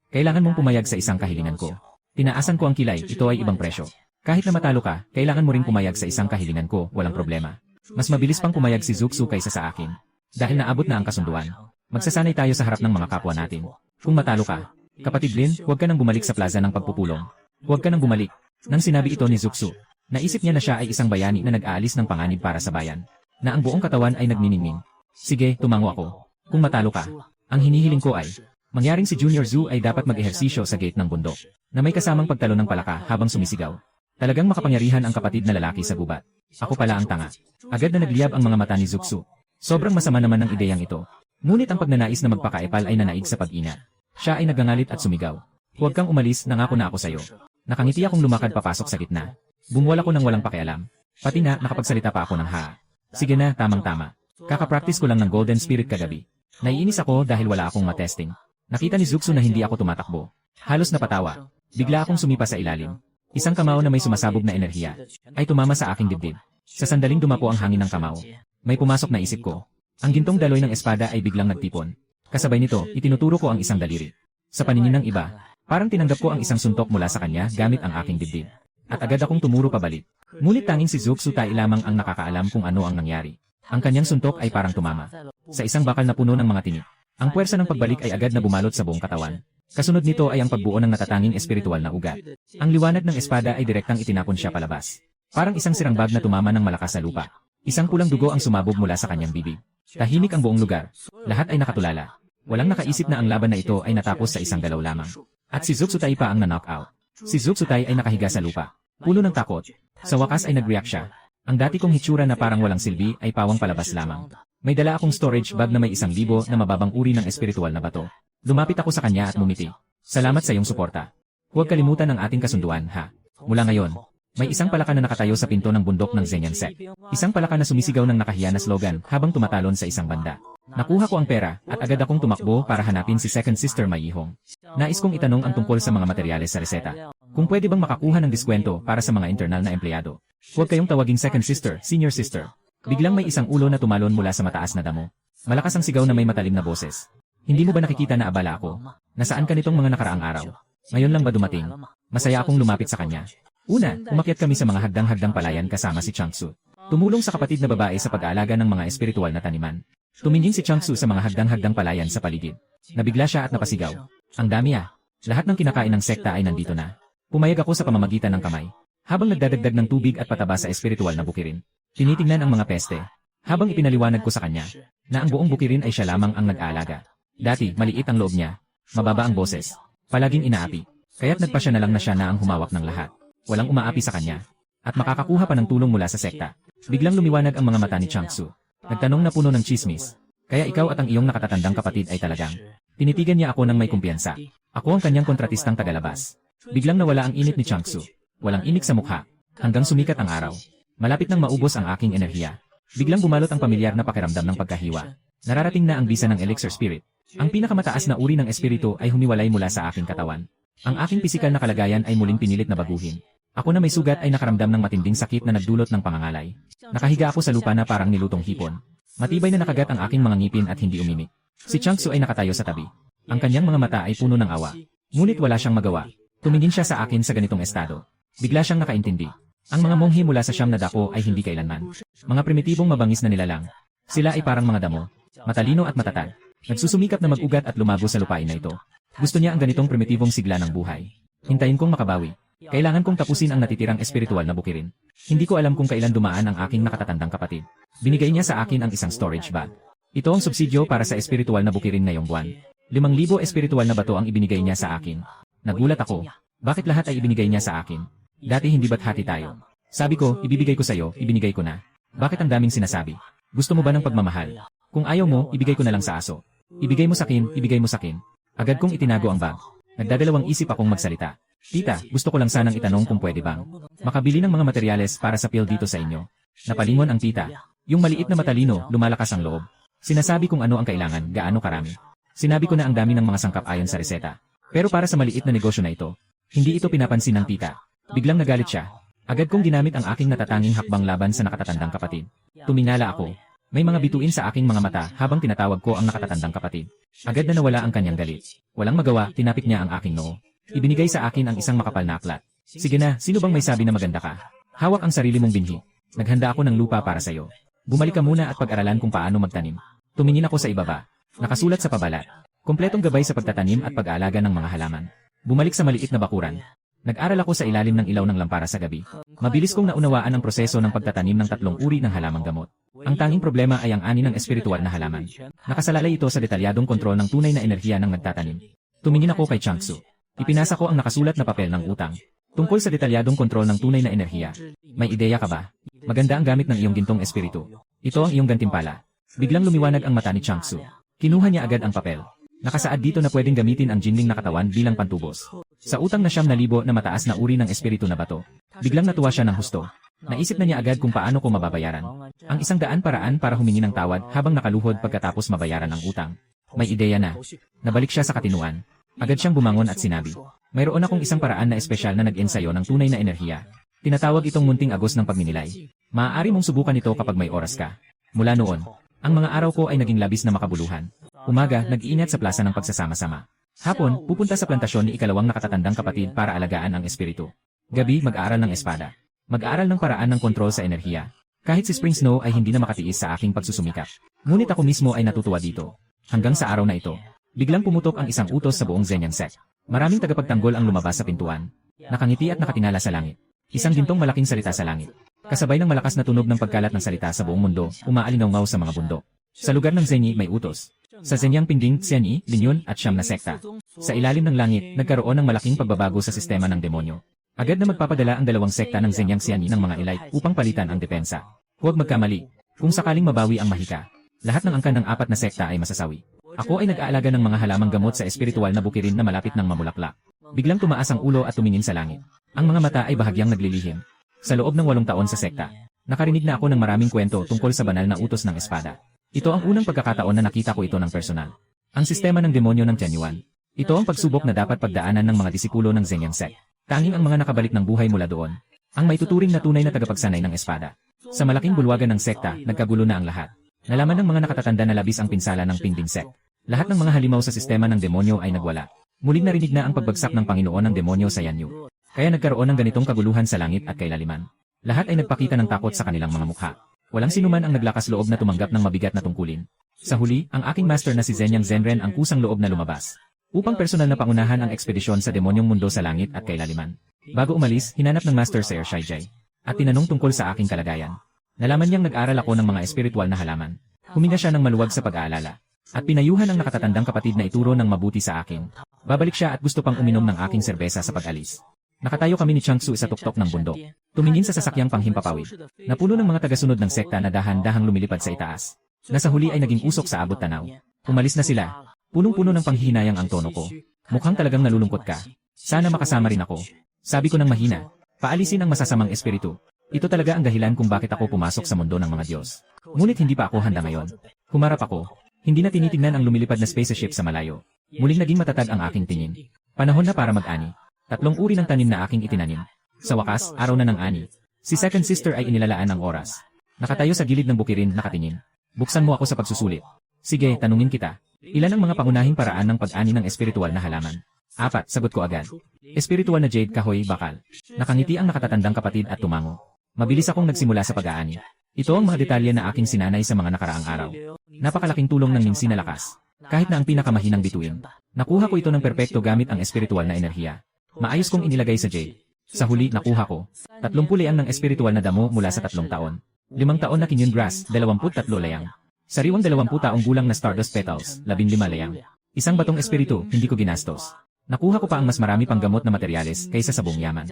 kailangan mong pumayag sa isang kahilingan ko. Tinaasan ko ang kilay, ito ay ibang presyo. Kahit na matalo ka, kailangan mo ring pumayag sa isang kahilingan ko, walang problema. Mas mabilis pang pumayag si Zuxu kaysa sa akin. Dahil naabot na ang kasunduan. Magsasanay tayo sa harap ng mga kapwa natin. Kung matalo ka, kapatid Lin, huwag ka nang bumalik sa plaza ng pagpupulong. Huwag ka nang bumalik. Nang sinabi ito ni Zuxu, naisip niya na siya ay isang bayani na nag-aalis ng panganib para sa bayan. Na ang buong katawan ay nagniningning. Sige, tumango ako. Kung matalo ka, ang hinihiling ko ay, mangyaring si Junior Zhu ay dapat mag-ehersisyo sa gate ng bundok, na may kasamang pagtalo ng palaka habang sumisigaw. Talagang makapangyarihan ang kapatid na lalaki sa gubat. Ako pala ang tanga. Agad na nagliyab ang mga mata ni Zuxu. Sobrang masama naman ang ideyang ito. Ngunit ang pagnanais na magpakaepal ay nanaig sa pag-ina. Siya ay nagangalit at sumigaw. Huwag kang umalis, nangako na ako sa'yo. Nakangiti akong lumakad papasok sa gitna. Bumuwal ako ng walang pakialam. Pati na, nakapagsalita pa ako ng ha. Sige na, tamang-tama. Kakapractice ko lang ng Golden Spirit kagabi. Naiinis ako dahil wala akong matesting. Nakita ni Zuxu na hindi ako tumatakbo. Halos napatawa. Bigla akong sumipa sa ilalim. Isang kamao na may sumasabog na enerhiya ay tumama sa aking dibdib. Sa sandaling dumapo ang hangin ng kamao. May pumasok na isip ko. Ang gintong daloy ng espada ay biglang nagtipon. Kasabay nito, itinuturo ko ang isang daliri. Sa paningin ng iba, parang tinanggap ko ang isang suntok mula sa kanya gamit ang aking dibdib. At agad akong tumuro pabalik. Ngunit tanging si Zuxu Tai lamang ang nakakaalam kung ano ang nangyari. Ang kanyang suntok ay parang tumama sa isang bakal na puno ng mga tinik. Ang puwersa ng pagbalik ay agad na bumalot sa buong katawan. Kasunod nito ay ang pagbuo ng natatanging espiritual na ugat. Ang liwanag ng espada ay direktang itinapon siya palabas. Parang isang sirang bag na tumama ng malakas sa lupa. Isang pulang dugo ang sumabog mula sa kanyang bibig. Tahimik ang buong lugar. Lahat ay nakatulala. Walang nakaisip na ang laban na ito ay natapos sa isang galaw lamang. At si Zuxu Tai pa ang na-knockout. Si Zuxu Tai ay nakahiga sa lupa. Puno ng takot. Sa wakas ay nag-react siya. Ang dati kong hitsura na parang walang silbi ay pawang palabas lamang. May dala akong storage bag na may 1,000 na mababang uri ng espiritual na bato. Lumapit ako sa kanya at ngumiti. Salamat sa iyong suporta. Huwag kalimutan ang ating kasunduan, ha? Mula ngayon, may isang palaka na nakatayo sa pinto ng bundok ng Zhenyan Sect. Isang palaka na sumisigaw ng nakahiya na slogan habang tumatalon sa isang banda. Nakuha ko ang pera at agad akong tumakbo para hanapin si Second Sister Mai Yihong. Nais kong itanong ang tungkol sa mga materyales sa reseta. Kung pwede bang makakuha ng diskwento para sa mga internal na empleyado. Huwag kayong tawaging Second Sister, Senior Sister. Biglang may isang ulo na tumalon mula sa mataas na damo. Malakas ang sigaw na may matalim na boses. Hindi mo ba nakikita na abala ako? Nasaan ka nitong mga nakaraang araw? Ngayon lang ba dumating? Masaya akong lumapit sa kanya. Una, umakyat kami sa mga hagdang-hagdang palayan kasama si Changsu. Tumulong sa kapatid na babae sa pag-aalaga ng mga espiritual na taniman. Tumingin si Changsu sa mga hagdang-hagdang palayan sa paligid. Nabigla siya at napasigaw. Ang dami ah. Lahat ng kinakain ng sekta ay nandito na. Pumayag ako sa pamamagitan ng kamay. Habang nagdadagdag ng tubig at pataba sa espiritual na bukirin. Tinitingnan ang mga peste. Habang ipinaliwanag ko sa kanya na ang buong bukirin ay siya lamang ang nag-aalaga. Dati, maliit ang loob niya. Mababa ang boses. Palaging inaapi. Kaya't nagpasya na lang na siya na ang humawak ng lahat. Walang umaapi sa kanya. At makakakuha pa ng tulong mula sa sekta. Biglang lumiwanag ang mga mata ni Changsu. Nagtanong na puno ng chismis. Kaya ikaw at ang iyong nakatatandang kapatid ay talagang. Tinitigan niya ako ng may kumpiyansa. Ako ang kanyang kontratistang tagalabas. Biglang nawala ang init ni Changsu. Walang inik sa mukha. Hanggang sumikat ang araw. Malapit nang maubos ang aking enerhiya. Biglang bumalot ang pamilyar na pakiramdam ng pagkahiwa. Nararating na ang bisa ng Elixir Spirit. Ang pinakamataas na uri ng espiritu ay humiwalay mula sa aking katawan. Ang aking pisikal na kalagayan ay muling pinilit na baguhin. Ako na may sugat ay nakaramdam ng matinding sakit na nagdulot ng pangangalay. Nakahiga ako sa lupa na parang nilutong hipon. Matibay na nakagat ang aking mga ngipin at hindi umimik. Si Changsu ay nakatayo sa tabi. Ang kanyang mga mata ay puno ng awa. Ngunit wala siyang magawa. Tumingin siya sa akin sa ganitong estado. Bigla siyang nakaintindi. Ang mga monghe mula sa Siyam na Dako ay hindi kailanman mga primitibong mabangis na nilalang. Sila ay parang mga damo, matalino at matatag. Nagsusumikap na mag-ugat at lumago sa lupain na ito. Gusto niya ang ganitong primitibong sigla ng buhay. Hintayin kong makabawi. Kailangan kong tapusin ang natitirang espiritual na bukirin. Hindi ko alam kung kailan dumaan ang aking nakatatandang kapatid. Binigay niya sa akin ang isang storage bag. Ito ang subsidyo para sa espiritual na bukirin ngayong buwan. 5,000 espiritual na bato ang ibinigay niya sa akin. Nagulat ako. Bakit lahat ay ibinigay niya sa akin? Dati hindi ba't hati tayo? Sabi ko, ibibigay ko sa'yo, ibinigay ko na. Bakit ang daming sinasabi? Gusto mo ba ng pagmamahal? Kung ayaw mo, ibigay ko na lang sa aso. Ibigay mo sakin, ibigay mo sakin. Agad kong itinago ang bag. Nagdadalawang isip akong magsalita. Tita, gusto ko lang sanang itanong kung pwede bang makabili ng mga materyales para sa pill dito sa inyo. Napalingon ang tita. Yung maliit na matalino, lumalakas ang loob. Sinasabi kung ano ang kailangan, gaano karami. Sinabi ko na ang dami ng mga sangkap ayon sa reseta. Pero para sa maliit na negosyo na ito, hindi ito pinapansin ng tita. Biglang nagalit siya. Agad kong ginamit ang aking natatanging hakbang laban sa nakatatandang kapatid. Tumingala ako. May mga bituin sa aking mga mata habang tinatawag ko ang nakatatandang kapatid. Agad na nawala ang kanyang galit. Walang magawa, tinapik niya ang aking noo. Ibinigay sa akin ang isang makapal na aklat. Sige na, sino bang may sabi na maganda ka? Hawak ang sarili mong binhi. Naghanda ako ng lupa para sa'yo. Bumalik ka muna at pag-aralan kung paano magtanim. Tumingin ako sa ibaba. Nakasulat sa pabalat. Kompletong gabay sa pagtatanim at pag-aalaga ng mga halaman. Bumalik sa maliit na bakuran. Nag-aral ako sa ilalim ng ilaw ng lampara sa gabi. Mabilis kong naunawaan ang proseso ng pagtatanim ng 3 uri ng halamang gamot. Ang tanging problema ay ang ani ng espiritual na halaman. Nakasalalay ito sa detalyadong kontrol ng tunay na enerhiya ng nagtatanim. Tumingin ako kay Changsu. Ipinasa ko ang nakasulat na papel ng utang. Tungkol sa detalyadong kontrol ng tunay na enerhiya. May ideya ka ba? Maganda ang gamit ng iyong gintong espiritu. Ito ang iyong gantimpala. Biglang lumiwanag ang mata ni Changsu. Kinuha niya agad ang papel. Nakasaad dito na pwedeng gamitin ang jinling na katawan bilang pantubos. Sa utang na 9,000 na mataas na uri ng espiritu na bato. Biglang natuwa siya ng husto. Naisip na niya agad kung paano ko mababayaran. Ang 100 paraan para humingi ng tawad habang nakaluhod pagkatapos mabayaran ang utang. May ideya na. Nabalik siya sa katinuan. Agad siyang bumangon at sinabi, mayroon akong isang paraan na espesyal na nag-ensayo ng tunay na enerhiya. Tinatawag itong munting agos ng pagninilay. Maaari mong subukan ito kapag may oras ka. Mula noon, ang mga araw ko ay naging labis na makabuluhan. Umaga, nag-iingat sa plaza ng pagsasama-sama. Hapon, pupunta sa plantasyon ni ikalawang nakatatandang kapatid para alagaan ang espiritu. Gabi, mag-aaral ng espada. Mag-aaral ng paraan ng kontrol sa enerhiya. Kahit si Spring Snow ay hindi na makatiis sa aking pagsusumikap. Ngunit ako mismo ay natutuwa dito. Hanggang sa araw na ito. Biglang pumutok ang isang utos sa buong Zenyang sect. Maraming tagapagtanggol ang lumabas sa pintuan. Nakangiti at nakatingala sa langit. Isang gintong malaking salita sa langit. Kasabay ng malakas na tunog ng pagkalat ng salita sa buong mundo, umaalingaw sa mga bundok. Sa lugar ng Zenyi may utos. Sa Zenyang Pingding, Zenyi, Linyun at Siyam na sekta. Sa ilalim ng langit, nagkaroon ng malaking pagbabago sa sistema ng demonyo. Agad na magpapadala ang 2 sekta ng Zenyang Xianyi ng mga elite upang palitan ang depensa. Huwag magkamali. Kung sakaling mabawi ang mahika, lahat ng angkan ng 4 na sekta ay masasawi. Ako ay nag-aalaga ng mga halamang gamot sa espiritual na bukirin na malapit ng mamulaklak. Biglang tumaas ang ulo at tumingin sa langit. Ang mga mata ay bahagyang naglilihim. Sa loob ng 8 taon sa sekta, nakarinig na ako ng maraming kwento tungkol sa banal na utos ng espada. Ito ang unang pagkakataon na nakita ko ito ng personal. Ang sistema ng demonyo ng Tianyuan. Ito ang pagsubok na dapat pagdaanan ng mga disipulo ng Zenyang sect. Tanging ang mga nakabalik ng buhay mula doon. Ang may tuturing na tunay na tagapagsanay ng espada. Sa malaking bulwagan ng sekta, nagkagulo na ang lahat. Nalaman ng mga nakatatanda na labis ang pinsala ng Pingding sect. Lahat ng mga halimaw sa sistema ng demonyo ay nagwala. Muling narinig na ang pagbagsak ng Panginoon ng demonyo sa Yanyu. Kaya nagkaroon ng ganitong kaguluhan sa langit at kailaliman. Lahat ay nagpakita ng takot sa kanilang mga mukha. Walang sinuman ang naglakas loob na tumanggap ng mabigat na tungkulin. Sa huli, ang aking master na si Zenyang Zenren ang kusang loob na lumabas. Upang personal na pangunahan ang ekspedisyon sa demonyong mundo sa langit at kailaliman. Bago umalis, hinanap ng master si Ershijay. At tinanong tungkol sa aking kalagayan. Nalaman niyang nag-aral ako ng mga espiritual na halaman. Huminga siya ng maluwag sa pag-aalala. At pinayuhan ang nakatatandang kapatid na ituro ng mabuti sa akin. Babalik siya at gusto pang uminom ng aking serbesa sa pag-alis. Nakatayo kami ni Changsu sa tuktok ng bundok. Tumingin sa sasakyang panghimpapawid. Napuno ng mga tagasunod ng sekta na dahan-dahang lumilipad sa itaas. Nasa huli ay naging usok sa abot tanaw. Umalis na sila. Punong-puno ng panghihinayang ang tono ko. Mukhang talagang nalulungkot ka. Sana makasama rin ako. Sabi ko ng mahina. Paalisin ang masasamang espiritu. Ito talaga ang dahilan kung bakit ako pumasok sa mundo ng mga Diyos. Ngunit hindi pa ako handa ngayon. Humarap ako. Hindi na tinitingnan ang lumilipad na spaceship sa malayo. Muling naging matatag ang aking tingin. Panahon na para mag-ani. 3 uri ng tanim na aking itinanim. Sa wakas, araw na ng ani. Si second sister ay inilalaan ng oras. Nakatayo sa gilid ng bukirin, nakatingin. Buksan mo ako sa pagsusulit. Sige, tanungin kita. Ilan ang mga pangunahing paraan ng pag-ani ng espiritual na halaman? 4, sagot ko agad. Espiritual na jade, kahoy, bakal. Nakangiti ang nakatatandang kapatid at tumango. Mabilis akong nagsimula sa pag-aani. Ito ang mga detalye na aking sinanay sa mga nakaraang araw. Napakalaking tulong ng minsi na lakas. Kahit na ang pinakamahinang bituin. Nakuha ko ito ng perpekto gamit ang espiritual na enerhiya. Maayos kong inilagay sa jade. Sa huli, nakuha ko 30 layang ng espiritual na damo mula sa 3 taon. 5 taon na Kinyon Grass, 23 layang. Sariwang 20 taong gulang na Stardust Petals, 15 layang. Isang batong espiritu, hindi ko ginastos. Nakuha ko pa ang mas marami pang gamot na materyales kaysa sa buong yaman.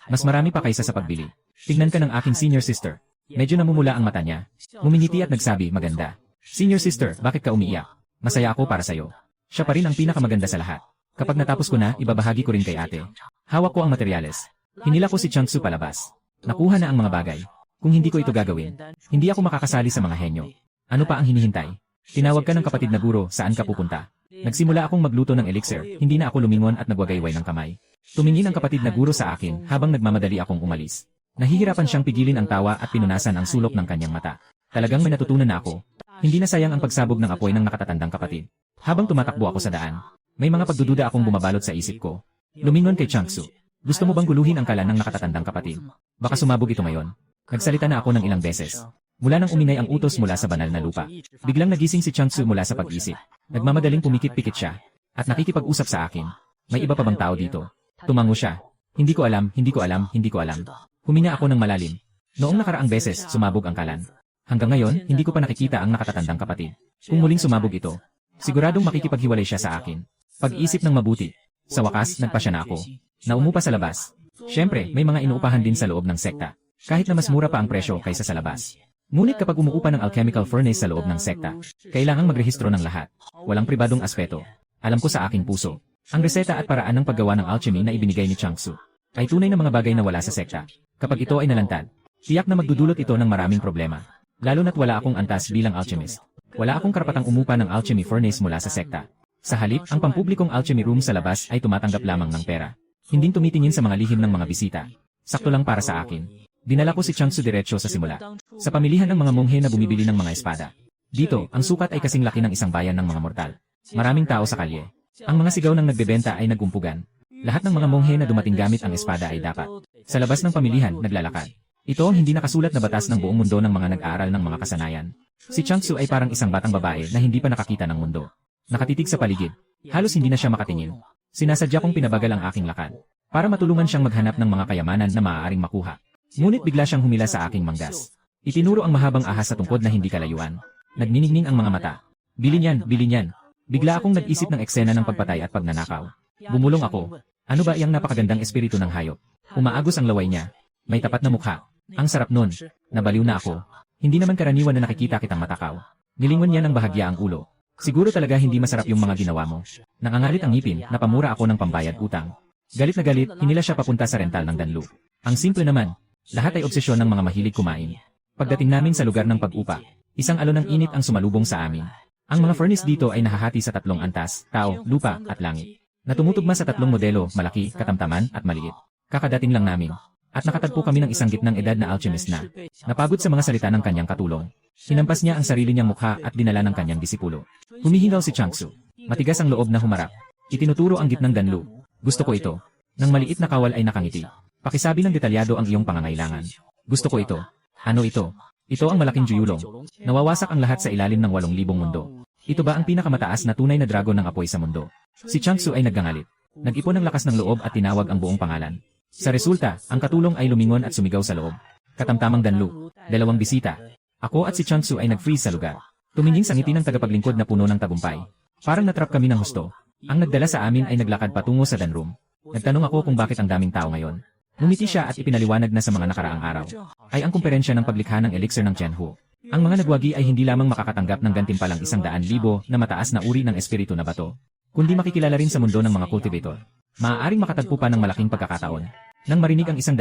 Mas marami pa kaysa sa pagbili. Tignan ka ng aking senior sister. Medyo namumula ang mata niya. Ngumingiti at nagsabi, maganda. Senior sister, bakit ka umiiyak? Masaya ako para sa'yo. Siya pa rin ang pinakamaganda sa lahat. Kapag natapos ko na, ibabahagi ko rin kay ate. Hawak ko ang materyales. Hinila ko si Changsu palabas. Nakuha na ang mga bagay. Kung hindi ko ito gagawin, hindi ako makakasali sa mga henyo. Ano pa ang hinihintay? Tinawag ka ng kapatid na guro, saan ka pupunta? Nagsimula akong magluto ng elixir, hindi na ako lumingon at nagwagayway ng kamay. Tumingin ang kapatid na guro sa akin habang nagmamadali akong umalis. Nahihirapan siyang pigilin ang tawa at pinunasan ang sulok ng kanyang mata. Talagang may natutunan na ako. Hindi na sayang ang pagsabog ng apoy ng nakatatandang kapatid. Habang tumatakbo ako sa daan, may mga pagdududa akong bumabalot sa isip ko. Lumingon kay Changsu. Gusto mo bang guluhin ang kalan ng nakatatandang kapatid? Baka sumabog ito ngayon. Nagsalita na ako ng ilang beses. Mula nang uminay ang utos mula sa banal na lupa. Biglang nagising si Changsu mula sa pag-isip. Nagmamadaling pumikit-pikit siya. At nakikipag-usap sa akin. May iba pa bang tao dito? Tumango siya. Hindi ko alam, hindi ko alam, hindi ko alam. Huminga ako ng malalim. Noong nakaraang beses, sumabog ang kalan. Hanggang ngayon, hindi ko pa nakikita ang nakatatandang kapatid. Kung muling sumabog ito, siguradong makikipaghiwalay siya sa akin. Pag-isip ng mabuti. Sa wakas, nagpa siya na ako. Naumupa sa labas. Siyempre, may mga inuupahan din sa loob ng sekta. Kahit na mas mura pa ang presyo kaysa sa labas. Ngunit kapag umuupa ng alchemical furnace sa loob ng sekta, kailangang magrehistro ng lahat. Walang pribadong aspeto. Alam ko sa aking puso. Ang reseta at paraan ng paggawa ng alchemy na ibinigay ni Changsu ay tunay na mga bagay na wala sa sekta. Kapag ito ay nalantad, tiyak na magdudulot ito ng maraming problema. Lalo na't wala akong antas bilang alchemist. Wala akong karapatang umupa ng alchemy furnace mula sa sekta. Sa halip, ang pampublikong alchemy room sa labas ay tumatanggap lamang ng pera. Hindi tumitingin sa mga lihim ng mga bisita. Sakto lang para sa akin. Dinala ko si Changsu diretso sa simula. Sa pamilihan ng mga monghe na bumibili ng mga espada. Dito, ang sukat ay kasing laki ng isang bayan ng mga mortal. Maraming tao sa kalye. Ang mga sigaw ng nagbebenta ay nagumpugan. Lahat ng mga monghe na dumating gamit ang espada ay dapat. Sa labas ng pamilihan, naglalakad. Ito ang hindi nakasulat na batas ng buong mundo ng mga nag-aaral ng mga kasanayan. Si Changsu ay parang isang batang babae na hindi pa nakakita ng mundo. Nakatitig sa paligid. Halos hindi na siya makatingin. Sinasadya kong pinabagal ang aking lakad. Para matulungan siyang maghanap ng mga kayamanan na maaaring makuha. Ngunit bigla siyang humila sa aking manggas. Itinuro ang mahabang ahas sa tungkod na hindi kalayuan. Nagniningning ang mga mata. Bilin yan, bilin yan. Bigla akong nag-isip ng eksena ng pagpatay at pagnanakaw. Bumulong ako. Ano ba iyang napakagandang espiritu ng hayop? Umaagos ang laway niya. May tapat na mukha. Ang sarap nun. Nabaliw na ako. Hindi naman karaniwan na nakikita kitang matakaw. Nilingon niya ng bahagya ang ulo. Siguro talaga hindi masarap yung mga ginawa mo. Nangangalit ang ngipin, napamura ako ng pambayad utang. Galit na galit, hinila siya papunta sa rental ng Danlu. Ang simple naman. Lahat ay obsesyon ng mga mahilig kumain. Pagdating namin sa lugar ng pag-upa, isang alon ng init ang sumalubong sa amin. Ang mga furnace dito ay nahahati sa 3 antas, tao, lupa, at langit. Na tumutugma sa 3 modelo, malaki, katamtaman, at maliit. Kakadating lang namin. At nakatagpo kami ng isang gitnang edad na alchemist na. Napagod sa mga salita ng kanyang katulong. Hinampas niya ang sarili niyang mukha at dinala ng kanyang disipulo. Humihingal si Changsu. Matigas ang loob na humarap. Itinuturo ang gitnang Danlu. Gusto ko ito. Nang maliit na kawal ay nakangiti. Pakisabi ng detalyado ang iyong pangangailangan. Gusto ko ito. Ano ito? Ito ang malaking juyulong. Nawawasak ang lahat sa ilalim ng 8,000 mundo. Ito ba ang pinakamataas na tunay na dragon ng apoy sa mundo? Si Changsu ay naggangalit. Nag-ipon ng lakas ng loob at tinawag ang buong pangalan. Sa resulta, ang katulong ay lumingon at sumigaw sa loob. Katamtamang Danlu. 2 bisita. Ako at si Changsu ay nag-freeze sa lugar. Tumingin sa ngiti ng tagapaglingkod na puno ng tagumpay. Parang natrap kami ng husto. Ang nagdala sa amin ay naglakad patungo sa Danroom. Nagtanong ako kung bakit ang daming tao ngayon. Ngumiti siya at ipinaliwanag na sa mga nakaraang araw ay ang kumperensya ng paglikha ng elixir ng Chenhu. Ang mga nagwagi ay hindi lamang makakatanggap ng gantimpalang 100,000 na mataas na uri ng espiritu na bato, kundi makikilala rin sa mundo ng mga cultivator. Maaaring makatagpo pa ng malaking pagkakataon. Nang marinig ang 100,000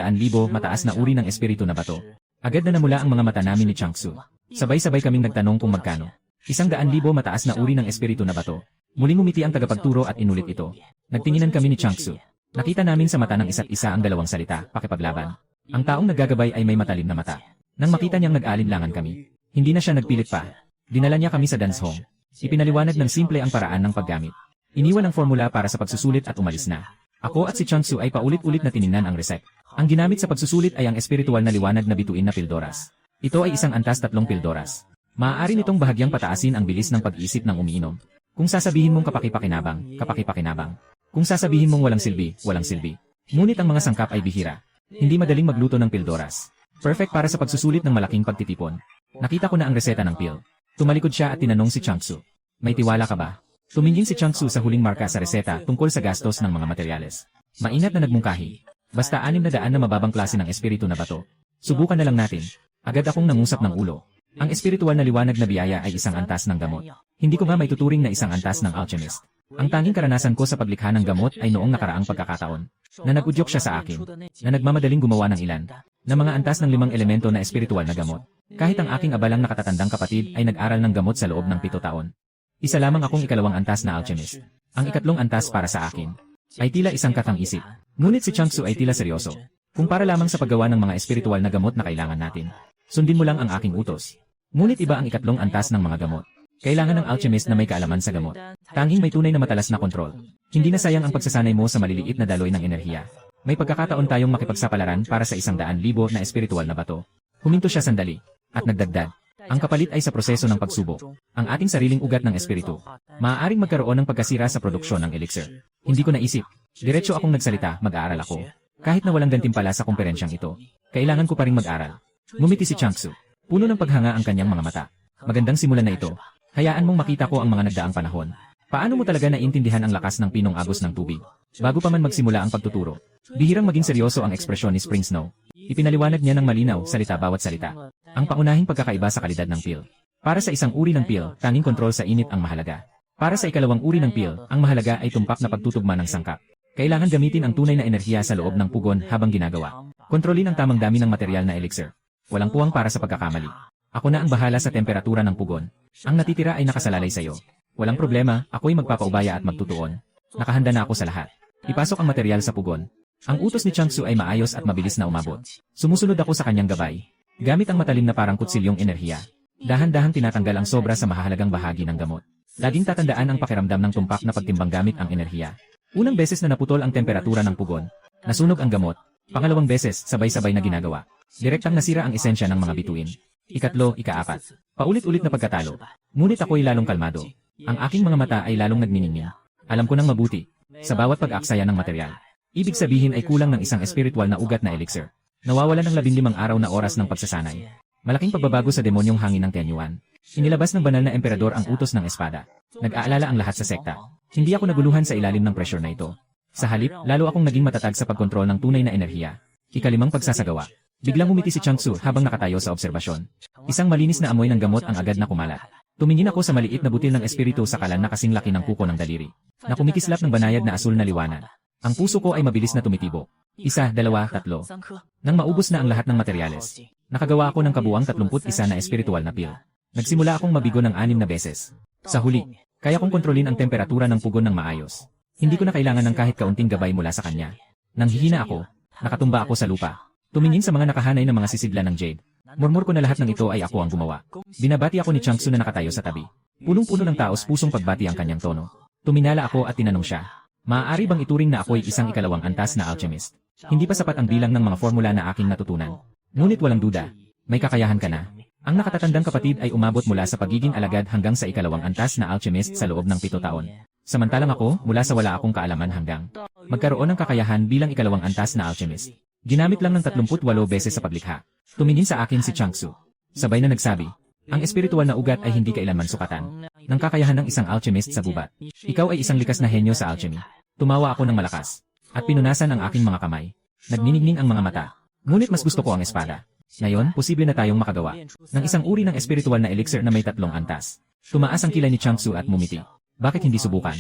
mataas na uri ng espiritu na bato, agad na namula ang mga mata namin ni Changsu. Sabay-sabay kaming nagtanong kung magkano. 100,000 mataas na uri ng espiritu na bato. Muling ngumiti ang tagapagturo at inulit ito. Nagtinginan kami ni Changsu. Nakita namin sa mata ng isa't isa ang dalawang salita, pakipaglaban. Ang taong naggagabay ay may matalim na mata. Nang makita niyang nag-aalinlangan kami, hindi na siya nagpilit pa. Dinala niya kami sa dance hall. Ipinaliwanag ng simple ang paraan ng paggamit. Iniwan ang formula para sa pagsusulit at umalis na. Ako at si Changsu ay paulit-ulit na tiningnan ang resep. Ang ginamit sa pagsusulit ay ang espiritual na liwanag na bituin na pildoras. Ito ay isang antas 3 pildoras. Maaari nitong bahagyang pataasin ang bilis ng pag-isip ng umiinom. Kung sasabihin mong kapaki-pakinabang, kapaki-pakinabang. Kung sasabihin mong walang silbi, walang silbi. Ngunit ang mga sangkap ay bihira. Hindi madaling magluto ng pildoras. Perfect para sa pagsusulit ng malaking pagtitipon. Nakita ko na ang reseta ng pil. Tumalikod siya at tinanong si Changsu. May tiwala ka ba? Tumingin si Changsu sa huling marka sa reseta tungkol sa gastos ng mga materyales. Maingat na nagmungkahi. Basta 600 na mababang klase ng espiritu na bato. Subukan na lang natin. Agad akong nangusap ng ulo. Ang espiritual na liwanag na biyaya ay isang antas ng gamot. Hindi ko nga may tuturing na isang antas ng alchemist. Ang tanging karanasan ko sa paglikha ng gamot ay noong nakaraang pagkakataon. Na nagudyok siya sa akin. Na nagmamadaling gumawa ng ilan. Na mga antas ng 5 elemento na espiritual na gamot. Kahit ang aking abalang nakatatandang kapatid ay nag-aral ng gamot sa loob ng 7 taon. Isa lamang akong ikalawang antas na alchemist. Ang ikatlong antas para sa akin ay tila isang katang-isip. Ngunit si Changsu ay tila seryoso. Kung para lamang sa paggawa ng mga espiritual na gamot na kailangan natin. Sundin mo lang ang aking utos. Ngunit iba ang ikatlong antas ng mga gamot. Kailangan ng alchemist na may kaalaman sa gamot. Tanging may tunay na matalas na kontrol. Hindi na sayang ang pagsasanay mo sa maliliit na daloy ng enerhiya. May pagkakataon tayong makipagsapalaran para sa 100,000 na espiritual na bato. Huminto siya sandali. At nagdagdag. Ang kapalit ay sa proseso ng pagsubok. Ang ating sariling ugat ng espiritu. Maaaring magkaroon ng pagkasira sa produksyon ng elixir. Hindi ko naisip. Diretso akong nagsalita, mag-aaral ako. Kahit na walang gantimpala sa komperensyang ito. Kailangan ko pa ring mag-aral. Ngumiti si Changsu. Puno ng paghanga ang kanyang mga mata. Magandang simulan na ito. Hayaan mong makita ko ang mga nagdaang panahon. Paano mo talaga naintindihan ang lakas ng pinong agos ng tubig? Bago pa man magsimula ang pagtuturo. Bihirang maging seryoso ang ekspresyon ni Spring Snow. Ipinaliwanag niya ng malinaw, salita bawat salita. Ang pangunahing pagkakaiba sa kalidad ng pil. Para sa isang uri ng pil, tanging kontrol sa init ang mahalaga. Para sa ikalawang uri ng pil, ang mahalaga ay tumpak na pagtutugma ng sangkap. Kailangan gamitin ang tunay na enerhiya sa loob ng pugon habang ginagawa. Kontrolin ang tamang dami ng material na elixir. Walang puwang para sa pagkakamali. Ako na ang bahala sa temperatura ng pugon. Ang natitira ay nakasalalay sa iyo. Walang problema, ako'y magpapaubaya at magtutuon. Nakahanda na ako sa lahat. Ipasok ang material sa pugon. Ang utos ni Changsu ay maayos at mabilis na umabot. Sumusunod ako sa kanyang gabay. Gamit ang matalim na parang kutsilyong enerhiya. Dahan-dahan tinatanggal ang sobra sa mahahalagang bahagi ng gamot. Laging tatandaan ang pakiramdam ng tumpak na pagtimbang gamit ang enerhiya. Unang beses na naputol ang temperatura ng pugon. Nasunog ang gamot. Pangalawang beses, sabay-sabay na ginagawa. Direktang nasira ang esensya ng mga bituin. Ikatlo, ikaapat. Paulit-ulit na pagkatalo. Ngunit ako'y lalong kalmado. Ang aking mga mata ay lalong nagniningning. Alam ko nang mabuti. Sa bawat pag-aksaya ng material. Ibig sabihin ay kulang ng isang espiritual na ugat na elixir. Nawawalan ng 15 araw na oras ng pagsasanay. Malaking pagbabago sa demonyong hangin ng Tianyuan. Inilabas ng banal na emperador ang utos ng espada. Nag-aalala ang lahat sa sekta. Hindi ako naguluhan sa ilalim ng pressure na ito. Sa halip, lalo akong naging matatag sa pagkontrol ng tunay na enerhiya. Ikalimang pagsasagawa. Biglang umiti si Changsu habang nakatayo sa obserbasyon. Isang malinis na amoy ng gamot ang agad na kumalat. Tumingin ako sa maliit na butil ng espiritu sa kalan na kasing laki ng kuko ng daliri. Na kumikislap ng banayad na asul na liwanag. Ang puso ko ay mabilis na tumitibo. 1, 2, 3. Nang maubos na ang lahat ng materyales, nakagawa ako ng kabuang 31 na espiritual na pil. Nagsimula akong mabigo ng 6 na beses. Sa huli, kaya kong kontrolin ang temperatura ng pugon ng maayos. Hindi ko na kailangan ng kahit kaunting gabay mula sa kanya. Nang hihina ako, nakatumba ako sa lupa. Tumingin sa mga nakahanay na mga sisidla ng jade. Murmur ko na lahat ng ito ay ako ang gumawa. Binabati ako ni Changsu na nakatayo sa tabi. Punong-puno ng taos pusong pagbati ang kanyang tono. Tuminala ako at tinanong siya. Maaari bang ituring na ako'y isang ikalawang antas na alchemist? Hindi pa sapat ang bilang ng mga formula na aking natutunan. Ngunit walang duda, may kakayahan ka na. Ang nakatatandang kapatid ay umabot mula sa pagiging alagad hanggang sa ikalawang antas na alchemist sa loob ng 7 taon. Samantalang ako, mula sa wala akong kaalaman hanggang magkaroon ng kakayahan bilang ikalawang antas na alchemist. Ginamit lang ng 38 beses sa paglikha. Tumingin sa akin si Changsu. Sabay na nagsabi, ang espiritual na ugat ay hindi kailanman sukatan ng kakayahan ng isang alchemist sa gubat. Ikaw ay isang likas na henyo sa alchemy. Tumawa ako ng malakas at pinunasan ang aking mga kamay. Nagniningning ang mga mata. Ngunit mas gusto ko ang espada. Ngayon, posible na tayong makagawa ng isang uri ng espiritual na elixir na may 3 antas. Tumaas ang kilay ni Changsu at mumiti. Bakit hindi subukan?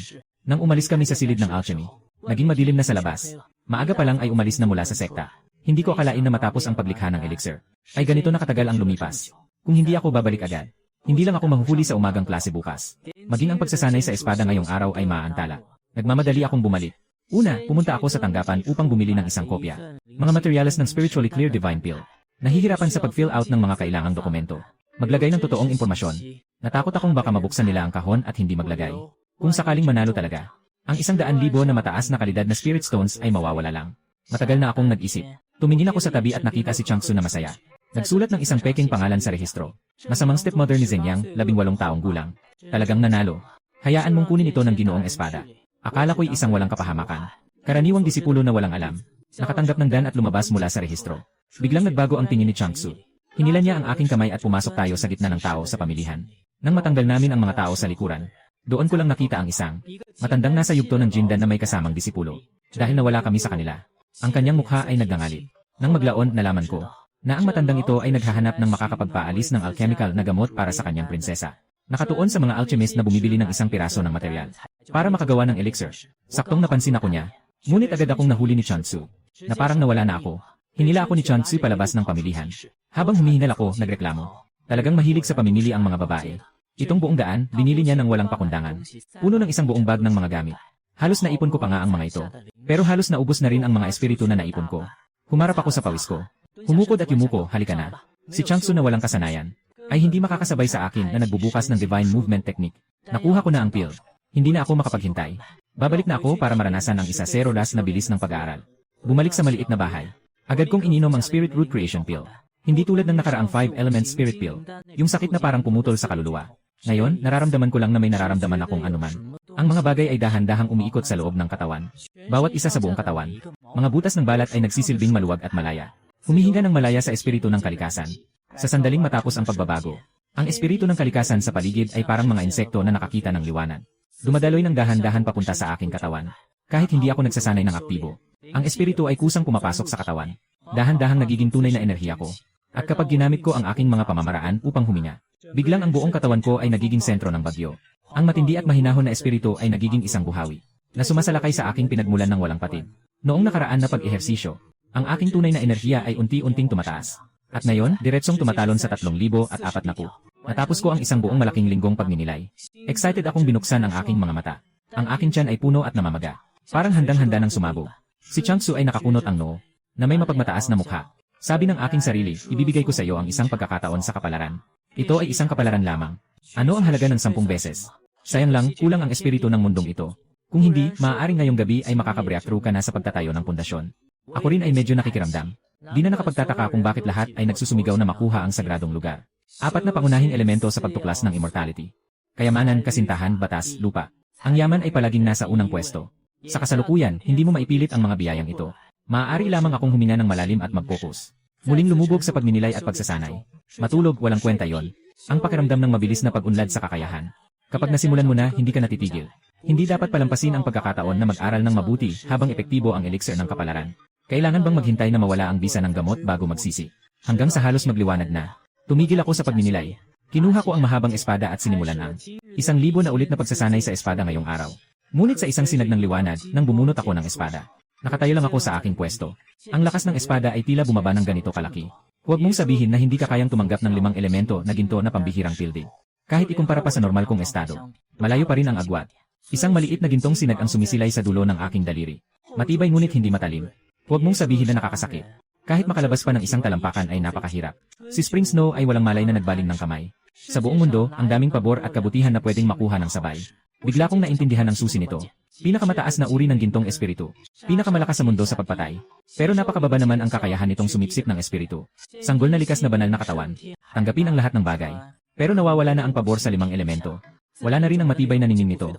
Nang umalis kami sa silid ng alchemy, naging madilim na sa labas. Maaga pa lang ay umalis na mula sa sekta. Hindi ko akalain na matapos ang paglikha ng elixir ay ganito na katagal ang lumipas. Kung hindi ako babalik agad, hindi lang ako mahuhuli sa umagang klase bukas. Maging ang pagsasanay sa espada ngayong araw ay maaantala. Nagmamadali akong bumalik. Una, pumunta ako sa tanggapan upang bumili ng isang kopya. Mga materyales ng Spiritually Clear Divine Pill. Nahihirapan sa pag-fill out ng mga kailangang dokumento. Maglagay ng totoong impormasyon. Natakot akong baka mabuksan nila ang kahon at hindi maglagay. Kung sakaling manalo talaga, ang 100,000 na mataas na kalidad na spirit stones ay mawawala lang. Matagal na akong nag-isip. Tumingin ako sa tabi at nakita si Changsu na masaya. Nagsulat ng isang peking pangalan sa rehistro. Masamang stepmother ni Zenyang, 18 taong gulang. Talagang nanalo. Hayaan mong kunin ito ng ginoong espada. Akala ko'y isang walang kapahamakan. Karaniwang disipulo na walang alam. Nakatanggap ng dan at lumabas mula sa rehistro. Biglang nagbago ang tingin ni Changsu. Hinila niya ang aking kamay at pumasok tayo sa gitna ng tao sa pamilihan. Nang matanggal namin ang mga tao sa likuran, doon ko lang nakita ang isang matandang nasa yugto ng Jindan na may kasamang disipulo. Dahil nawala kami sa kanila. Ang kanyang mukha ay nagngangalit. Nang maglaon, nalaman ko na ang matandang ito ay naghahanap ng makakapagpaalis ng alchemical na gamot para sa kanyang prinsesa. Nakatuon sa mga alchemist na bumibili ng isang piraso ng material para makagawa ng elixir. Saktong napansin ako niya. Ngunit agad akong nahuli ni Changsu na parang nawala na ako. Hinila ako ni Changsu palabas ng pamilihan. Habang humihinal ako, nagreklamo. Talagang mahilig sa pamimili ang mga babae. Itong buong daan, binili niya ng walang pakundangan. Puno ng isang buong bag ng mga gamit. Halos naipon ko pa nga ang mga ito. Pero halos naubos na rin ang mga espiritu na naipon ko. Humarap ako sa pawis ko. Humukod at yumuko, halika na. Si Changsu na walang kasanayan ay hindi makakasabay sa akin na nagbubukas ng divine movement technique. Nakuha ko na ang pill. Hindi na ako makapaghintay. Babalik na ako para maranasan ang 1-0 last na bilis ng pag-aaral. Bumalik sa maliit na bahay. Agad kong ininom ang Spirit Root Creation Pill. Hindi tulad ng nakaraang 5-element Spirit Pill. Yung sakit na parang pumutol sa kaluluwa. Ngayon, nararamdaman ko lang na may nararamdaman akong anuman. Ang mga bagay ay dahan-dahang umiikot sa loob ng katawan. Bawat isa sa buong katawan. Mga butas ng balat ay nagsisilbing maluwag at malaya. Humihinga ng malaya sa espiritu ng kalikasan. Sa sandaling matapos ang pagbabago, ang espiritu ng kalikasan sa paligid ay parang mga insekto na nakakita ng liwanag. Dumadaloy ng dahan-dahan papunta sa aking katawan. Kahit hindi ako nagsasanay ng aktibo. Ang espiritu ay kusang pumapasok sa katawan. Dahan-dahang nagiging tunay na enerhiya ko. At kapag ginamit ko ang aking mga pamamaraan upang huminga, biglang ang buong katawan ko ay nagiging sentro ng bagyo. Ang matindi at mahinahon na espiritu ay nagiging isang buhawi na sumasalakay sa aking pinagmulan ng walang patid. Noong nakaraan na pag-ehersisyo, ang aking tunay na enerhiya ay unti-unting tumataas. At ngayon, diretsong tumatalon sa 3,040. Natapos ko ang isang buong malaking linggong pagninilay. Excited akong binuksan ang aking mga mata. Ang aking tiyan ay puno at namamaga. Parang handang-handa ng sumabog. Si Changsu ay nakakunot ang noo, na may mapagmataas na mukha. Sabi ng aking sarili, ibibigay ko sa iyo ang isang pagkakataon sa kapalaran. Ito ay isang kapalaran lamang. Ano ang halaga ng 10 beses? Sayang lang, kulang ang espiritu ng mundong ito. Kung hindi, maaaring ngayong gabi ay makaka-breakthrough ka na sa pagtatayo ng pundasyon. Ako rin ay medyo nakikiramdam. Di na nakapagtataka kung bakit lahat ay nagsusumigaw na makuha ang sagradong lugar. 4 na pangunahing elemento sa pagtuklas ng immortality. Kayamanan, kasintahan, batas, lupa. Ang yaman ay palaging nasa unang pwesto. Sa kasalukuyan, hindi mo maipilit ang mga biyayang ito. Maaari lamang akong huminga ng malalim at mag-focus. Muling lumubog sa pagninilay at pagsasanay. Matulog, walang kwenta yon. Ang pakiramdam ng mabilis na pag-unlad sa kakayahan. Kapag nasimulan mo na, hindi ka natitigil. Hindi dapat palampasin ang pagkakataon na mag-aral ng mabuti habang epektibo ang elixir ng kapalaran. Kailangan bang maghintay na mawala ang bisa ng gamot bago magsisi? Hanggang sa halos magliwanag na. Tumigil ako sa pagninilay. Kinuha ko ang mahabang espada at sinimulan ang 1,000 na ulit na pagsasanay sa espada ngayong araw. Ngunit sa isang sinag ng liwanag, nang bumunot ako ng espada. Nakatayo lang ako sa aking pwesto. Ang lakas ng espada ay tila bumaba ng ganito kalaki. Huwag mong sabihin na hindi ka kayang tumanggap ng 5 elemento na ginto na pambihirang building. Kahit ikumpara pa sa normal kong estado. Malayo pa rin ang agwat. Isang maliit na gintong sinag ang sumisilay sa dulo ng aking daliri. Matibay ngunit hindi matalim. Huwag mong sabihin na nakakasakit. Kahit makalabas pa ng isang talampakan ay napakahirap. Si Spring Snow ay walang malay na nagbaling ng kamay. Sa buong mundo, ang daming pabor at kabutihan na pwedeng makuha ng sabay. Bigla kong naintindihan ang susi nito. Pinakamataas na uri ng gintong espiritu. Pinakamalakas sa mundo sa pagpatay. Pero napakababa naman ang kakayahan nitong sumipsip ng espiritu. Sanggol na likas na banal na katawan. Tanggapin ang lahat ng bagay. Pero nawawala na ang pabor sa 5 elemento. Wala na rin ang matibay na ningning nito.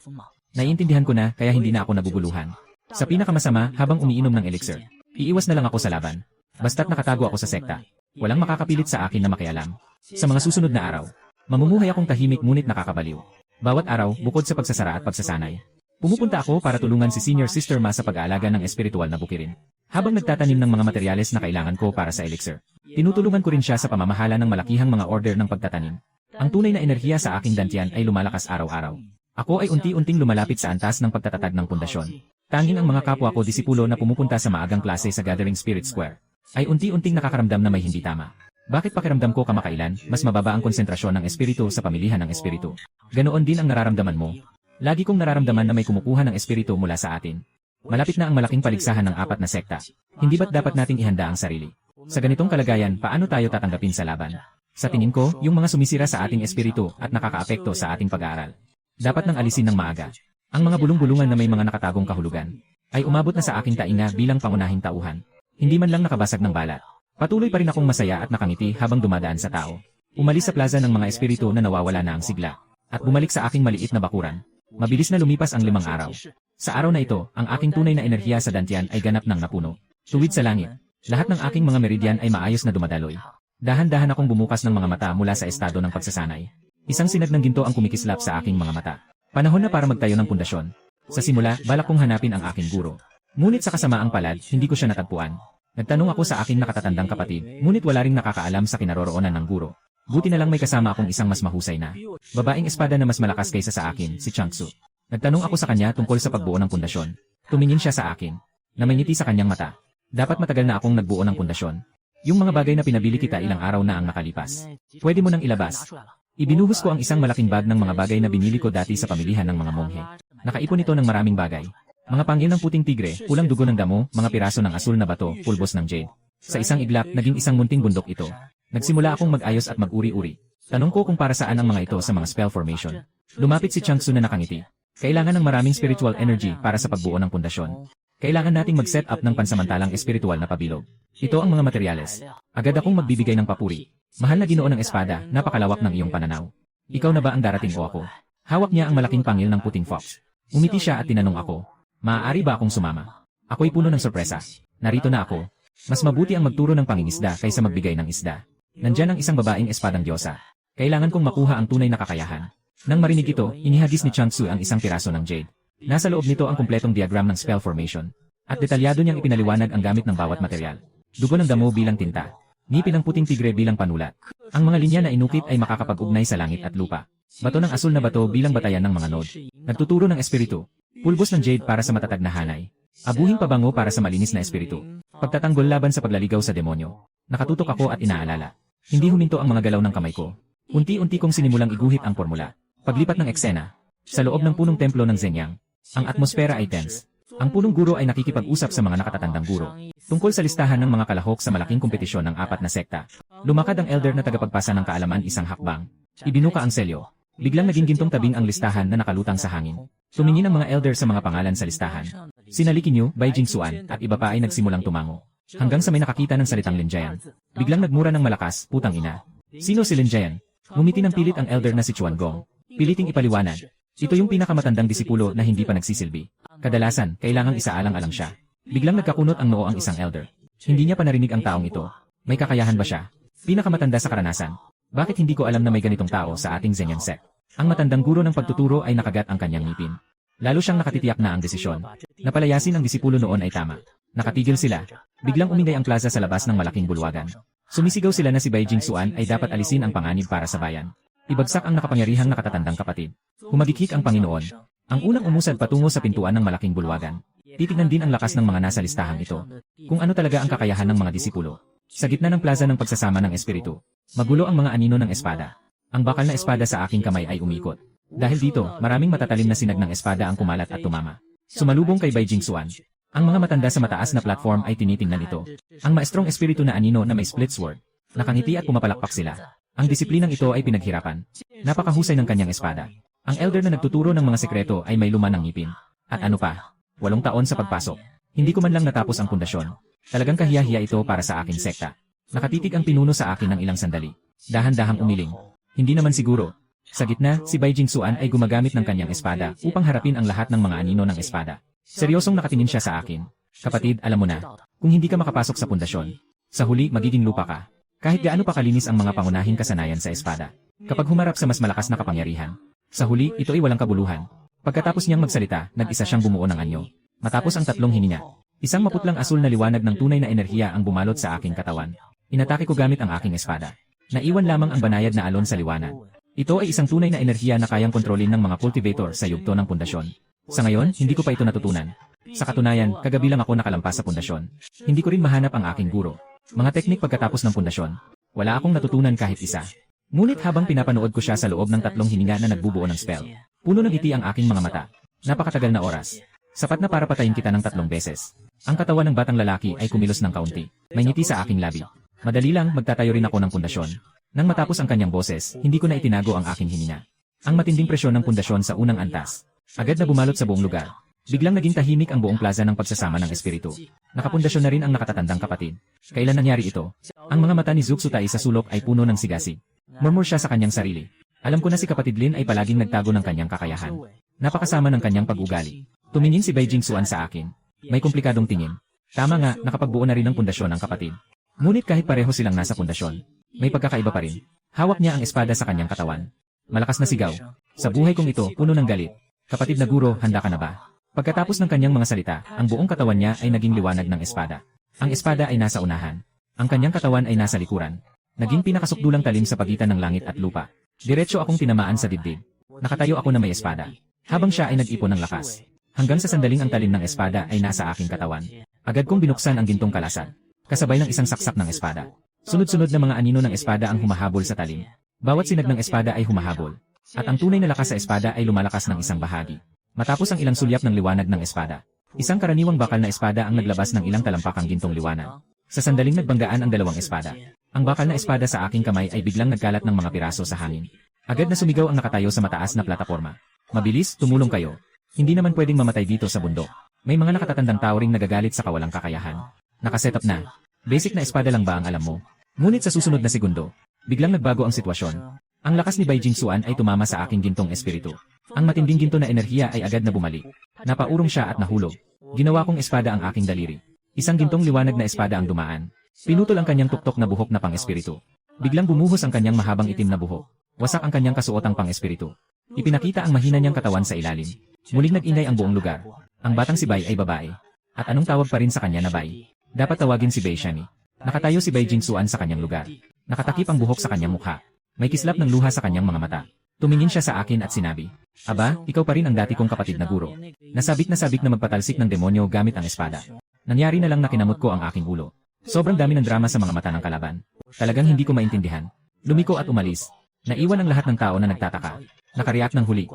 Naiintindihan ko na kaya hindi na ako naguguluhan. Sa pinakamasama, habang umiinom ng elixir, iiwas na lang ako sa laban. Basta't nakatago ako sa sekta. Walang makakapilit sa akin na makialam. Sa mga susunod na araw, mamumuhay akong tahimik ngunit nakakabaliw. Bawat araw, bukod sa pagsasara at pagsasanay, pumupunta ako para tulungan si Senior Sister Ma sa pag-aalaga ng espiritual na bukirin. Habang nagtatanim ng mga materyales na kailangan ko para sa elixir, tinutulungan ko rin siya sa pamamahala ng malakihang mga order ng pagtatanim. Ang tunay na enerhiya sa aking dantian ay lumalakas araw-araw. Ako ay unti-unting lumalapit sa antas ng pagtatatag ng pundasyon. Tanging ang mga kapwa ko disipulo na pumupunta sa maagang klase sa Gathering Spirit Square ay unti-unting nakakaramdam na may hindi tama. Bakit pakiramdam ko kamakailan, mas mababa ang konsentrasyon ng espiritu sa pamilihan ng espiritu? Ganoon din ang nararamdaman mo. Lagi kong nararamdaman na may kumukuha ng espiritu mula sa atin. Malapit na ang malaking paligsahan ng 4 na sekta. Hindi ba't dapat nating ihanda ang sarili? Sa ganitong kalagayan, paano tayo tatanggapin sa laban? Sa tingin ko, yung mga sumisira sa ating espiritu at nakakaapekto sa ating pag-aaral, dapat nang alisin ng maaga. Ang mga bulong-bulungan na may mga nakatagong kahulugan ay umabot na sa aking tainga bilang pangunahing tauhan. Hindi man lang nakabasag ng balat. Patuloy pa rin akong masaya at nakangiti habang dumadaan sa tao. Umalis sa plaza ng mga espiritu na nawawala na ang sigla. At bumalik sa aking maliit na bakuran. Mabilis na lumipas ang 5 araw. Sa araw na ito, ang aking tunay na enerhiya sa dantian ay ganap ng napuno. Tuwid sa langit. Lahat ng aking mga meridian ay maayos na dumadaloy. Dahan-dahan akong bumukas ng mga mata mula sa estado ng pagsasanay. Isang sinag ng ginto ang kumikislap sa aking mga mata. Panahon na para magtayo ng pundasyon. Sa simula, balak kong hanapin ang aking guro. Ngunit sa kasamaang palad, hindi ko siya natagpuan. Nagtanong ako sa aking nakatatandang kapatid, ngunit wala ring nakakaalam sa kinaroroonan ng guro. Buti na lang may kasama akong isang mas mahusay na babaeng espada na mas malakas kaysa sa akin, si Changsu. Nagtanong ako sa kanya tungkol sa pagbuo ng pundasyon. Tumingin siya sa akin. Namingiti sa kanyang mata. Dapat matagal na akong nagbuo ng pundasyon. Yung mga bagay na pinabili kita ilang araw na ang nakalipas. Pwede mo nang ilabas. Ibinuhos ko ang isang malaking bag ng mga bagay na binili ko dati sa pamilihan ng mga monghe. Nakaipon ito ng maraming bagay. Mga pangil ng puting tigre, pulang dugo ng damo, mga piraso ng asul na bato, pulbos ng jade. Sa isang iglap, naging isang munting bundok ito. Nagsimula akong mag-ayos at mag-uri-uri. Tanong ko kung para saan ang mga ito sa mga spell formation. Lumapit si Changsu na nakangiti. Kailangan ng maraming spiritual energy para sa pagbuo ng pundasyon. Kailangan nating mag-set up ng pansamantalang espiritual na pabilog. Ito ang mga materyales. Agad akong magbibigay ng papuri. Mahal na Ginoo ng espada, napakalawak ng iyong pananaw. Ikaw na ba ang darating o ako? Hawak niya ang malaking pangil ng puting fox. Umiti siya at tinanong ako, maaari ba akong sumama? Ako'y puno ng sorpresa. Narito na ako. Mas mabuti ang magturo ng pangingisda kaysa magbigay ng isda. Nandyan ang isang babaeng espadang diyosa. Kailangan kong makuha ang tunay na kakayahan. Nang marinig ito, inihagis ni Changsu ang isang piraso ng jade. Nasa loob nito ang kumpletong diagram ng spell formation. At detalyado niyang ipinaliwanag ang gamit ng bawat material. Dugo ng damo bilang tinta. Ngipin ng puting tigre bilang panulat. Ang mga linya na inukit ay makakapag-ugnay sa langit at lupa. Bato ng asul na bato bilang batayan ng mga node. Nagtuturo ng espiritu. Pulbos ng jade para sa matatag na hanay. Abuhing pabango para sa malinis na espiritu. Pagtatanggol laban sa paglaligaw sa demonyo. Nakatutok ako at inaalala. Hindi huminto ang mga galaw ng kamay ko. Unti-unti kong sinimulang iguhit ang formula. Paglipat ng eksena. Sa loob ng punong templo ng Zenyang. Ang atmosfera ay tense. Ang punong guro ay nakikipag-usap sa mga nakatatandang guro. Tungkol sa listahan ng mga kalahok sa malaking kompetisyon ng 4 na sekta. Lumakad ang elder na tagapagpasa ng kaalaman isang hakbang. Ibinuka ang selyo. Biglang naging gintong tabing ang listahan na nakalutang sa hangin. Tumingin ang mga elder sa mga pangalan sa listahan. Sina Li Qingyu, Bai Jingxuan, at iba pa ay nagsimulang tumango. Hanggang sa may nakakita ng salitang Linjayan. Biglang nagmura ng malakas, putang ina. Sino si Linjayan? Ngumiti ng pilit ang elder na si Chuan Gong. Piliting ipaliwanag. Ito yung pinakamatandang disipulo na hindi pa nagsisilbi. Kadalasan, kailangang isaalang-alang siya. Biglang nagkakunot ang noo ang isang elder. Hindi niya pa narinig ang taong ito. May kakayahan ba siya? Pinakamatanda sa karanasan. Bakit hindi ko alam na may ganitong tao sa ating Zenyang sect? Ang matandang guro ng pagtuturo ay nakagat ang kanyang ngipin. Lalo siyang nakatitiyak na ang desisyon. Napalayasin ang disipulo noon ay tama. Nakatigil sila. Biglang umingay ang plaza sa labas ng malaking bulwagan. Sumisigaw sila na si Bai Jingxuan ay dapat alisin ang panganib para sa bayan. Ibagsak ang nakapangyarihang nakatatandang kapatid. Humagikik ang Panginoon. Ang unang umusad patungo sa pintuan ng malaking bulwagan. Titignan din ang lakas ng mga nasa listahang ito. Kung ano talaga ang kakayahan ng mga disipulo. Sa gitna ng plaza ng pagsasama ng espiritu. Magulo ang mga anino ng espada. Ang bakal na espada sa aking kamay ay umikot. Dahil dito, maraming matatalim na sinag ng espada ang kumalat at tumama. Sumalubong kay Bai Jingxuan. Ang mga matanda sa mataas na platform ay tinitingnan ito. Ang maestrong espiritu na anino na may split sword. Nakangiti at pumapalakpak sila. Ang disiplinang ito ay pinaghirapan. Napakahusay ng kanyang espada. Ang elder na nagtuturo ng mga sekreto ay may luma ng ngipin. At ano pa? 8 taon sa pagpasok. Hindi ko man lang natapos ang pundasyon. Talagang kahiya-hiya ito para sa aking sekta. Nakatitig ang pinuno sa akin ng ilang sandali. Dahan-dahang umiling. Hindi naman siguro. Sa gitna, si Bai Jingxuan ay gumagamit ng kanyang espada upang harapin ang lahat ng mga anino ng espada. Seryosong nakatingin siya sa akin. Kapatid, alam mo na, kung hindi ka makapasok sa pundasyon, sa huli magiging lupa ka. Kahit gaano pa kalinis ang mga pangunahing kasanayan sa espada. Kapag humarap sa mas malakas na kapangyarihan, sa huli, ito ay walang kabuluhan. Pagkatapos niyang magsalita, nag-isa siyang bumuo ng anyo. Matapos ang 3 hininga, isang maputlang asul na liwanag ng tunay na enerhiya ang bumalot sa aking katawan. Inatake ko gamit ang aking espada. Naiwan lamang ang banayad na alon sa liwanag. Ito ay isang tunay na enerhiya na kayang kontrolin ng mga cultivator sa yugto ng pundasyon. Sa ngayon, hindi ko pa ito natutunan. Sa katunayan, kagabi lang ako nakalampas sa pundasyon. Hindi ko rin mahanap ang aking guro. Mga teknik pagkatapos ng pundasyon. Wala akong natutunan kahit isa. Ngunit habang pinapanood ko siya sa loob ng 3 hininga na nagbubuo ng spell, puno ng ngiti ang aking mga mata. Napakatagal na oras. Sapat na para patayin kita ng 3 beses. Ang katawan ng batang lalaki ay kumilos ng kaunti. May ngiti sa aking labi. Madali lang, magtatayo rin ako ng pundasyon. Nang matapos ang kanyang boses, hindi ko na itinago ang aking hininga. Ang matinding presyon ng pundasyon sa unang antas. Agad na bumalot sa buong lugar. Biglang naging tahimik ang buong plaza ng pagsasama ng espiritu. Nakapundasyon na rin ang nakatatandang kapatid. Kailan nangyari ito? Ang mga mata ni Zuxutai sa sulok ay puno ng sigasig. Murmur siya sa kanyang sarili. Alam ko na si kapatid Lin ay palaging nagtago ng kanyang kakayahan. Napakasama ng kanyang pag-ugali. Tumingin si Bai Jingxuan sa akin. May komplikadong tingin. Tama nga, nakapagbuo na rin ng pundasyon ang kapatid. Ngunit kahit pareho silang nasa pundasyon, may pagkakaiba pa rin. Hawak niya ang espada sa kanyang katawan. Malakas na sigaw. Sa buhay kong ito, puno ng galit. Kapatid na guro, handa ka na ba? Pagkatapos ng kanyang mga salita, ang buong katawan niya ay naging liwanag ng espada. Ang espada ay nasa unahan. Ang kanyang katawan ay nasa likuran. Naging pinakasukdulang talim sa pagitan ng langit at lupa. Diretso akong tinamaan sa dibdib. Nakatayo ako na may espada. Habang siya ay nag-ipon ng lakas. Hanggang sa sandaling ang talim ng espada ay nasa aking katawan. Agad kong binuksan ang gintong kalasan. Kasabay ng isang saksak ng espada. Sunod-sunod na mga anino ng espada ang humahabol sa talim. Bawat sinag ng espada ay humahabol. At ang tunay na lakas sa espada ay lumalakas ng isang bahagi. Matapos ang ilang sulyap ng liwanag ng espada, isang karaniwang bakal na espada ang naglabas ng ilang talampakang gintong liwanag. Sa sandaling nagbanggaan ang dalawang espada. Ang bakal na espada sa aking kamay ay biglang nagkalat ng mga piraso sa hangin. Agad na sumigaw ang nakatayo sa mataas na plataporma. Mabilis, tumulong kayo. Hindi naman pwedeng mamatay dito sa bundok. May mga nakatatandang tao ring nagagalit sa kawalang kakayahan. Nakasetup na. Basic na espada lang ba ang alam mo? Ngunit sa susunod na segundo, biglang nagbago ang sitwasyon. Ang lakas ni Bai Jingsuan ay tumama sa aking gintong espiritu. Ang matinding ginto na enerhiya ay agad na bumalik. Napaurong siya at nahulog. Ginawa kong espada ang aking daliri. Isang gintong liwanag na espada ang dumaan. Pinutol ang kanyang tuktok na buhok na pang-espiritu. Biglang bumuhos ang kanyang mahabang itim na buhok. Wasak ang kanyang kasuotang pang-espiritu. Ipinakita ang mahina niyang katawan sa ilalim. Muling nag-ingay ang buong lugar. Ang batang si Bai ay babae. At anong tawag pa rin sa kanya na Bai? Dapat tawagin si Bai Shani. Nakatayo si Bai Jingsuan sa kanyang lugar. Nakatakip ang buhok sa kanyang mukha. May kislap ng luha sa kanyang mga mata. Tumingin siya sa akin at sinabi, "Aba, ikaw pa rin ang dati kong kapatid na guro." Nasabik na magpatalsik ng demonyo gamit ang espada. Nangyari na lang na kinamot ko ang aking ulo. Sobrang dami ng drama sa mga mata ng kalaban. Talagang hindi ko maintindihan. Lumiko at umalis. Naiwan ang lahat ng tao na nagtataka. Nakareact ng huli.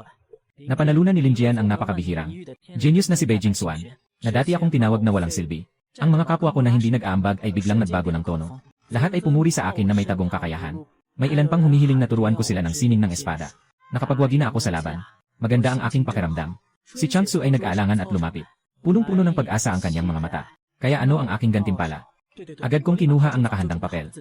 Napanalunan ni Lin Jian ang napakabihirang genius na si Bai Jingsuan, na dati akong tinawag na walang silbi. Ang mga kapwa ko na hindi nag-aambag ay biglang nagbago ng tono. Lahat ay pumuri sa akin na may tagong kakayahan. May ilan pang humihiling na turuan ko sila ng sining ng espada. Nakapagwagi na ako sa laban. Maganda ang aking pakiramdam. Si Chang Tzu ay nag-aalangan at lumapit. Punong-puno ng pag-asa ang kanyang mga mata. Kaya ano ang aking gantimpala? Agad kong kinuha ang nakahandang papel.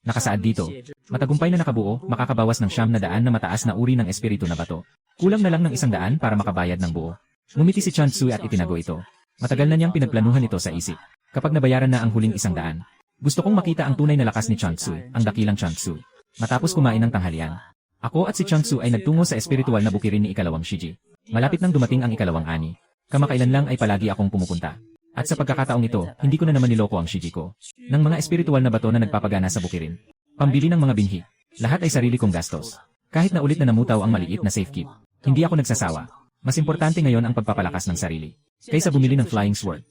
Nakasaad dito, matagumpay na nakabuo, makakabawas ng 900 na mataas na uri ng espiritu na bato. Kulang na lang ng 100 para makabayad ng buo. Ngumiti si Chang Tzu at itinago ito. Matagal na niyang pinagplanuhan ito sa isip. Kapag nabayaran na ang huling 100, gusto kong makita ang tunay na lakas ni Chang Tzu, ang dakilang Chang Tzu. Matapos kumain ng tanghalian, ako at si Chang Tzu ay nagtungo sa espiritual na bukirin ni ikalawang Shiji. Malapit nang dumating ang ikalawang ani. Kamakailan lang ay palagi akong pumupunta. At sa pagkakataong ito, hindi ko na naman niloko ang Shiji ko. Ng mga espiritual na bato na nagpapagana sa bukirin. Pambili ng mga binhi. Lahat ay sarili kong gastos. Kahit na ulit na namutaw ang maliit na safekeep, hindi ako nagsasawa. Mas importante ngayon ang pagpapalakas ng sarili, kaysa bumili ng flying sword.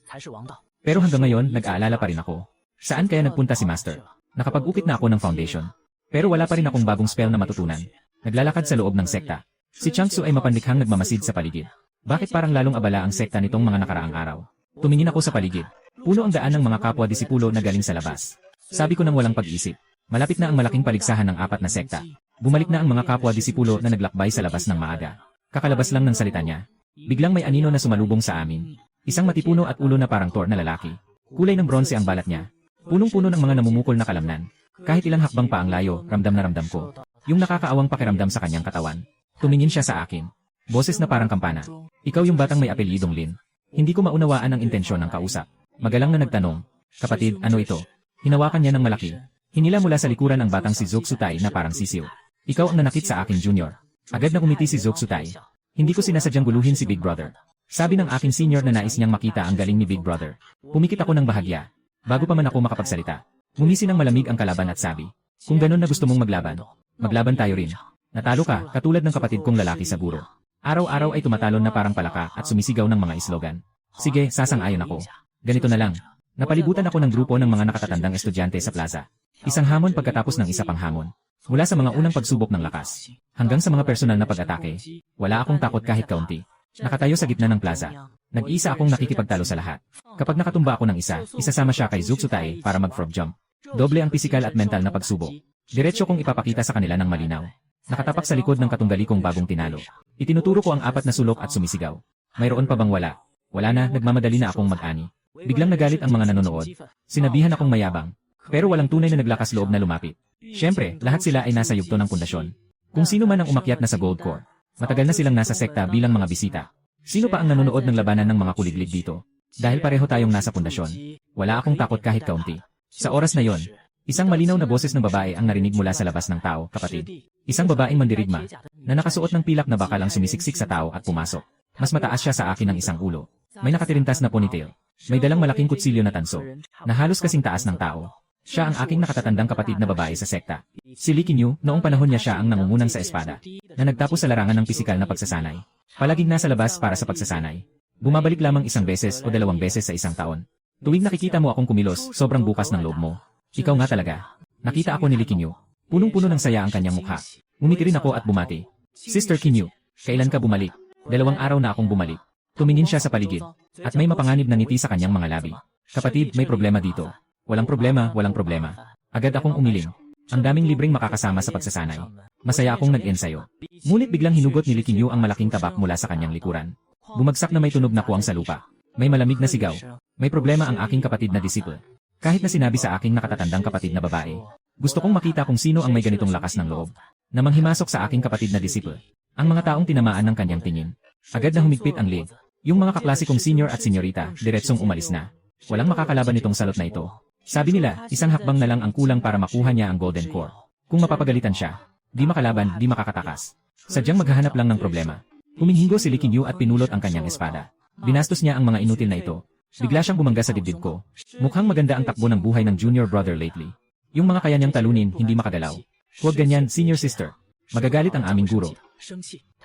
Pero hanggang ngayon, nag-aalala pa rin ako. Saan kaya nagpunta si Master? Nakapag-upit na ako ng foundation. Pero wala pa rin akong bagong spell na matutunan. Naglalakad sa loob ng sekta. Si Chang Tzu ay mapanlikhang nagmamasid sa paligid. Bakit parang lalong abala ang sekta nitong mga nakaraang araw? Tumingin ako sa paligid. Puno ang daan ng mga kapwa-disipulo na galing sa labas. Sabi ko nang walang pag-isip. Malapit na ang malaking paligsahan ng 4 na sekta. Bumalik na ang mga kapwa-disipulo na naglakbay sa labas ng maaga. Kakalabas lang ng salita niya. Biglang may anino na sumalubong sa amin. Isang matipuno at ulo na parang Thor na lalaki. Kulay ng bronze ang balat niya. Punong-puno ng mga namumukol na kalamnan. Kahit ilang hakbang pa ang layo, ramdam na ramdam ko yung nakakaawang pakiramdam sa kanyang katawan. Tumingin siya sa akin. Boses na parang kampana. Ikaw yung batang may apelyidong Lin. Hindi ko maunawaan ang intensyon ng kausap. Magalang na nagtanong, "Kapatid, ano ito?" Hinawakan niya ng malaki. Hinila mula sa likuran ang batang si Zhuxutai na parang sisiw. "Ikaw ang nanakit sa akin, Junior." Agad na umiti si Zhuxutai. "Hindi ko sinasadyang guluhin si Big Brother." Sabi ng aking senior na nais niyang makita ang galing ni Big Brother. Pumikit ako ng bahagya. Bago pa man ako makapagsalita, ngumisi ng malamig ang kalaban at sabi, "Kung ganun na gusto mong maglaban, maglaban tayo rin. Natalo ka, katulad ng kapatid kong lalaki sa guro." Araw-araw ay tumatalon na parang palaka at sumisigaw ng mga slogan. "Sige, sasang-ayon ako. Ganito na lang." Napalibutan ako ng grupo ng mga nakatatandang estudyante sa plaza. Isang hamon pagkatapos ng isa pang hamon. Mula sa mga unang pagsubok ng lakas, hanggang sa mga personal na pag-atake, wala akong takot kahit kaunti. Nakatayo sa gitna ng plaza. Nag-isa akong nakikipagtalo sa lahat. Kapag nakatumba ako ng isa, isasama siya kay Zhuxutai para mag-frog jump. Doble ang pisikal at mental na pagsubok. Diretso kong ipapakita sa kanila ng malinaw. Nakatapak sa likod ng katunggali kong bagong tinalo. Itinuturo ko ang 4 na sulok at sumisigaw. Mayroon pa bang wala? Wala na, nagmamadali na akong mag-ani. Biglang nagalit ang mga nanonood. Sinabihan akong mayabang. Pero walang tunay na naglakas loob na lumapit. Siyempre, lahat sila ay nasa yugto ng pundasyon. Kung sino man ang umakyat na sa Gold Core, matagal na silang nasa sekta bilang mga bisita. Sino pa ang nanonood ng labanan ng mga kuliglig dito? Dahil pareho tayong nasa pundasyon. Wala akong takot kahit kaunti. Sa oras na yon, isang malinaw na boses ng babae ang narinig mula sa labas ng tao, kapatid. Isang babaeng mandirigma, na nakasuot ng pilak na bakal ang sumisiksik sa tao at pumasok. Mas mataas siya sa akin ng isang ulo. May nakatirintas na ponytail. May dalang malaking kutsilyo na tanso, na halos kasing taas ng tao. Siya ang aking nakatatandang kapatid na babae sa sekta. Si Lee Kinyu, noong panahon niya siya ang nangungunang sa espada, na nagtapos sa larangan ng pisikal na pagsasanay. Palaging nasa labas para sa pagsasanay. Bumabalik lamang isang beses o 2 beses sa isang taon. Tuwing nakikita mo akong kumilos, sobrang bukas ng loob mo. Ikaw nga talaga. Nakita ako ni Lee Kinyu. Punong-puno ng saya ang kanyang mukha. Ngumiti rin ako at bumati. Sister Kinyu, kailan ka bumalik? 2 araw na akong bumalik. Tumingin siya sa paligid. At may mapanganib na ngiti sa kanyang mga labi. Kapatid, may problema dito. Walang problema, walang problema. Agad akong umiling. Ang daming libreng makakasama sa pagsasanay. Masaya akong nag-ensayo. Ngunit biglang hinugot ni Lee Kinyu ang malaking tabak mula sa kanyang likuran. Bumagsak na may tunog na kuwang sa lupa. May malamig na sigaw. May problema ang aking kapatid na disiple. Kahit na sinabi sa aking nakatatandang kapatid na babae. Gusto kong makita kung sino ang may ganitong lakas ng loob. Na manghimasok sa aking kapatid na disiple. Ang mga taong tinamaan ng kanyang tingin. Agad na humigpit ang lid. Yung mga kaklase kong senior at senyorita, diretsong umalis na. Walang makakalaban nitong salot na ito. Sabi nila, isang hakbang na lang ang kulang para makuha niya ang Golden Core. Kung mapapagalitan siya, di makalaban, di makakatakas. Sadyang maghahanap lang ng problema. Huminghingo si Lee Kinyu at pinulot ang kanyang espada. Binastos niya ang mga inutil na ito. Bigla siyang bumangga sa dibdib ko. Mukhang maganda ang takbo ng buhay ng junior brother lately. Yung mga kaya niyang talunin, hindi makagalaw. Huwag ganyan, senior sister. Magagalit ang aming guro.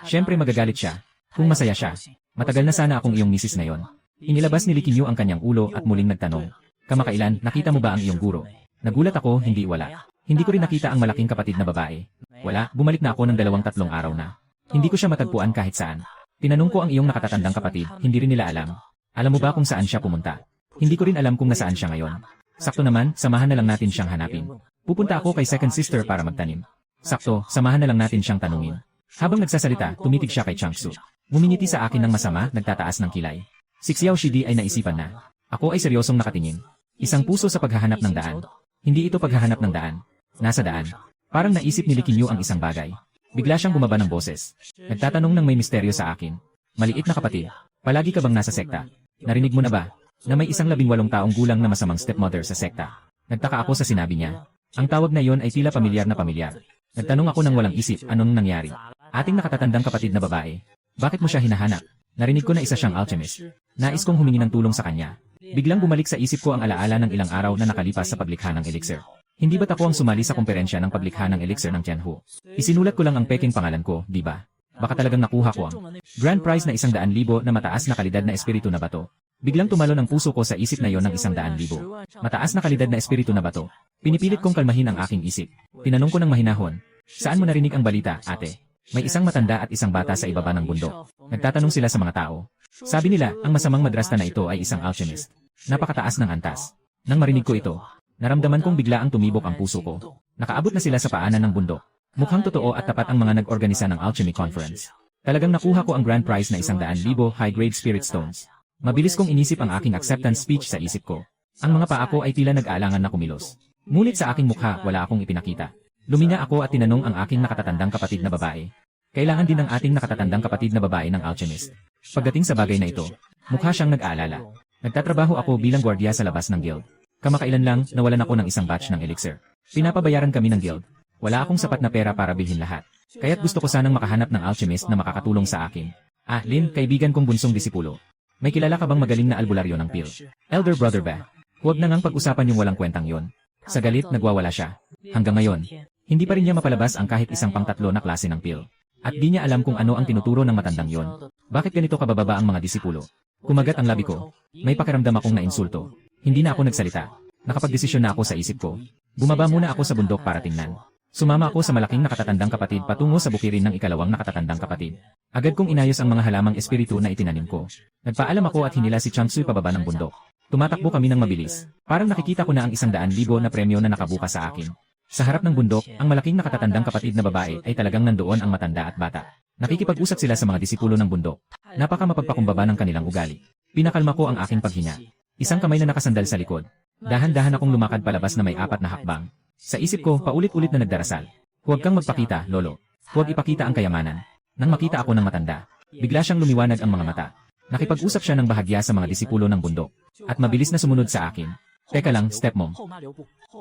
Siyempre magagalit siya. Kung masaya siya. Matagal na sana akong iyong misis na yon. Inilabas ni Lee Kinyu ang kanyang ulo at muling nagtanong. Kamakailan, nakita mo ba ang iyong guro? Nagulat ako, hindi wala. Hindi ko rin nakita ang malaking kapatid na babae. Wala, bumalik na ako ng 2-3 araw na. Hindi ko siya matagpuan kahit saan. Tinanong ko ang iyong nakatatandang kapatid, hindi rin nila alam. Alam mo ba kung saan siya pumunta? Hindi ko rin alam kung nasaan siya ngayon. Sakto naman, samahan na lang natin siyang hanapin. Pupunta ako kay second sister para magtanim. Sakto, samahan na lang natin siyang tanungin. Habang nagsasalita, tumitig siya kay Changsu. Ngumingiti sa akin ng masama, nagtataas ng kilay. Si Xiao Shidi ay naisipan na. Ako ay seryosong nakatingin. Isang puso sa paghahanap ng daan. Hindi ito paghahanap ng daan. Nasa daan. Parang naisip ni Lee Kinyu ang isang bagay. Bigla siyang bumaba ng boses. Nagtatanong ng may misteryo sa akin. Maliit na kapatid, palagi ka bang nasa sekta? Narinig mo na ba? Na may isang 18 taong gulang na masamang stepmother sa sekta. Nagtaka ako sa sinabi niya. Ang tawag na yon ay tila pamilyar na pamilyar. Nagtanong ako ng walang isip, anong nangyari? Ating nakatatandang kapatid na babae. Bakit mo siya hinahanap? Narinig ko na isa siyang alchemist. Nais kong humingi ng tulong sa kanya. Biglang bumalik sa isip ko ang alaala ng ilang araw na nakalipas sa paglikha ng elixir. Hindi ba't ako ang sumali sa komperensya ng paglikha ng elixir ng Tianhu? Isinulat ko lang ang peking pangalan ko, di ba? Baka talagang nakuha ko ang grand prize na 100,000 na mataas na kalidad na espiritu na bato. Biglang tumalon ang puso ko sa isip na yon ng 100,000. Mataas na kalidad na espiritu na bato. Pinipilit kong kalmahin ang aking isip. Tinanong ko ng mahinahon. Saan mo narinig ang balita, ate? May isang matanda at isang bata sa ibaba ng bundok. Nagtatanong sila sa mga tao. Sabi nila, ang masamang madrasta na ito ay isang alchemist. Napakataas ng antas. Nang marinig ko ito, naramdaman kong bigla ang tumibok ang puso ko. Nakaabot na sila sa paanan ng bundok. Mukhang totoo at tapat ang mga nag-organisa ng Alchemy Conference. Talagang nakuha ko ang grand prize na 100,000 high-grade spirit stones. Mabilis kong inisip ang aking acceptance speech sa isip ko. Ang mga paa ko ay tila nag-aalangan na kumilos. Ngunit sa aking mukha, wala akong ipinakita. Luminya ako at tinanong ang aking nakatatandang kapatid na babae. Kailangan din ng ating nakatatandang kapatid na babae ng alchemist. Pagdating sa bagay na ito, mukha siyang nag-aalala. Nagtatrabaho ako bilang gwardiya sa labas ng guild. Kamakailan lang, nawalan ako ng isang batch ng elixir. Pinapabayaran kami ng guild. Wala akong sapat na pera para bilhin lahat. Kaya't gusto ko sanang makahanap ng alchemist na makakatulong sa akin. Ah, Lin, kaibigan kong bunsong disipulo. May kilala ka bang magaling na albularyo ng pil? Elder brother ba? Huwag na ngang pag-usapan yung walang kwentang yon. Sa galit, nagwawala siya. Hanggang ngayon, hindi pa rin niya mapalabas ang kahit isang pang-3 na klase ng pil. At di niya alam kung ano ang tinuturo ng matandang yon. Bakit ganito kabababa ang mga disipulo? Kumagat ang labi ko. May pakiramdam akong nainsulto. Hindi na ako nagsalita. Nakapagdesisyon na ako sa isip ko. Bumaba muna ako sa bundok para tingnan. Sumama ako sa malaking nakatatandang kapatid patungo sa bukirin ng ikalawang nakatatandang kapatid. Agad kong inayos ang mga halamang espiritu na itinanim ko. Nagpaalam ako at hinila si Changsu pababa ng bundok. Tumatakbo kami ng mabilis. Parang nakikita ko na ang 100,000 na premyo na nakabukas sa akin. Sa harap ng bundok, ang malaking nakatatandang kapatid na babae ay talagang nandoon ang matanda at bata. Nakikipag-usap sila sa mga disipulo ng bundok. Napaka mapagpakumbaba ng kanilang ugali. Pinakalma ko ang aking paghinga. Isang kamay na nakasandal sa likod. Dahan-dahan akong lumakad palabas na may 4 na hakbang. Sa isip ko, paulit-ulit na nagdarasal. Huwag kang magpakita, lolo. Huwag ipakita ang kayamanan. Nang makita ako ng matanda, bigla siyang lumiwanag ang mga mata. Nakipag-usap siya ng bahagya sa mga disipulo ng bundok. At mabilis na sumunod sa akin. Teka lang, stepmom.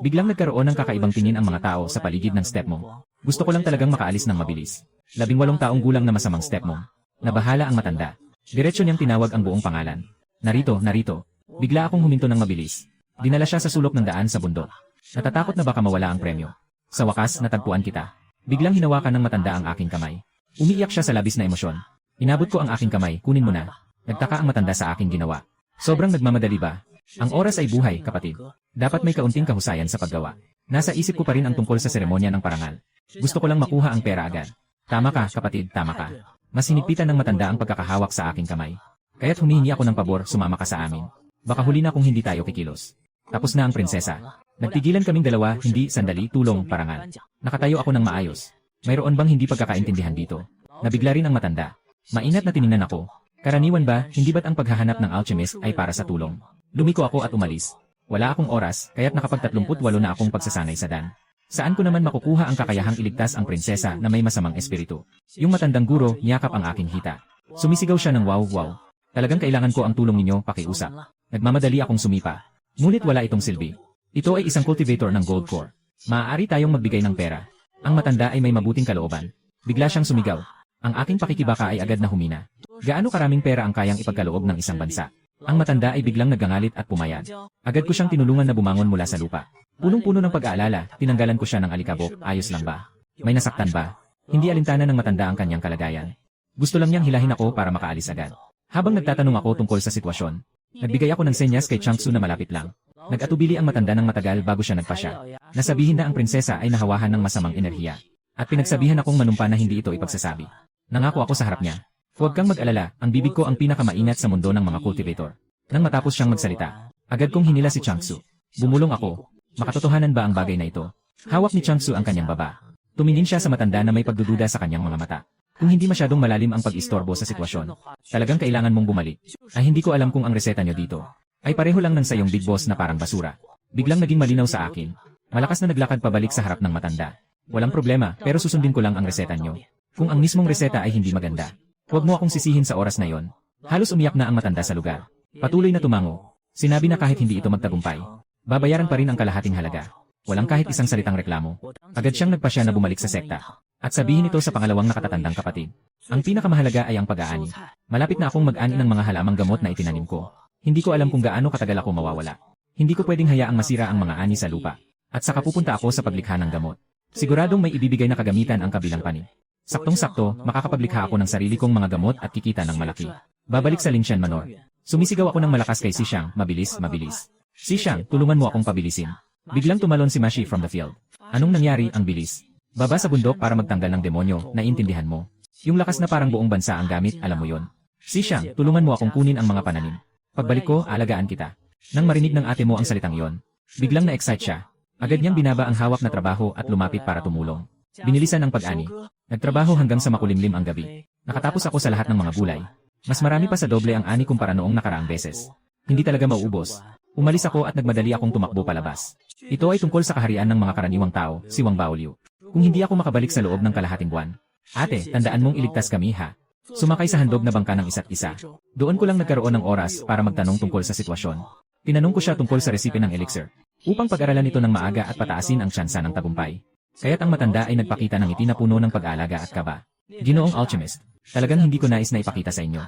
Biglang nagkaroon ng kakaibang tingin ang mga tao sa paligid ng stepmom. Gusto ko lang talagang makaalis ng mabilis. 18 taong gulang na masamang stepmom. Nabahala ang matanda. Diretso niyang tinawag ang buong pangalan. Narito, narito. Bigla akong huminto ng mabilis. Dinala siya sa sulok ng daan sa bundok. Natatakot na baka mawala ang premyo. Sa wakas, natagpuan kita. Biglang hinawakan ng matanda ang aking kamay. Umiiyak siya sa labis na emosyon. Inabot ko ang aking kamay, kunin mo na. Nagtaka ang matanda sa aking ginawa. Sobrang nagmamadali ba? Ang oras ay buhay, kapatid. Dapat may kaunting kahusayan sa paggawa. Nasa isip ko pa rin ang tungkol sa seremonya ng parangal. Gusto ko lang makuha ang pera agad. Tama ka, kapatid, tama ka. Mas hinigpitan ng matanda ang pagkakahawak sa aking kamay. Kaya't humihingi ako ng pabor, sumama ka sa amin. Baka huli na kung hindi tayo kikilos. Tapos na ang prinsesa. Nagtigilan kaming dalawa, hindi, sandali, tulong, parangal. Nakatayo ako ng maayos. Mayroon bang hindi pagkakaintindihan dito? Nabigla rin ang matanda. Mainat na tiningnan ako. Karaniwan ba, hindi ba't ang paghahanap ng alchemist ay para sa tulong? Lumiko ako at umalis. Wala akong oras, kaya't nakapag-38 na akong pagsasanay sa dan. Saan ko naman makukuha ang kakayahang iligtas ang prinsesa na may masamang espiritu? Yung matandang guro, niyakap ang aking hita. Sumisigaw siya ng wow, wow. Talagang kailangan ko ang tulong ninyo, pakiusap. Nagmamadali akong sumipa. Ngunit wala itong silbi. Ito ay isang cultivator ng gold core. Maaari tayong magbigay ng pera. Ang matanda ay may mabuting kalooban. Bigla siyang sumigaw. Ang aking pakikibaka ay agad na humina. Gaano karaming pera ang kayang ipagkaloob ng isang bansa? Ang matanda ay biglang nagangalit at pumayag. Agad ko siyang tinulungan na bumangon mula sa lupa. Punong-puno ng pag-aalala, tinanggalan ko siya ng alikabok, ayos lang ba? May nasaktan ba? Hindi alintana ng matanda ang kanyang kalagayan. Gusto lang niyang hilahin ako para makaalis agad. Habang nagtatanong ako tungkol sa sitwasyon, nagbigay ako ng senyas kay Changsu na malapit lang. Nag-atubili ang matanda ng matagal bago siya nagpasya. Nasabihin na ang prinsesa ay nahawahan ng masamang enerhiya. At pinagsabihan akong manumpa na hindi ito ipagsasabi. Nangako ako sa harap niya. Huwag kang mag-alala, ang bibig ko ang pinakamainat sa mundo ng mga cultivator. Nang matapos siyang magsalita, agad kong hinila si Changsu. Bumulong ako. Makatotohanan ba ang bagay na ito? Hawak ni Changsu ang kanyang baba. Tumingin siya sa matanda na may pagdududa sa kanyang mga mata. Kung hindi masyadong malalim ang pag-istorbo sa sitwasyon, talagang kailangan mong bumalik. Ay hindi ko alam kung ang reseta nyo dito ay pareho lang ng sayong big boss na parang basura. Biglang naging malinaw sa akin. Malakas na naglakad pabalik sa harap ng matanda. Walang problema, pero susundin ko lang ang reseta nyo. Kung ang mismong reseta ay hindi maganda, huwag mo akong sisihin sa oras na yon. Halos umiyak na ang matanda sa lugar. Patuloy na tumango. Sinabi na kahit hindi ito magtagumpay, babayaran pa rin ang kalahating halaga. Walang kahit isang salitang reklamo. Agad siyang nagpasya na bumalik sa sekta. At sabihin ito sa pangalawang nakatatandang kapatid. Ang pinakamahalaga ay ang pag-aani. Malapit na akong mag-ani ng mga halamang gamot na itinanim ko. Hindi ko alam kung gaano katagal ako mawawala. Hindi ko pwedeng hayaang masira ang mga ani sa lupa. At saka pupunta ako sa paglikha ng gamot. Siguradong may ibibigay na kagamitan ang kabilang panig. Saktong-sakto, makakapaglikha ako ng sarili kong mga gamot at kikita ng malaki. Babalik sa Lingshan Manor. Sumisigaw ako ng malakas kay Sishang, mabilis, mabilis. Sishang, tulungan mo akong pabilisin. Biglang tumalon si Mashi from the field. Anong nangyari, ang bilis? Baba sa bundok para magtanggal ng demonyo, naiintindihan mo. Yung lakas na parang buong bansa ang gamit, alam mo yon. Sishang, tulungan mo akong kunin ang mga pananim. Pagbalik ko, alagaan kita. Nang marinig ng ate mo ang salitang yon, biglang na-excite siya. Agad niyang binaba ang hawak na trabaho at lumapit para tumulong. Binilisan ang pag-ani. Nagtrabaho hanggang sa makulimlim ang gabi. Nakatapos ako sa lahat ng mga gulay. Mas marami pa sa doble ang ani kumpara noong nakaraang beses. Hindi talaga mauubos. Umalis ako at nagmadali akong tumakbo palabas. Ito ay tungkol sa kaharian ng mga karaniwang tao, si Wang Baoliu. Kung hindi ako makabalik sa loob ng kalahating buwan. Ate, tandaan mong iligtas kami ha. Sumakay sa handog na bangka ng isa't isa. Doon ko lang nagkaroon ng oras para magtanong tungkol sa sitwasyon. Tinanong ko siya tungkol sa resipe ng elixir. Upang pag-aralan ito ng maaga at pataasin ang tsansa ng tagumpay. Kaya't ang matanda ay nagpakita ng ngiti na puno ng pag-aalaga at kaba. Ginoong alchemist, talagang hindi ko nais na ipakita sa inyo.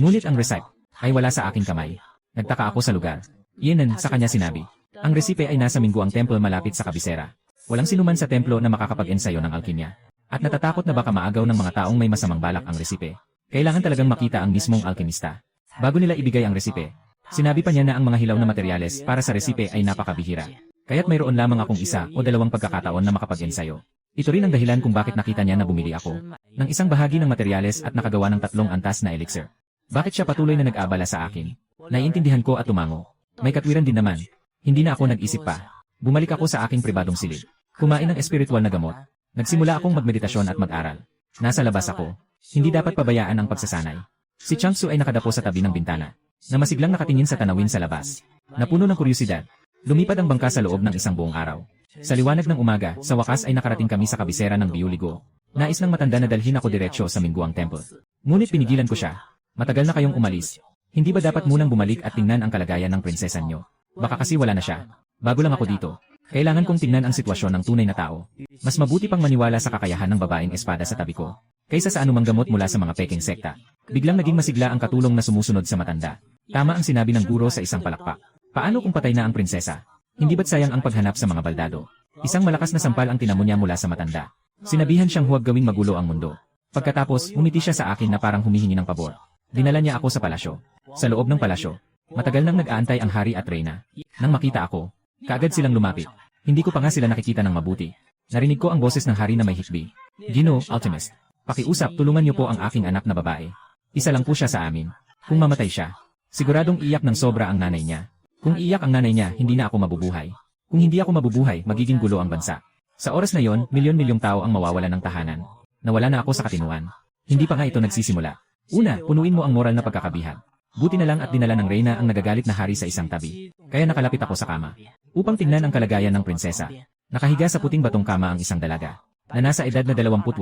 Ngunit ang recipe ay wala sa aking kamay. Nagtaka ako sa lugar. Yenan, sa kanya sinabi. Ang resipe ay nasa Mingguang Temple malapit sa kabisera. Walang sinuman sa templo na makakapag-ensayo ng alkimya. At natatakot na baka maagaw ng mga taong may masamang balak ang resipe. Kailangan talagang makita ang mismong alkimista. Bago nila ibigay ang resipe, sinabi pa niya na ang mga hilaw na materyales para sa resipe ay napakabihira. Kaya't mayroon lamang akong isa o dalawang pagkakataon na makapag-ensayo. Ito rin ang dahilan kung bakit nakita niya na bumili ako ng isang bahagi ng materyales at nakagawa ng 3 antas na elixir. Bakit siya patuloy na nag-aabala sa akin? Naiintindihan ko at tumango. May katwiran din naman. Hindi na ako nag-isip pa. Bumalik ako sa aking pribadong silid. Kumain ng espiritual na gamot. Nagsimula akong magmeditasyon at mag-aral. Nasa labas ako. Hindi dapat pabayaan ang pagsasanay. Si Changsu ay nakadapo sa tabi ng bintana, na masiglang nakatingin sa tanawin sa labas. Napuno ng kuryosidad. Lumipad ang bangka sa loob ng isang buong araw. Sa liwanag ng umaga, sa wakas ay nakarating kami sa kabisera ng Biuligo. Nais ng matanda na dalhin ako diretsyo sa Mingguang Temple. Ngunit pinigilan ko siya. Matagal na kayong umalis. Hindi ba dapat munang bumalik at tingnan ang kalagayan ng prinsesa nyo? Baka kasi wala na siya. Bago lang ako dito. Kailangan kong tingnan ang sitwasyon ng tunay na tao. Mas mabuti pang maniwala sa kakayahan ng babaeng espada sa tabi ko, kaysa sa anumang gamot mula sa mga peking sekta. Biglang naging masigla ang katulong na sumusunod sa matanda. Tama ang sinabi ng guro sa isang palakpak. Paano kung patay na ang prinsesa? Hindi ba't sayang ang paghanap sa mga baldado? Isang malakas na sampal ang tinamo niya mula sa matanda. Sinabihan siyang huwag gawing magulo ang mundo. Pagkatapos, umiti siya sa akin na parang humihingi ng pabor. Dinala niya ako sa palasyo. Sa loob ng palasyo, matagal nang nag-aantay ang hari at reyna. Nang makita ako, kaagad silang lumapit. Hindi ko pa nga sila nakikita ng mabuti. Narinig ko ang boses ng hari na may hikbi. Gino, Alchemist. Pakiusap, tulungan niyo po ang aking anak na babae. Isa lang po siya sa amin. Kung mamatay siya, siguradong iyak ng sobra ang nanay niya. Kung iyak ang nanay niya, hindi na ako mabubuhay. Kung hindi ako mabubuhay, magiging gulo ang bansa. Sa oras na yon, milyon-milyong tao ang mawawalan ng tahanan. Nawala na ako sa katinuan. Hindi pa nga ito nagsisimula. Una, punuin mo ang moral na pagkakabihan. Buti na lang at dinala ng reyna ang nagagalit na hari sa isang tabi. Kaya nakalapit ako sa kama upang tingnan ang kalagayan ng prinsesa. Nakahiga sa puting batong kama ang isang dalaga na nasa edad na 28.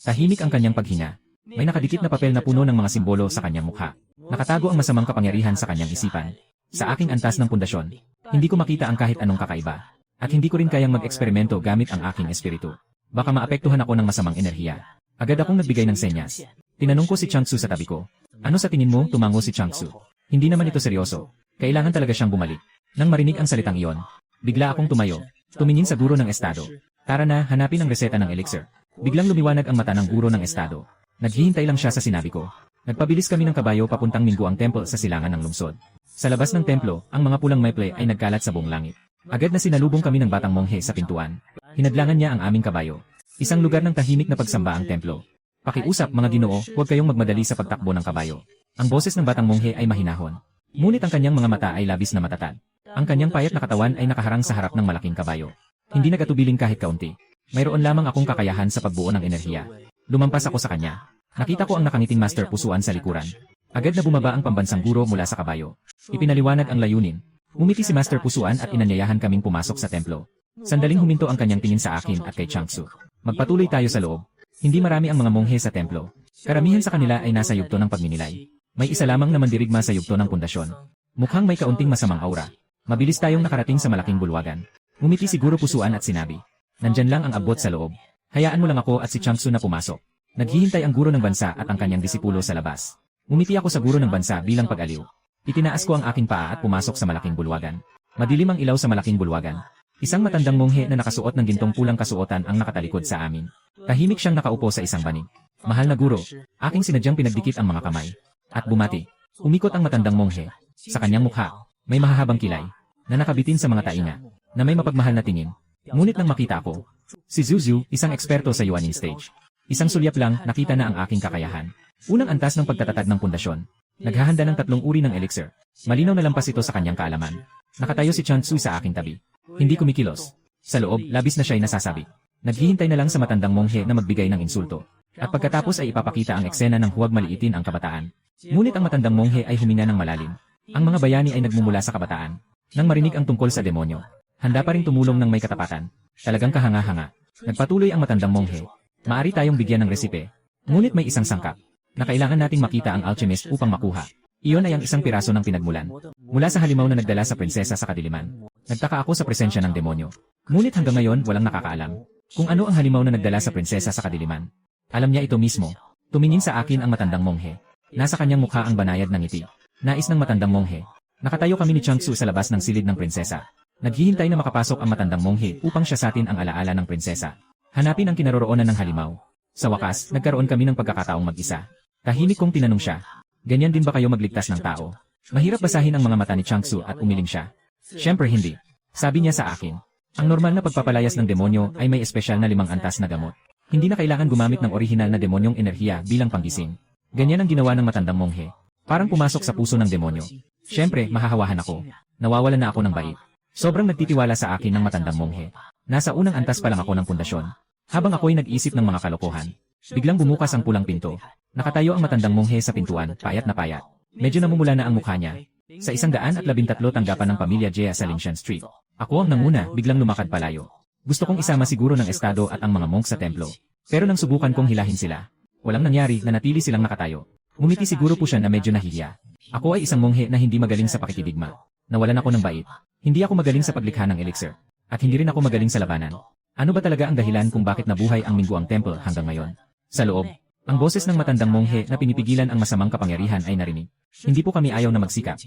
Tahimik ang kanyang paghinga. May nakadikit na papel na puno ng mga simbolo sa kanyang mukha. Nakatago ang masamang kapangyarihan sa kanyang isipan. Sa aking antas ng pundasyon, hindi ko makita ang kahit anong kakaiba. At hindi ko rin kayang mag-eksperimento gamit ang aking espiritu. Baka maapektuhan ako ng masamang enerhiya. Agad akong nagbigay ng senyas. Tinanong ko si Changsu sa tabi ko. Ano sa tingin mo? Tumango si Changsu. Hindi naman ito seryoso. Kailangan talaga siyang bumalik. Nang marinig ang salitang iyon, bigla akong tumayo. Tumingin sa guro ng estado. Tara na, hanapin ang reseta ng elixir. Biglang lumiwanag ang mata ng guro ng estado. Naghihintay lang siya sa sinabi ko. Nagpabilis kami ng kabayo papuntang Minguang Temple sa silangan ng lungsod. Sa labas ng templo, ang mga pulang maple ay nagkalat sa buong langit. Agad na sinalubong kami ng batang monghe sa pintuan. Hinadlangan niya ang aming kabayo. Isang lugar ng tahimik na pagsamba ang templo. Pakiusap mga ginoo, huwag kayong magmadali sa pagtakbo ng kabayo. Ang boses ng batang monghe ay mahinahon. Ngunit ang kanyang mga mata ay labis na matatag. Ang kanyang payat na katawan ay nakaharang sa harap ng malaking kabayo. Hindi nagatubiling kahit kaunti. Mayroon lamang akong kakayahan sa pagbuo ng enerhiya. Lumampas ako sa kanya. Nakita ko ang nakangiting master pusuan sa likuran. Agad na bumaba ang pambansang guro mula sa kabayo. Ipinaliwanag ang layunin. Umiti si master pusuan at inanyayahan kaming pumasok sa templo. Sandaling huminto ang kanyang tingin sa akin at kay Changsu. Magpatuloy tayo sa loob. Hindi marami ang mga monghe sa templo. Karamihan sa kanila ay nasa yugto ng pagninilay. May isa lamang na mandirigma sa yugto ng pundasyon. Mukhang may kaunting masamang aura. Mabilis tayong nakarating sa malaking bulwagan. Ngumiti si Guro Pusuan at sinabi, "Nandyan lang ang abot sa loob. Hayaan mo lang ako at si Changsu na pumasok." Naghihintay ang guro ng bansa at ang kanyang disipulo sa labas. Ngumiti ako sa guro ng bansa bilang pag-aliw. Itinaas ko ang aking paa at pumasok sa malaking bulwagan. Madilim ang ilaw sa malaking bulwagan. Isang matandang monghe na nakasuot ng gintong pulang kasuotan ang nakatalikod sa amin. Tahimik siyang nakaupo sa isang banig. "Mahal na guro," aking sinadyang pinagdikit ang mga kamay. At bumati. Umikot ang matandang monghe. Sa kanyang mukha, may mahahabang kilay, na nakabitin sa mga tainga, na may mapagmahal na tingin. Ngunit nang makita ko, si Zuzu, isang eksperto sa Yuanin stage. Isang sulyap lang, nakita na ang aking kakayahan. Unang antas ng pagtatatag ng pundasyon. Naghahanda ng 3 uri ng elixir. Malinaw na lampas ito sa kanyang kaalaman. Nakatayo si Changsu sa aking tabi. Hindi kumikilos. Sa loob, labis na siya'y nasasabi. Naghihintay na lang sa matandang monghe na magbigay ng insulto. At pagkatapos ay ipapakita ang eksena ng huwag maliitin ang kabataan. Ngunit ang matandang monghe ay huminga ng malalim. Ang mga bayani ay nagmumula sa kabataan. Nang marinig ang tungkol sa demonyo, handa pa ring tumulong ng may katapatan. Talagang kahanga-hanga. Nagpatuloy ang matandang monghe. "Maari tayong bigyan ng resipe. Ngunit may isang sangkap na kailangan nating makita ang alchemist upang makuha. Iyon ay ang isang piraso ng pinagmulan. Mula sa halimaw na nagdala sa prinsesa sa kadiliman." Nagtaka ako sa presensya ng demonyo. Ngunit hanggang ngayon walang nakakaalam kung ano ang halimaw na nagdala sa prinsesa sa kadiliman. Alam niya ito mismo. Tumingin sa akin ang matandang monghe. Nasa kanyang mukha ang banayad ng ngiti. Nais ng matandang monghe. Nakatayo kami ni Changsu sa labas ng silid ng prinsesa. Naghihintay na makapasok ang matandang monghe upang siyasatin ang alaala ng prinsesa. Hanapin ang kinaroroonan ng halimaw. Sa wakas, nagkaroon kami ng pagkakataong mag-isa. Tahimik kong tinanong siya, "Ganyan din ba kayo magligtas ng tao?" Mahirap basahin ang mga mata ni Changsu at umiling siya. "Siyempre hindi." Sabi niya sa akin. "Ang normal na pagpapalayas ng demonyo ay may espesyal na 5 antas na gamot. Hindi na kailangan gumamit ng orihinal na demonyong enerhiya bilang panggising. Ganyan ang ginawa ng matandang monghe. Parang pumasok sa puso ng demonyo. Siyempre, mahahawahan ako. Nawawalan na ako ng bait. Sobrang nagtitiwala sa akin ng matandang monghe. Nasa unang antas pa lang ako ng pundasyon. Habang ako'y nag-isip ng mga kalokohan, biglang bumukas ang pulang pinto. Nakatayo ang matandang monghe sa pintuan, payat na payat. Medyo namumula na ang mukha niya. Sa 113 tanggapan ng pamilya Jia sa Lingshan Street. Ako ang nanguna, biglang lumakad palayo. Gusto kong isama siguro ng estado at ang mga monk sa templo. Pero nang subukan kong hilahin sila, walang nangyari na natili silang nakatayo. Ngumiti siguro po siya na medyo nahihiya. Ako ay isang monghe na hindi magaling sa pakikidigma. Nawalan ako ng bait. Hindi ako magaling sa paglikha ng elixir. At hindi rin ako magaling sa labanan. Ano ba talaga ang dahilan kung bakit nabuhay ang Minguang Temple hanggang ngayon? Sa loob, ang boses ng matandang monghe na pinipigilan ang masamang kapangyarihan ay narinig. Hindi po kami ayaw na magsikap.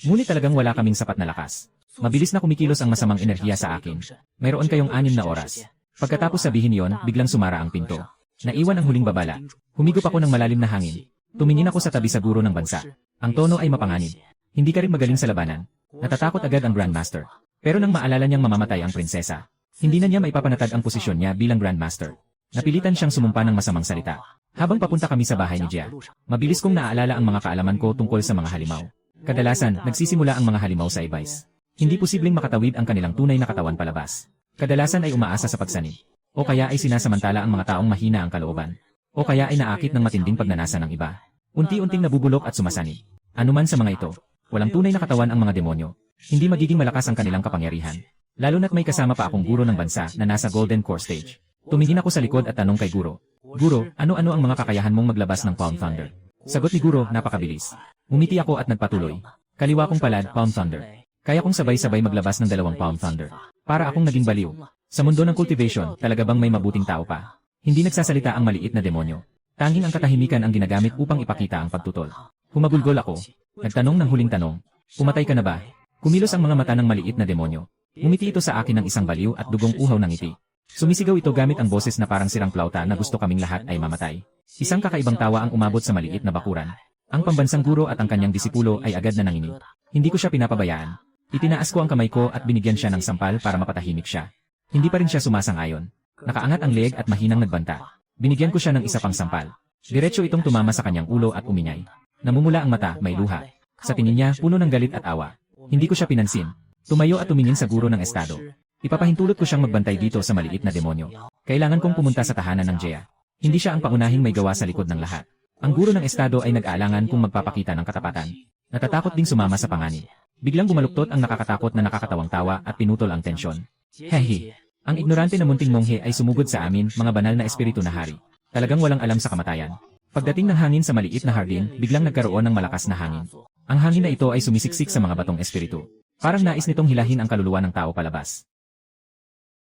Ngunit talagang wala kaming sapat na lakas. Mabilis na kumikilos ang masamang enerhiya sa akin. Mayroon kayong 6 na oras. Pagkatapos sabihin yon, biglang sumara ang pinto. Naiwan ang huling babala. Humigop ako ng malalim na hangin. Tumingin ako sa tabi sa guro ng bansa. Ang tono ay mapanganib. Hindi ka rin magaling sa labanan. Natatakot agad ang Grandmaster. Pero nang maalala niyang mamamatay ang prinsesa, hindi na niya maipapanatag ang posisyon niya bilang Grandmaster. Napilitan siyang sumumpa ng masamang salita. Habang papunta kami sa bahay ni Jia, mabilis kong naaalala ang mga kaalaman ko tungkol sa mga halimaw. Kadalasan, nagsisimula ang mga halimaw sa advice. Hindi posibleng makatawid ang kanilang tunay na katawan palabas. Kadalasan ay umaasa sa pagsanib. O kaya ay sinasamantala ang mga taong mahina ang kalooban. O kaya ay naakit ng matinding pagnanasa ng iba. Unti-unting nabubulok at sumasanib. Anuman sa mga ito, walang tunay na katawan ang mga demonyo. Hindi magiging malakas ang kanilang kapangyarihan. Lalo na't may kasama pa akong guro ng bansa na nasa Golden Core Stage. Tumingin ako sa likod at tanong kay Guro. Guro, ano-ano ang mga kakayahan mong maglabas ng Palm Thunder? Sagot ni Guro, napakabilis. Umiti ako at nagpatuloy. Kaliwa kong palad, Palm Thunder. Kaya kong sabay-sabay maglabas ng 2 Palm Thunder. Para akong naging baliw. Sa mundo ng cultivation, talaga bang may mabuting tao pa? Hindi nagsasalita ang maliit na demonyo. Tanging ang katahimikan ang ginagamit upang ipakita ang pagtutol. Humagulgol ako. Nagtanong ng huling tanong. Pumatay ka na ba? Kumilos ang mga mata ng maliit na demonyo. Umiti ito sa akin ng isang baliw at dugong uhaw ng ngiti. Sumisigaw ito gamit ang boses na parang sirang plauta na gusto kaming lahat ay mamatay. Isang kakaibang tawa ang umabot sa maliit na bakuran. Ang pambansang guro at ang kanyang disipulo ay agad na nanginig. Hindi ko siya pinapabayaan. Itinaas ko ang kamay ko at binigyan siya ng sampal para mapatahimik siya. Hindi pa rin siya sumasang-ayon. Nakaangat ang leeg at mahinang nagbanta. Binigyan ko siya ng isa pang sampal. Diretso itong tumama sa kanyang ulo at umingay. Namumula ang mata, may luha. Sa tingin niya, puno ng galit at awa. Hindi ko siya pinansin. Tumayo at tumingin sa guro ng estado. Ipapahintulot ko siyang magbantay dito sa maliit na demonyo. Kailangan kong pumunta sa tahanan ng Jia. Hindi siya ang pangunahing may gawa sa likod ng lahat. Ang guro ng estado ay nag-aalangan kung magpapakita ng katapatan. Natatakot ding sumama sa panganib. Biglang bumaluktot ang nakakatakot na nakakatawang tawa at pinutol ang tensyon. Hehe. Ang ignorante na munting monghe ay sumugod sa amin, mga banal na espiritu na hari. Talagang walang alam sa kamatayan. Pagdating ng hangin sa maliit na hardin, biglang nagkaroon ng malakas na hangin. Ang hangin na ito ay sumisiksik sa mga batong espiritu. Parang nais nitong hilahin ang kaluluwa ng tao palabas.